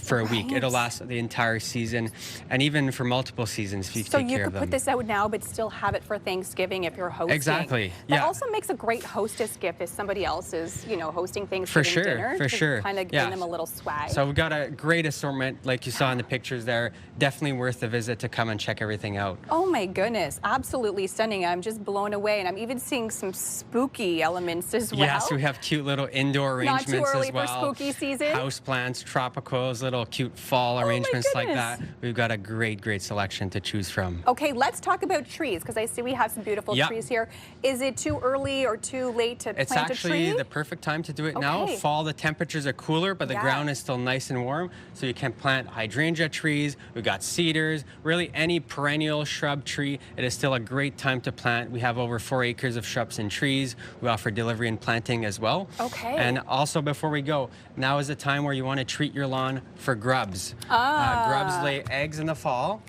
Speaker 19: for a week. It'll last the entire season, and even for multiple seasons if you
Speaker 2: So
Speaker 19: take
Speaker 2: you
Speaker 19: care
Speaker 2: could
Speaker 19: of
Speaker 2: put
Speaker 19: them.
Speaker 2: this out now, but still have it for Thanksgiving if you're hosting.
Speaker 19: Exactly,
Speaker 2: That
Speaker 19: yeah.
Speaker 2: also makes a great hostess gift if somebody else is, you know, hosting Thanksgiving
Speaker 19: For sure,
Speaker 2: dinner.
Speaker 19: for sure.
Speaker 2: Kind of giving them a little swag.
Speaker 19: So we've got a great assortment, like you saw in the pictures there. Definitely worth a visit to come and check everything out.
Speaker 2: Oh my goodness, absolutely stunning. I'm just blown away, and I'm even seeing some spooky elements as well.
Speaker 19: Yes, we have cute little indoor arrangements
Speaker 2: Not too early
Speaker 19: as well.
Speaker 2: for spooky season.
Speaker 19: House plants, tropicals, little cute fall arrangements like that. We've got a great selection to choose from.
Speaker 2: Okay, let's talk about trees, because I see we have some beautiful trees here. Is it too early or too late to
Speaker 19: It's
Speaker 2: plant a
Speaker 19: actually
Speaker 2: tree?
Speaker 19: the perfect time to do it now. Fall, the temperatures are cooler, but the ground is still nice and warm, so you can plant hydrangea trees. We've got cedars, really any perennial shrub tree. It is still a great time to plant. We have over 4 acres of shrubs and trees. We offer delivery and planting as well.
Speaker 2: Okay.
Speaker 19: And also, before we go, now is the time where you want to treat your lawn for grubs. Grubs lay eggs in the fall.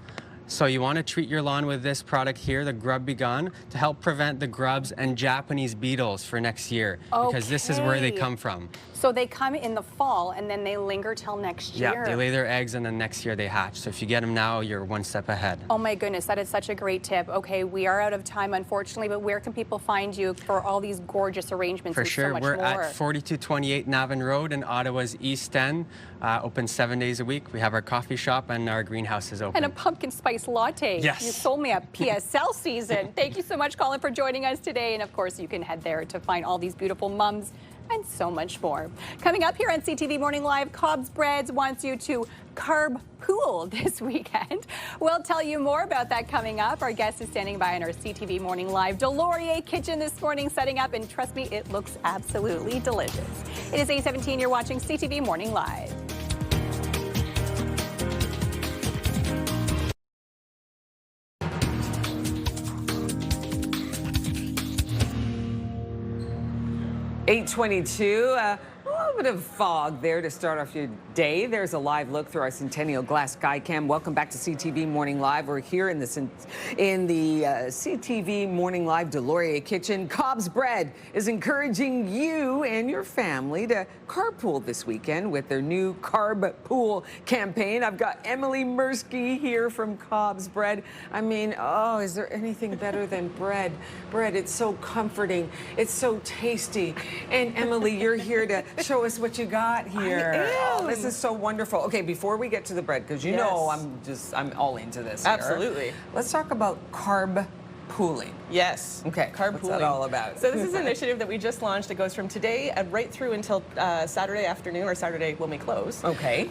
Speaker 19: So you want to treat your lawn with this product here, the Grub Be Gone, to help prevent the grubs and Japanese beetles for next year. Because this is where they come from.
Speaker 2: So they come in the fall and then they linger till next year.
Speaker 19: Yeah, they lay their eggs and then next year they hatch. So if you get them now, you're one step ahead.
Speaker 2: Oh my goodness, that is such a great tip. Okay, we are out of time, unfortunately, but where can people find you for all these gorgeous arrangements
Speaker 19: For
Speaker 2: and
Speaker 19: sure,
Speaker 2: so much
Speaker 19: we're
Speaker 2: more?
Speaker 19: at 4228 Navan Road in Ottawa's East End, open 7 days a week. We have our coffee shop and our greenhouse is open.
Speaker 2: And a pumpkin spice latte.
Speaker 19: Yes.
Speaker 2: You sold me a PSL season. Thank you so much, Colin, for joining us today. And of course, you can head there to find all these beautiful mums and so much more. Coming up here on CTV Morning Live, Cobs Bread wants you to Carbpool this weekend. We'll tell you more about that coming up. Our guest is standing by in our CTV Morning Live Delorier kitchen this morning, setting up, and trust me, it looks absolutely delicious. It is 8:17. You're watching CTV Morning Live.
Speaker 1: $8:22. A little bit of fog there to start off your day. There's a live look through our Centennial Glass Skycam. Welcome back to CTV Morning Live. We're here in the CTV Morning Live Delorier kitchen. Cobs Bread is encouraging you and your family to carpool this weekend with their new Carbpool campaign. I've got Emily Mirsky here from Cobs Bread. I mean, oh, is there anything better than bread? Bread, it's so comforting. It's so tasty. And Emily, you're here to show us what you got here. Oh, this is so wonderful. Okay, before we get to the bread, because you know I'm all into this here.
Speaker 20: Absolutely.
Speaker 1: Let's talk about carb pooling.
Speaker 20: Yes.
Speaker 1: Okay,
Speaker 20: Carbpooling.
Speaker 1: What's that all about?
Speaker 20: So this is an initiative that we just launched. It goes from today and right through until Saturday afternoon, or Saturday when we close.
Speaker 1: Okay.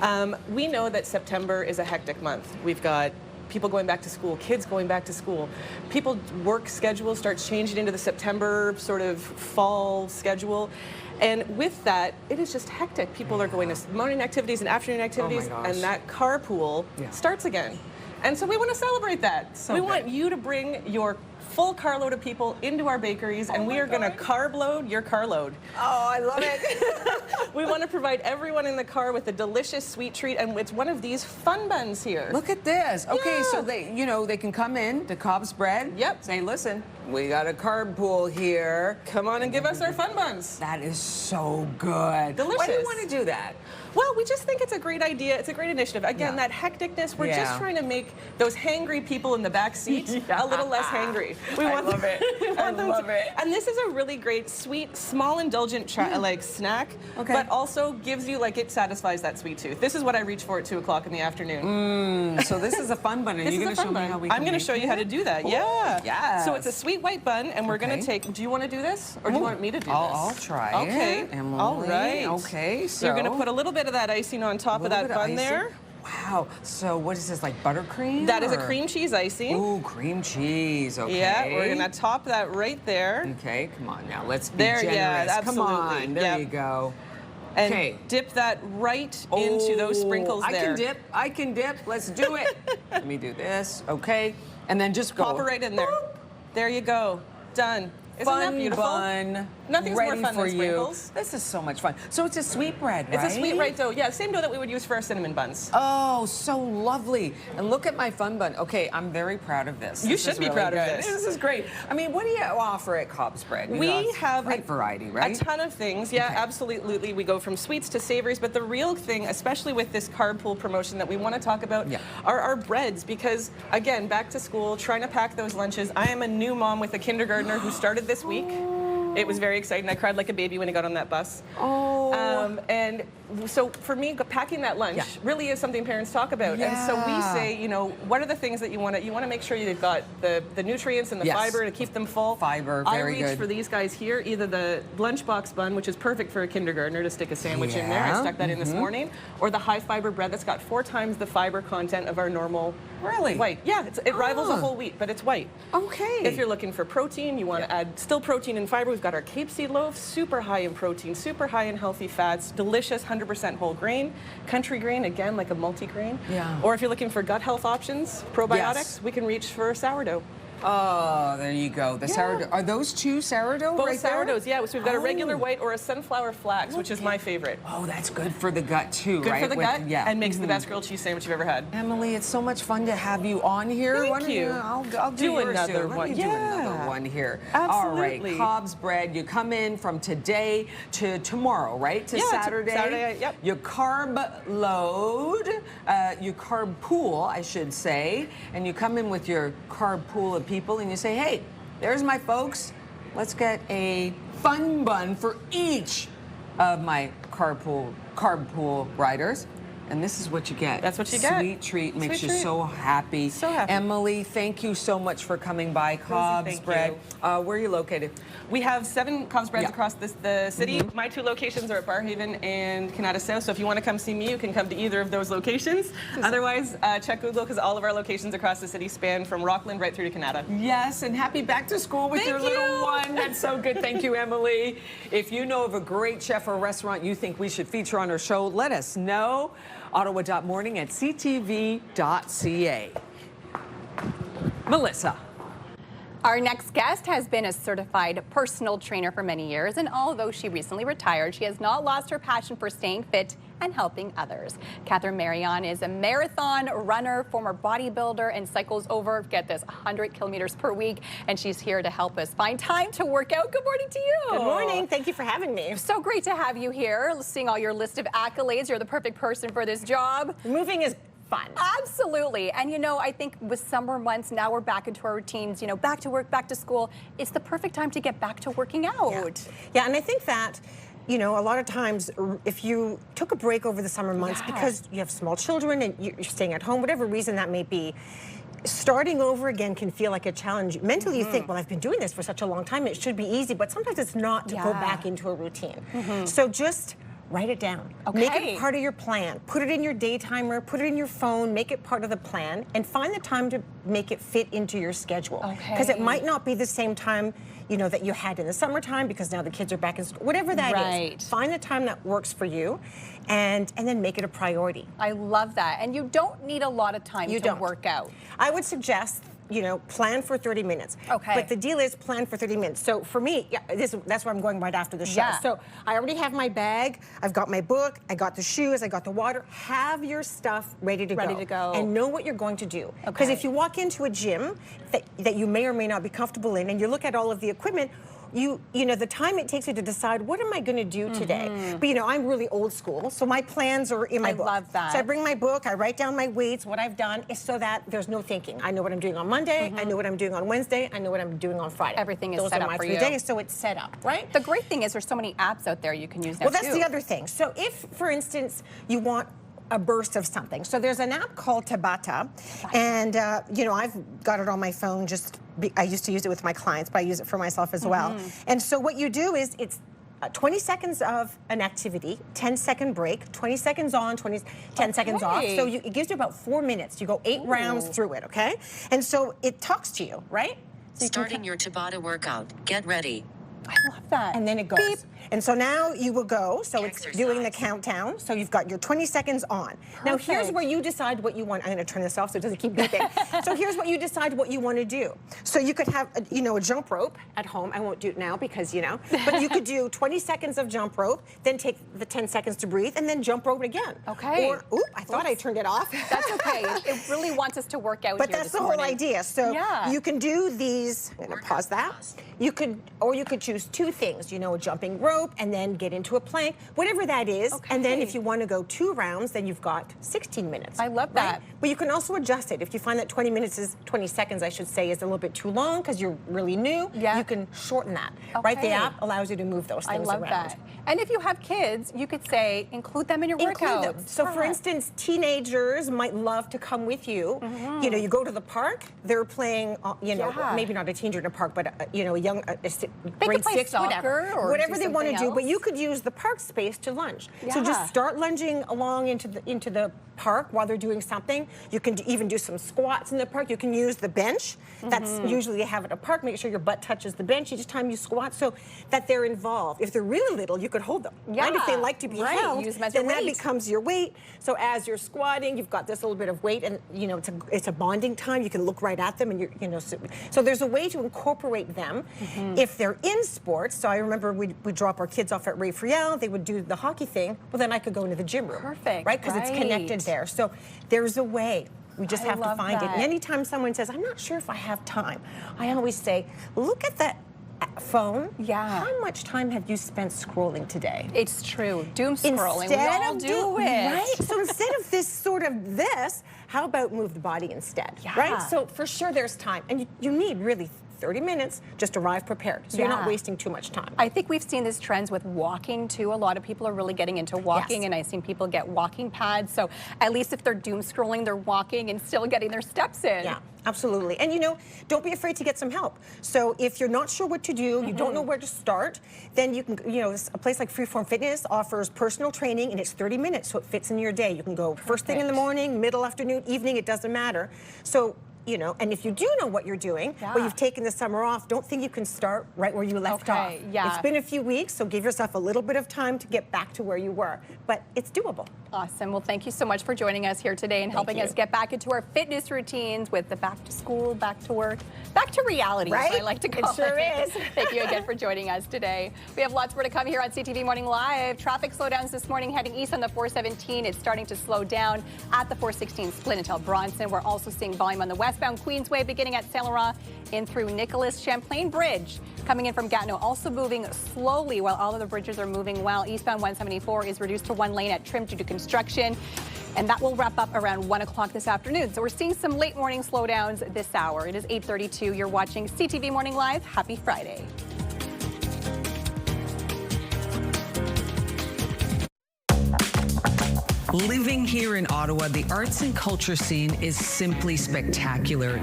Speaker 20: We know that September is a hectic month. We've got people going back to school, kids going back to school. People's work schedule starts changing into the September sort of fall schedule. And with that, it is just hectic. People are going to morning activities and afternoon activities, and that carpool starts again. And so we want to celebrate that. We want you to bring your full carload of people into our bakeries, and we are going to carb load your carload.
Speaker 1: Oh, I love it.
Speaker 20: We want to provide everyone in the car with a delicious sweet treat, and it's one of these fun buns here.
Speaker 1: Look at this. Okay, so they can come in to Cobs Bread.
Speaker 20: Yep.
Speaker 1: Say, listen, We got a Carbpool here.
Speaker 20: Come on and give us our fun buns.
Speaker 1: That is so good.
Speaker 20: Delicious.
Speaker 1: Why do you want to do that?
Speaker 20: Well, we just think it's a great idea. It's a great initiative. Again, that hecticness, we're just trying to make those hangry people in the back seat a little less hangry.
Speaker 1: I love it. I love it.
Speaker 20: And this is a really great, sweet, small, indulgent like snack, but also gives you, like, it satisfies that sweet tooth. This is what I reach for at 2 o'clock in the afternoon.
Speaker 1: So this is a fun bun. Are you going to show me how we can
Speaker 20: I'm going to show you how to do that.
Speaker 1: Ooh,
Speaker 20: Yeah.
Speaker 1: yes.
Speaker 20: So it's a sweet white bun, and we're going to take, do you want to do this? Or do you want me to do this?
Speaker 1: I'll try it.
Speaker 20: Okay.
Speaker 1: Emily.
Speaker 20: All right.
Speaker 1: Okay, so
Speaker 20: you're going to put a little bit of that icing on top of that bun there.
Speaker 1: Wow. So what is this, like buttercream?
Speaker 20: That is a cream cheese icing.
Speaker 1: Ooh, cream cheese. Okay.
Speaker 20: Yeah, we're going to top that right there.
Speaker 1: Okay, come on now. Let's be
Speaker 20: there,
Speaker 1: generous.
Speaker 20: Yeah, absolutely.
Speaker 1: Come on. There you go.
Speaker 20: And dip that right into those sprinkles there.
Speaker 1: I can dip. Let's do it. Let me do this. Okay. And then just
Speaker 20: pop it right in there. There you go. Done. Isn't that beautiful?
Speaker 1: Bun.
Speaker 20: Nothing's
Speaker 1: ready
Speaker 20: more fun
Speaker 1: for
Speaker 20: than sprinkles.
Speaker 1: This is so much fun. So it's a sweet bread, right?
Speaker 20: It's a sweet bread dough. Yeah, same dough that we would use for our cinnamon buns.
Speaker 1: Oh, so lovely. And look at my fun bun. Okay, I'm very proud of this.
Speaker 20: You should be proud of this.
Speaker 1: This is great. I mean, what do you offer at Cobs Bread?
Speaker 20: We have
Speaker 1: great variety, right?
Speaker 20: A ton of things. Yeah, absolutely. We go from sweets to savories, but the real thing, especially with this Carbpool promotion that we want to talk about, are our breads. Because, again, back to school, trying to pack those lunches. I am a new mom with a kindergartner who started this week. It was very exciting. I cried like a baby when I got on that bus. And so for me, packing that lunch really is something parents talk about. And so we say, you know, what are the things that you want to make sure you've got the nutrients and the fiber to keep them full.
Speaker 1: Fiber, very good.
Speaker 20: I reach for these guys here, either the lunchbox bun, which is perfect for a kindergartner to stick a sandwich in there. I stuck that in this morning. Or the high fiber bread that's got 4 times the fiber content of our normal white. Yeah, it rivals a whole wheat, but it's white.
Speaker 1: Okay.
Speaker 20: If you're looking for protein, you want to add still protein and fiber. We've got our Cape seed loaf, super high in protein, super high in healthy fats, delicious, 100% whole grain, country grain, again, like a multi-grain.
Speaker 1: Yeah.
Speaker 20: Or if you're looking for gut health options, probiotics, we can reach for sourdough.
Speaker 1: Oh, there you go. The sourdough. Are those 2 sourdough
Speaker 20: Both
Speaker 1: right there?
Speaker 20: sourdoughs, yeah. So we've got a regular white or a sunflower flax, which is my favorite.
Speaker 1: Oh, that's good for the gut too,
Speaker 20: good
Speaker 1: right?
Speaker 20: for the gut, and makes the best grilled cheese sandwich you've ever had.
Speaker 1: Emily, it's so much fun to have you on here.
Speaker 20: Thank you.
Speaker 1: I'll do
Speaker 20: another one.
Speaker 1: Let me do another one here.
Speaker 20: Absolutely.
Speaker 1: All right, Cobs Bread. You come in from today to tomorrow, right? To Saturday.
Speaker 20: Saturday, yep.
Speaker 1: You carb load, you Carbpool, I should say, and you come in with your Carbpool of people, and you say, hey, there's my folks. Let's get a fun bun for each of my Carbpool riders. And this is what you get.
Speaker 20: That's what you get.
Speaker 1: Sweet treat. Makes you
Speaker 20: treat.
Speaker 1: so happy.
Speaker 20: So happy.
Speaker 1: Emily, thank you so much for coming by. Cobs Bread. Where are you located?
Speaker 20: We have 7 Cobs Breads across the city. My 2 locations are at Barrhaven and Canada South. So if you want to come see me, you can come to either of those locations. Otherwise, check Google because all of our locations across the city span from Rockland right through to Canada.
Speaker 1: Yes, and happy back to school with your little one. That's so good. Thank you, Emily. If you know of a great chef or restaurant you think we should feature on our show, let us know. Ottawa.morning@ctv.ca. Melissa.
Speaker 2: Our next guest has been a certified personal trainer for many years, and although she recently retired, she has not lost her passion for staying fit and helping others. Catherine Marion is a marathon runner, former bodybuilder, and cycles over, get this, 100 kilometers per week, and she's here to help us find time to work out. Good morning to you.
Speaker 21: Good morning. Thank you for having me.
Speaker 2: So great to have you here. Seeing all your list of accolades, you're the perfect person for this job.
Speaker 21: Moving is fun.
Speaker 2: Absolutely. And you know, I think with summer months, now we're back into our routines, you know, back to work, back to school. It's the perfect time to get back to working out.
Speaker 21: Yeah, and I think that, you know, a lot of times if you took a break over the summer months because you have small children and you're staying at home, whatever reason that may be, starting over again can feel like a challenge. Mentally, you think, well, I've been doing this for such a long time, it should be easy, but sometimes it's not to go back into a routine. So just write it down. Make it part of your plan. Put it in your day timer, put it in your phone, make it part of the plan, and find the time to make it fit into your schedule. Because it might not be the same time, you know, that you had in the summertime because now the kids are back in school. Whatever that is, find the time that works for you and then make it a priority.
Speaker 2: I love that. And you don't need a lot of time to work out.
Speaker 21: I would suggest plan for 30 minutes.
Speaker 2: Okay.
Speaker 21: But the deal is plan for 30 minutes. So for me, that's where I'm going right after the show.
Speaker 2: Yeah.
Speaker 21: So I already have my bag. I've got my book. I got the shoes. I got the water. Have your stuff ready to go. And know what you're going to do. Because if you walk into a gym that you may or may not be comfortable in, and you look at all of the equipment, the time it takes you to decide, what am I going to do today? But I'm really old school, so my plans are in my book. I love that. So I bring my book, I write down my weights, what I've done, is so that there's no thinking. I know what I'm doing on Monday, I know what I'm doing on Wednesday, I know what I'm doing on Friday.
Speaker 2: Everything is set up for you.
Speaker 21: Those are my 3 days, so it's set up, right?
Speaker 2: The great thing is there's so many apps out there you can use now,
Speaker 21: Well, that's the other thing. So if, for instance, you want a burst of something. So there's an app called Tabata, and I've got it on my phone. I used to use it with my clients, but I use it for myself as well. And so what you do is it's 20 seconds of an activity, 10-second break, 20 seconds on, 10 seconds off. So it gives you about 4 minutes. You go 8 rounds through it, okay? And so it talks to you, right? So
Speaker 16: Starting your Tabata workout. Get ready.
Speaker 2: I love that.
Speaker 21: And then it goes. Beep. And so now you will go. So it's doing the countdown. So you've got your 20 seconds on. Perfect. Now here's where you decide what you want. I'm going to turn this off so it doesn't keep beeping. So here's what you decide what you want to do. So you could have, a jump rope at home. I won't do it now because, But you could do 20 seconds of jump rope, then take the 10 seconds to breathe, and then jump rope again.
Speaker 2: Okay.
Speaker 21: Or, I thought I turned it off.
Speaker 2: That's okay. It really wants us to work out
Speaker 21: But
Speaker 2: here
Speaker 21: that's
Speaker 2: this
Speaker 21: the whole
Speaker 2: morning.
Speaker 21: idea. So you can do these. I'm going to pause that. You could choose 2 things. A jumping rope, and then get into a plank, whatever that is. Okay. And then if you want to go 2 rounds, then you've got 16 minutes.
Speaker 2: I love that.
Speaker 21: Right? But you can also adjust it. If you find that 20 seconds, I should say, is a little bit too long because you're really new, you can shorten that. Right? The app allows you to move those things around.
Speaker 2: I love that. And if you have kids, you could say, include them in your workouts.
Speaker 21: So for instance, teenagers might love to come with you. You go to the park, they're playing, maybe not a teenager in a park, but a young, grade 6, whatever they want to do. But you could use the park space to lunge. So just start lunging along into the park while they're doing something. You can even do some squats in the park. You can use the bench. That's usually you have at a park. Make sure your butt touches the bench each time you squat so that they're involved. If they're really little, you could hold them. Right? If they like to be held, then that becomes your weight. So as you're squatting, you've got this little bit of weight, and it's a bonding time. You can look right at them, and so there's a way to incorporate them if they're in sports. So I remember we'd drop our kids off at Ray Friel. They would do the hockey thing. Well, then I could go into the gym room.
Speaker 2: Perfect.
Speaker 21: Right? Because it's connected there. So there's a way. We just have to find it. And anytime someone says, I'm not sure if I have time, I always say, look at that phone. How much time have you spent scrolling today?
Speaker 2: It's true. Doom scrolling.
Speaker 21: Instead
Speaker 2: we all
Speaker 21: of
Speaker 2: do it.
Speaker 21: Right? So instead of this, how about move the body instead? Right? So for sure there's time. And you need really 30 minutes, just arrive prepared. So you're not wasting too much time.
Speaker 2: I think we've seen this trends with walking too. A lot of people are really getting into walking, and I've seen people get walking pads. So at least if they're doom scrolling, they're walking and still getting their steps in.
Speaker 21: Yeah. Absolutely. And don't be afraid to get some help. So if you're not sure what to do, you don't know where to start, then you can, a place like Freeform Fitness offers personal training, and it's 30 minutes, so it fits in your day. You can go first thing in the morning, middle afternoon, evening, it doesn't matter. So and if you do know what you're doing, or you've taken the summer off, don't think you can start right where you left off. It's been a few weeks, so give yourself a little bit of time to get back to where you were. But it's doable.
Speaker 2: Awesome. Well, thank you so much for joining us here today and helping us get back into our fitness routines with the back to school, back to work, back to reality, as I like to call it.
Speaker 21: It sure is.
Speaker 2: Thank you again for joining us today. We have lots more to come here on CTV Morning Live. Traffic slowdowns this morning heading east on the 417. It's starting to slow down at the 416 split until Bronson. We're also seeing volume on the westbound Queensway beginning at Saint Laurent in through Nicholas. Champlain Bridge coming in from Gatineau also moving slowly while all of the bridges are moving well. Eastbound 174 is reduced to 1 lane at Trim due to construction. And that will wrap up around 1 o'clock this afternoon. So we're seeing some late morning slowdowns this hour. It is 8:32. You're watching CTV Morning Live. Happy Friday.
Speaker 22: Living here in Ottawa, the arts and culture scene is simply spectacular.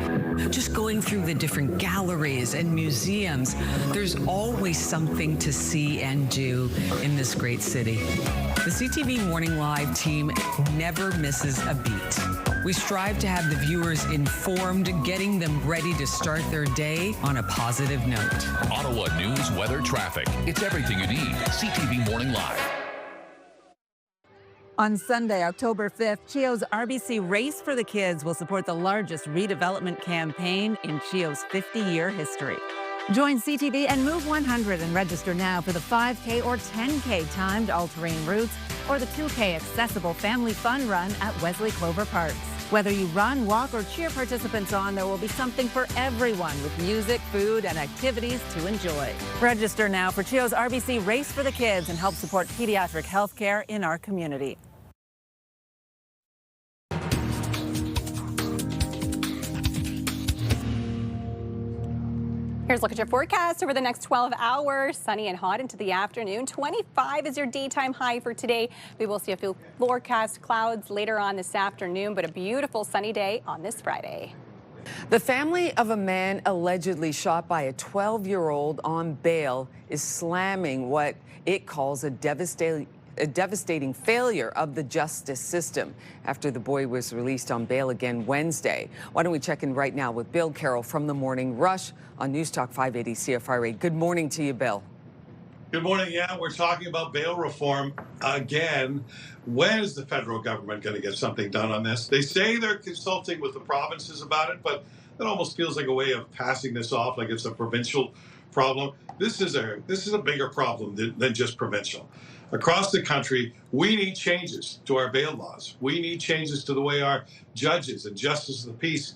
Speaker 22: Just going through the different galleries and museums, there's always something to see and do in this great city. The CTV Morning Live team never misses a beat. We strive to have the viewers informed, getting them ready to start their day on a positive note.
Speaker 12: Ottawa news, weather, traffic. It's everything you need. CTV Morning Live.
Speaker 9: On Sunday, October 5th, CHEO's RBC Race for the Kids will support the largest redevelopment campaign in CHEO's 50-year history. Join CTV and Move 100 and register now for the 5K or 10K timed all-terrain routes or the 2K accessible family fun run at Wesley Clover Parks. Whether you run, walk, or cheer participants on, there will be something for everyone with music, food, and activities to enjoy. Register now for CHEO's RBC Race for the Kids and help support pediatric health care in our community.
Speaker 2: Here's a look at your forecast over the next 12 hours. Sunny and hot into the afternoon. 25 is your daytime high for today. We will see a few forecast clouds later on this afternoon, but a beautiful sunny day on this Friday.
Speaker 1: The family of a man allegedly shot by a 12-year-old on bail is slamming what it calls a devastating failure of the justice system after the boy was released on bail again Wednesday. Why don't we check in right now with Bill Carroll from the Morning Rush on News Talk 580 CFRA. Good morning to you, Bill.
Speaker 11: Good morning. Yeah, we're talking about bail reform again. When is the federal government going to get something done on this? They say they're consulting with the provinces about it, but it almost feels like a way of passing this off like it's a provincial problem. This is a bigger problem than just provincial. Across the country, we need changes to our bail laws. We need changes to the way our judges and justices of the peace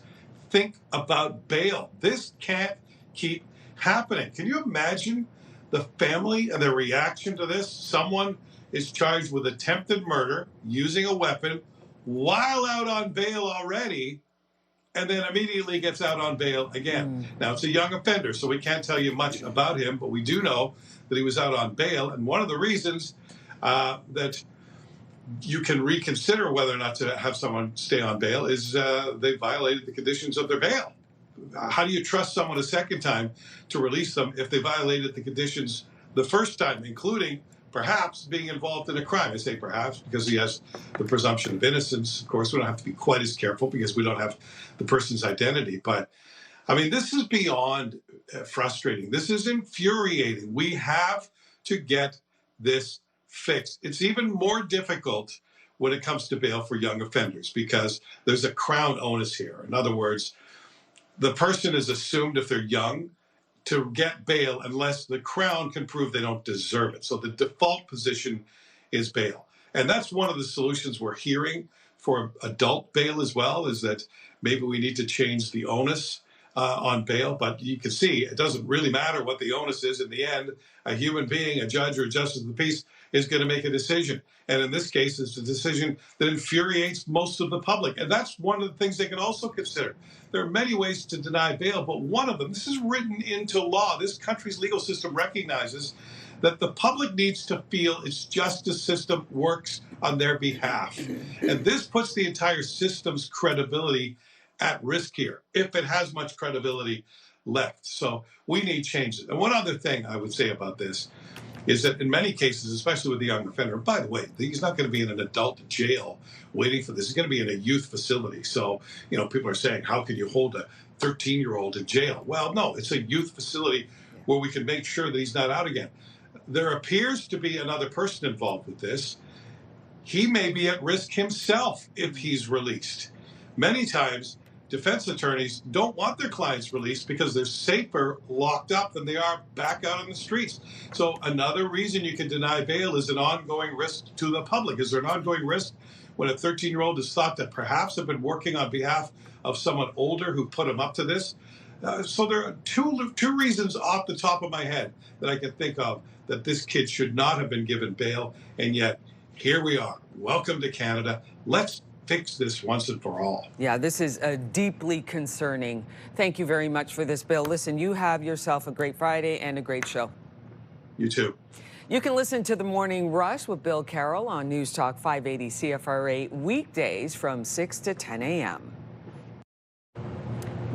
Speaker 11: think about bail. This can't keep happening. Can you imagine the family and their reaction to this? Someone is charged with attempted murder using a weapon while out on bail already, and then immediately gets out on bail again. Now, it's a young offender, so we can't tell you much about him, but we do know that he was out on bail. And one of the reasons that you can reconsider whether or not to have someone stay on bail is they violated the conditions of their bail. How do you trust someone a second time to release them if they violated the conditions the first time, including perhaps being involved in a crime? I say perhaps because he has the presumption of innocence. Of course, we don't have to be quite as careful because we don't have the person's identity. But, I mean, this is beyond frustrating. This is infuriating. We have to get this fixed. It's even more difficult when it comes to bail for young offenders because there's a Crown onus here. In other words, the person is assumed, if they're young, to get bail unless the Crown can prove they don't deserve it. So the default position is bail. And that's one of the solutions we're hearing for adult bail as well, is that maybe we need to change the onus on bail. But you can see it doesn't really matter what the onus is. In the end, a human being, a judge or a justice of the peace, is going to make a decision. And in this case, it's a decision that infuriates most of the public. And that's one of the things they can also consider. There are many ways to deny bail, but one of them, this is written into law. This country's legal system recognizes that the public needs to feel its justice system works on their behalf. And this puts the entire system's credibility at risk here, if it has much credibility left. So we need changes. And one other thing I would say about this is that in many cases, especially with the young offender, by the way, he's not going to be in an adult jail waiting for this. He's going to be in a youth facility. So, you know, people are saying, how can you hold a 13-year-old in jail? Well, no, it's a youth facility where we can make sure that he's not out again. There appears to be another person involved with this. He may be at risk himself if he's released. Many times, defense attorneys don't want their clients released because they're safer locked up than they are back out on the streets. So another reason you can deny bail is an ongoing risk to the public. Is there an ongoing risk when a 13-year-old is thought to perhaps have been working on behalf of someone older who put him up to this? So there are two reasons off the top of my head that I can think of that this kid should not have been given bail, and yet here we are. Welcome to Canada. Let's fix this once and for all.
Speaker 1: Yeah, this is deeply concerning. Thank you very much for this, Bill. Listen, you have yourself a great Friday and a great show.
Speaker 11: You too.
Speaker 1: You can listen to The Morning Rush with Bill Carroll on News Talk 580 CFRA weekdays from 6 to 10 a.m.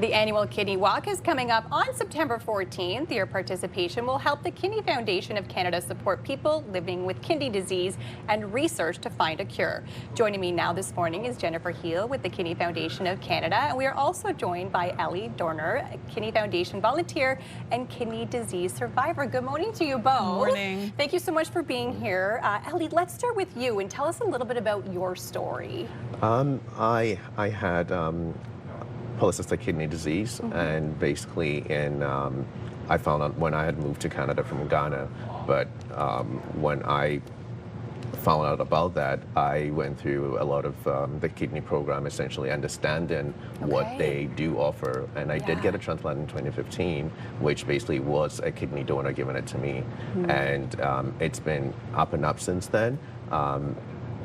Speaker 2: The annual Kidney Walk is coming up on September 14th. Your participation will help the Kidney Foundation of Canada support people living with kidney disease and research to find a cure. Joining me now this morning is Jennifer Heel with the Kidney Foundation of Canada, and we are also joined by Ellie Dorner, a Kidney Foundation volunteer and kidney disease survivor. Good morning to you both.
Speaker 13: Good morning.
Speaker 2: Thank you so much for being here. Ellie, let's start with you and tell us a little bit about your story.
Speaker 14: I had polycystic kidney disease, and basically I found out when I had moved to Canada from Ghana, but when I found out about that, I went through a lot of the kidney program, essentially understanding what they do offer, and I did get a transplant in 2015, which basically was a kidney donor giving it to me, and it's been up and up since then.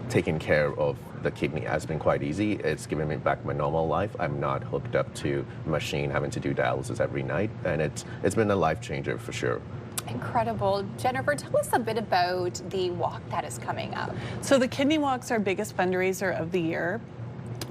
Speaker 14: Taking care of the kidney has been quite easy. It's given me back my normal life. I'm not hooked up to a machine, having to do dialysis every night, and it's been a life changer for sure.
Speaker 2: Incredible. Jennifer, tell us a bit about the walk that is coming up.
Speaker 13: So the Kidney Walk's our biggest fundraiser of the year.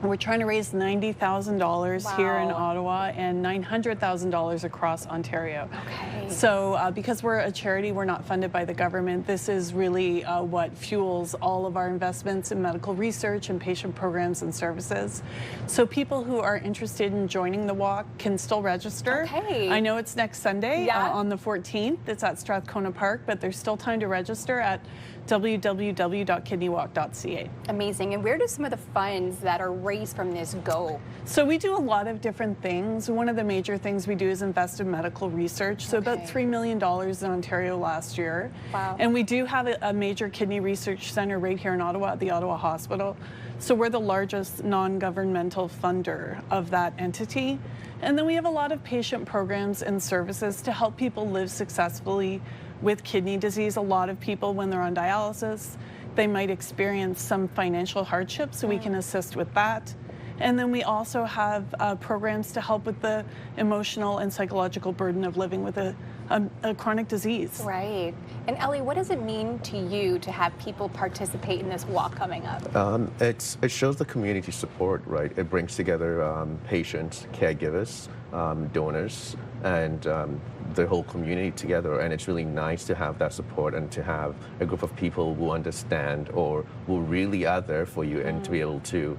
Speaker 13: We're trying to raise $90,000 here in Ottawa and $900,000 across Ontario.
Speaker 2: Okay.
Speaker 13: So because we're a charity, we're not funded by the government, this is really what fuels all of our investments in medical research and patient programs and services. So people who are interested in joining the walk can still register.
Speaker 2: Okay.
Speaker 13: I know it's next Sunday on the 14th. It's at Strathcona Park, but there's still time to register at www.kidneywalk.ca.
Speaker 2: Amazing. And where do some of the funds that are raised from this go?
Speaker 13: So we do a lot of different things. One of the major things we do is invest in medical research. So about $3 million in Ontario last year.
Speaker 2: Wow.
Speaker 13: And we do have a major kidney research center right here in Ottawa at the Ottawa Hospital. So we're the largest non-governmental funder of that entity. And then we have a lot of patient programs and services to help people live successfully with kidney disease. A lot of people, when they're on dialysis, they might experience some financial hardship, so we can assist with that. And then we also have programs to help with the emotional and psychological burden of living with a chronic disease.
Speaker 2: Right. And Ellie, what does it mean to you to have people participate in this walk coming up?
Speaker 14: It shows the community support, right? It brings together patients, caregivers, donors, and the whole community together, and it's really nice to have that support and to have a group of people who understand or who really are there for you and to be able to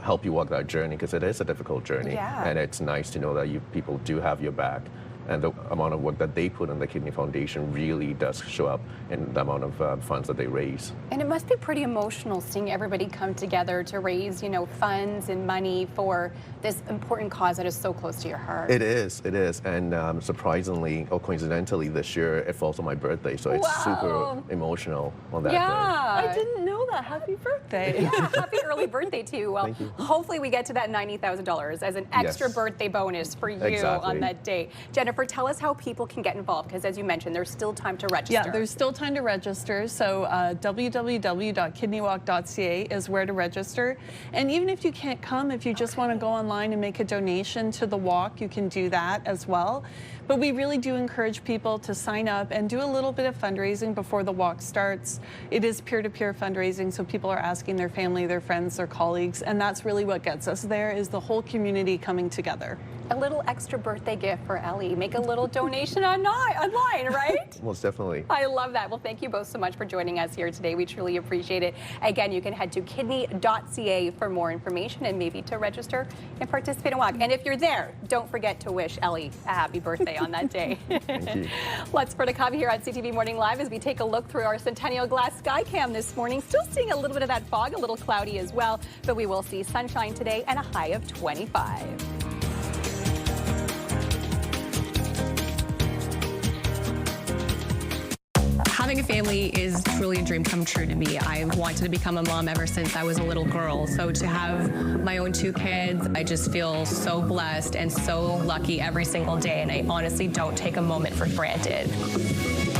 Speaker 14: help you walk that journey, because it is a difficult journey, and it's nice to know that people do have your back. And the amount of work that they put on the Kidney Foundation really does show up in the amount of funds that they raise.
Speaker 2: And it must be pretty emotional seeing everybody come together to raise, funds and money for this important cause that is so close to your heart.
Speaker 14: It is. And surprisingly, or coincidentally, this year it falls on my birthday, so it's super emotional on that day.
Speaker 13: I didn't know that. Happy birthday.
Speaker 2: Yeah, happy early birthday to you. Well,
Speaker 14: Thank you.
Speaker 2: Hopefully we get to that $90,000 as an extra birthday bonus for you on that day. Jennifer, tell us how people can get involved, because as you mentioned, there's still time to register.
Speaker 13: Yeah, there's still time to register. So www.kidneywalk.ca is where to register. And even if you can't come, if you just want to go online and make a donation to the walk, you can do that as well. But we really do encourage people to sign up and do a little bit of fundraising before the walk starts. It is peer-to-peer fundraising, so people are asking their family, their friends, their colleagues, and that's really what gets us there, is the whole community coming together.
Speaker 2: A little extra birthday gift for Ellie. Make a little donation online, right?
Speaker 14: Most definitely.
Speaker 2: I love that. Well, thank you both so much for joining us here today. We truly appreciate it. Again, you can head to kidney.ca for more information and maybe to register and participate in walk. And if you're there, don't forget to wish Ellie a happy birthday on that day.
Speaker 14: Thank you.
Speaker 2: Let's for the Cobb here on CTV Morning Live as we take a look through our Centennial Glass sky cam this morning. Still seeing a little bit of that fog, a little cloudy as well, but we will see sunshine today and a high of 25.
Speaker 23: Having a family is truly a dream come true to me. I've wanted to become a mom ever since I was a little girl. So to have my own 2 kids, I just feel so blessed and so lucky every single day. And I honestly don't take a moment for granted.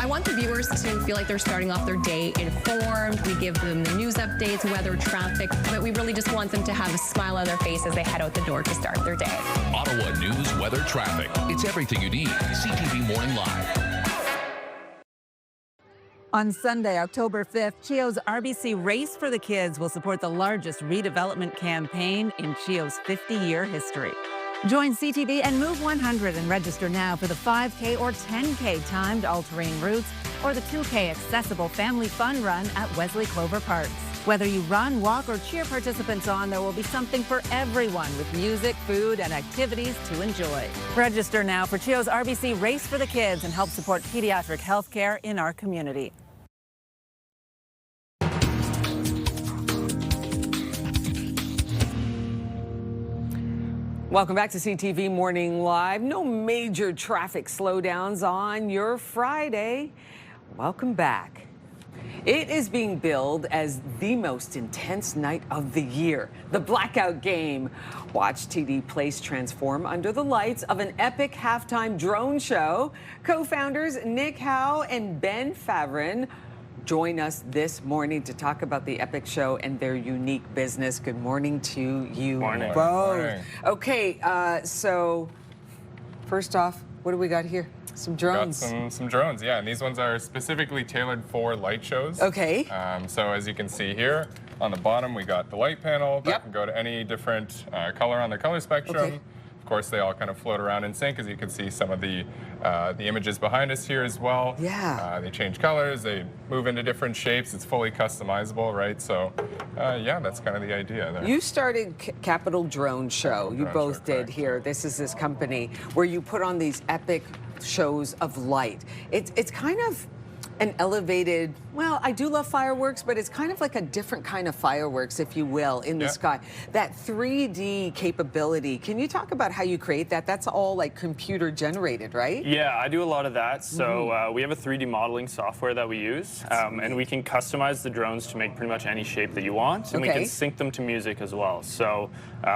Speaker 23: I want the viewers to feel like they're starting off their day informed. We give them the news updates, weather, traffic, but we really just want them to have a smile on their face as they head out the door to start their day.
Speaker 12: Ottawa news, weather, traffic. It's everything you need. CTV Morning Live.
Speaker 9: On Sunday, October 5th, CHEO's RBC Race for the Kids will support the largest redevelopment campaign in CHEO's 50-year history. Join CTV and Move 100 and register now for the 5K or 10K timed all-terrain routes or the 2K accessible family fun run at Wesley Clover Parks. Whether you run, walk, or cheer participants on, there will be something for everyone with music, food, and activities to enjoy. Register now for CHEO's RBC Race for the Kids and help support pediatric health care in our community. Welcome back to CTV Morning Live. No major traffic slowdowns on your Friday. Welcome back. It is being billed as the most intense night of the year, the blackout game. Watch TD Place transform under the lights of an epic halftime drone show. Co-founders Nick Howe and Ben Favren join us this morning to talk about the epic show and their unique business. Good morning to you both.
Speaker 10: Morning.
Speaker 9: Okay, so first off, what do we got here? Some drones.
Speaker 10: Got some drones, yeah, and these ones are specifically tailored for light shows.
Speaker 9: Okay.
Speaker 10: So as you can see here, on the bottom we got the light panel that can go to any different color on the color spectrum.
Speaker 9: Okay.
Speaker 10: Of course, they all kind of float around in sync, as you can see some of the images behind us here as well.
Speaker 9: Yeah.
Speaker 10: They change colors, they move into different shapes. It's fully customizable, right? So, yeah, that's kind of the idea there.
Speaker 9: You started Capital Drone Show. You both did here. This is this company where you put on these epic shows of light. It's kind of an elevated, well, I do love fireworks, but it's kind of like a different kind of fireworks, if you will, in the sky. That 3D capability, can you talk about how you create that? That's all like computer generated, right?
Speaker 15: Yeah, I do a lot of that. So we have a 3D modeling software that we use, and we can customize the drones to make pretty much any shape that you want, and we can sync them to music as well. So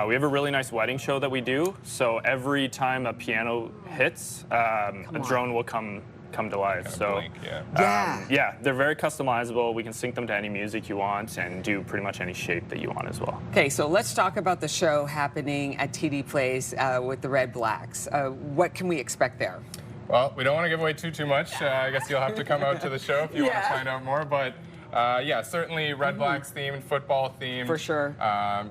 Speaker 15: we have a really nice wedding show that we do. So every time a piano hits, a drone will come to life. So yeah, they're very customizable. We can sync them to any music you want and do pretty much any shape that you want as well.
Speaker 9: Okay, so let's talk about the show happening at TD Place with the Red Blacks. What can we expect there?
Speaker 10: Well, we don't want to give away too much. I guess you'll have to come out to the show if you want to find out more. But yeah, certainly Red Blacks themed, football themed.
Speaker 9: For sure.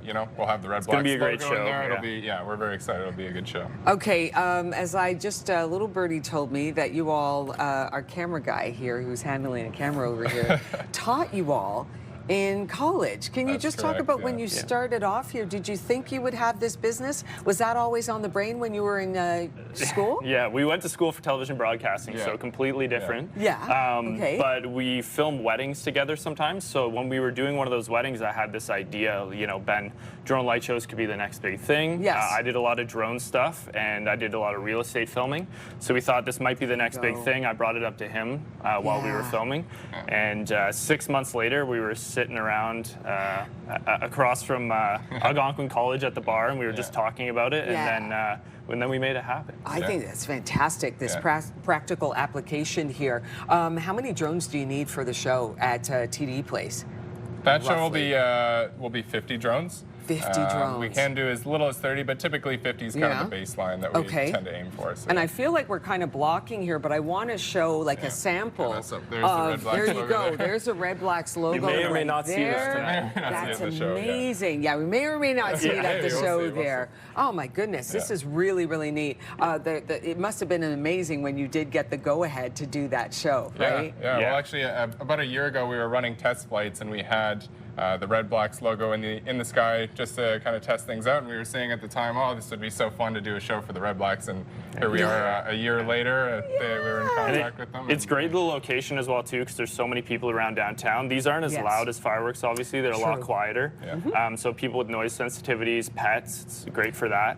Speaker 10: You know, we'll have the Red Blacks
Speaker 15: gonna be a great
Speaker 10: logo in
Speaker 15: show.
Speaker 10: there. It'll be, we're very excited. It'll be a good show.
Speaker 9: Okay, as I just, little birdie told me that you all, our camera guy here, who's handling a camera over here, taught you all in college. Can you just talk about when you started off here? Did you think you would have this business? Was that always on the brain when you were in school?
Speaker 15: Yeah, we went to school for television broadcasting, so completely different.
Speaker 9: Okay.
Speaker 15: But we film weddings together sometimes. So when we were doing one of those weddings, I had this idea, you know, Ben, drone light shows could be the next big thing.
Speaker 9: Yes.
Speaker 15: I did a lot of drone stuff, and I did a lot of real estate filming. So we thought this might be the next big thing. I brought it up to him while we were filming. And 6 months later, we were sitting around across from Algonquin College at the bar, and we were just talking about it, and then we made it happen.
Speaker 9: I think that's fantastic, this practical application here. How many drones do you need for the show at TD Place?
Speaker 10: That show will be 50 drones.
Speaker 9: 50 drones.
Speaker 10: We can do as little as 30, but typically 50 is kind of the baseline that we tend to aim for. So
Speaker 9: and I feel like we're kind of blocking here, but I want to show like a sample.
Speaker 10: There's the Red Blacks
Speaker 9: there you
Speaker 10: logo
Speaker 9: go.
Speaker 10: there.
Speaker 9: There's the Red Blacks logo.
Speaker 15: You may or may not
Speaker 9: there.
Speaker 15: see this tonight.
Speaker 9: That's amazing. Yeah, we may or may not see it at the show there. Oh my goodness, this is really, really neat. It must have been amazing when you did get the go-ahead to do that show, right?
Speaker 10: Yeah. Well, actually, about a year ago, we were running test flights, and we had the Red Blacks logo in the sky just to kind of test things out. And we were saying at the time, oh, this would be so fun to do a show for the Red Blacks. And here we are a year later. We were in contact with them.
Speaker 15: It's great, the location as well, too, because there's so many people around downtown. These aren't as loud as fireworks, obviously. They're a lot quieter. So people with noise sensitivities, pets, it's great for that.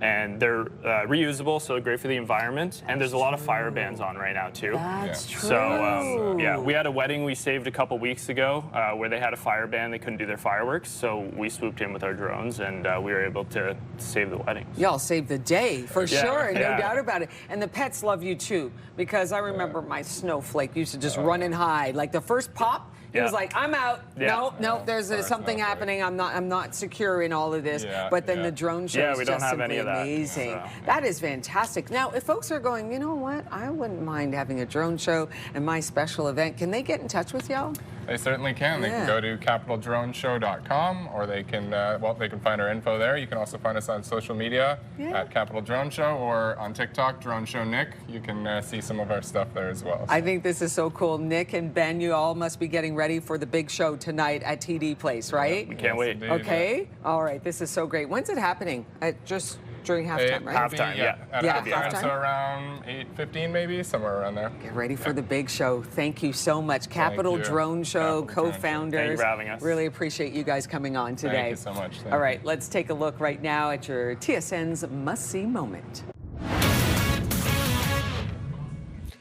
Speaker 15: And they're reusable, so great for the environment. And there's a lot of fire bans on right now, too.
Speaker 9: That's true.
Speaker 15: So, yeah, we had a wedding we saved a couple weeks ago where they had a fire ban. They couldn't do their fireworks, so we swooped in with our drones, and we were able to save the wedding.
Speaker 9: Y'all saved the day, for sure, no doubt about it. And the pets love you, too, because I remember my Snowflake used to just run and hide. Like, the first pop, he was like, I'm out. No, there's something happening. I'm not secure in all of this. But then the drone show is just simply amazing. So. That is fantastic. Now, if folks are going, you know what, I wouldn't mind having a drone show and my special event, can they get in touch with y'all?
Speaker 10: They certainly can. They can go to capitaldroneshow.com, or they can they can find our info there. You can also find us on social media at Capital Drone Show, or on TikTok, Drone Show Nick. You can see some of our stuff there as well.
Speaker 1: I think this is so cool. Nick and Ben, you all must be getting ready for the big show tonight at TD Place, right?
Speaker 15: We can't wait.
Speaker 10: Indeed,
Speaker 1: okay. All right. This is so great. When's it happening? Just during halftime, right?
Speaker 15: Halftime, yeah.
Speaker 1: Halftime.
Speaker 10: So around 8:15 maybe, somewhere around there.
Speaker 1: Get ready for the big show. Thank you so much. Capital Drone Show co-founders.
Speaker 15: Thank you for having us.
Speaker 1: Really appreciate you guys coming on today.
Speaker 10: Thank you so much.
Speaker 1: All right, let's take a look right now at your TSN's must-see moment.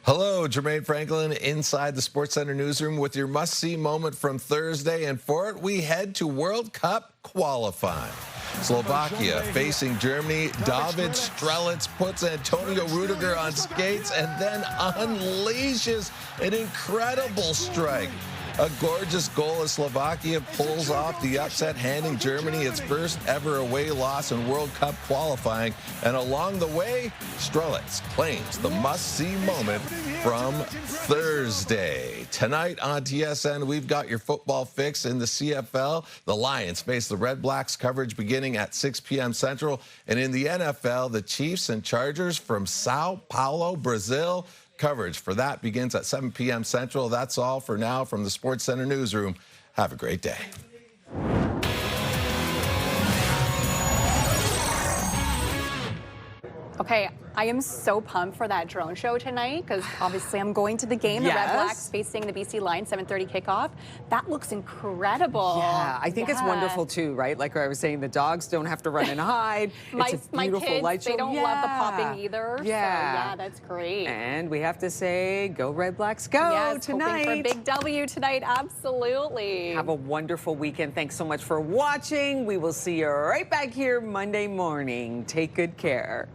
Speaker 3: Hello, Jermaine Franklin inside the SportsCenter newsroom with your must-see moment from Thursday. And for it, we head to World Cup qualifying. Slovakia facing Germany. David Strelitz puts Antonio Rudiger on skates and then unleashes an incredible strike. A gorgeous goal as Slovakia pulls off the upset, handing Germany its first ever away loss in World Cup qualifying. And along the way, Strelitz claims the must-see moment from Thursday. Tonight on TSN, we've got your football fix in the CFL. The Lions face the Red Blacks, coverage beginning at 6 p.m. Central. And in the NFL, the Chiefs and Chargers from Sao Paulo, Brazil. Coverage for that begins at 7 p.m. Central. That's all for now from the SportsCenter newsroom. Have a great day.
Speaker 2: Okay, I am so pumped for that drone show tonight because obviously I'm going to the game. The Red Blacks facing the BC Lions, 7:30 kickoff. That looks incredible.
Speaker 1: Yeah, I think it's wonderful too, right? Like I was saying, the dogs don't have to run and hide. It's a beautiful
Speaker 2: kids,
Speaker 1: light show.
Speaker 2: They don't love the popping either.
Speaker 1: Yeah.
Speaker 2: So yeah, that's great.
Speaker 1: And we have to say, go Red Blacks, go tonight.
Speaker 2: Hoping for a big W tonight, absolutely.
Speaker 1: Have a wonderful weekend. Thanks so much for watching. We will see you right back here Monday morning. Take good care.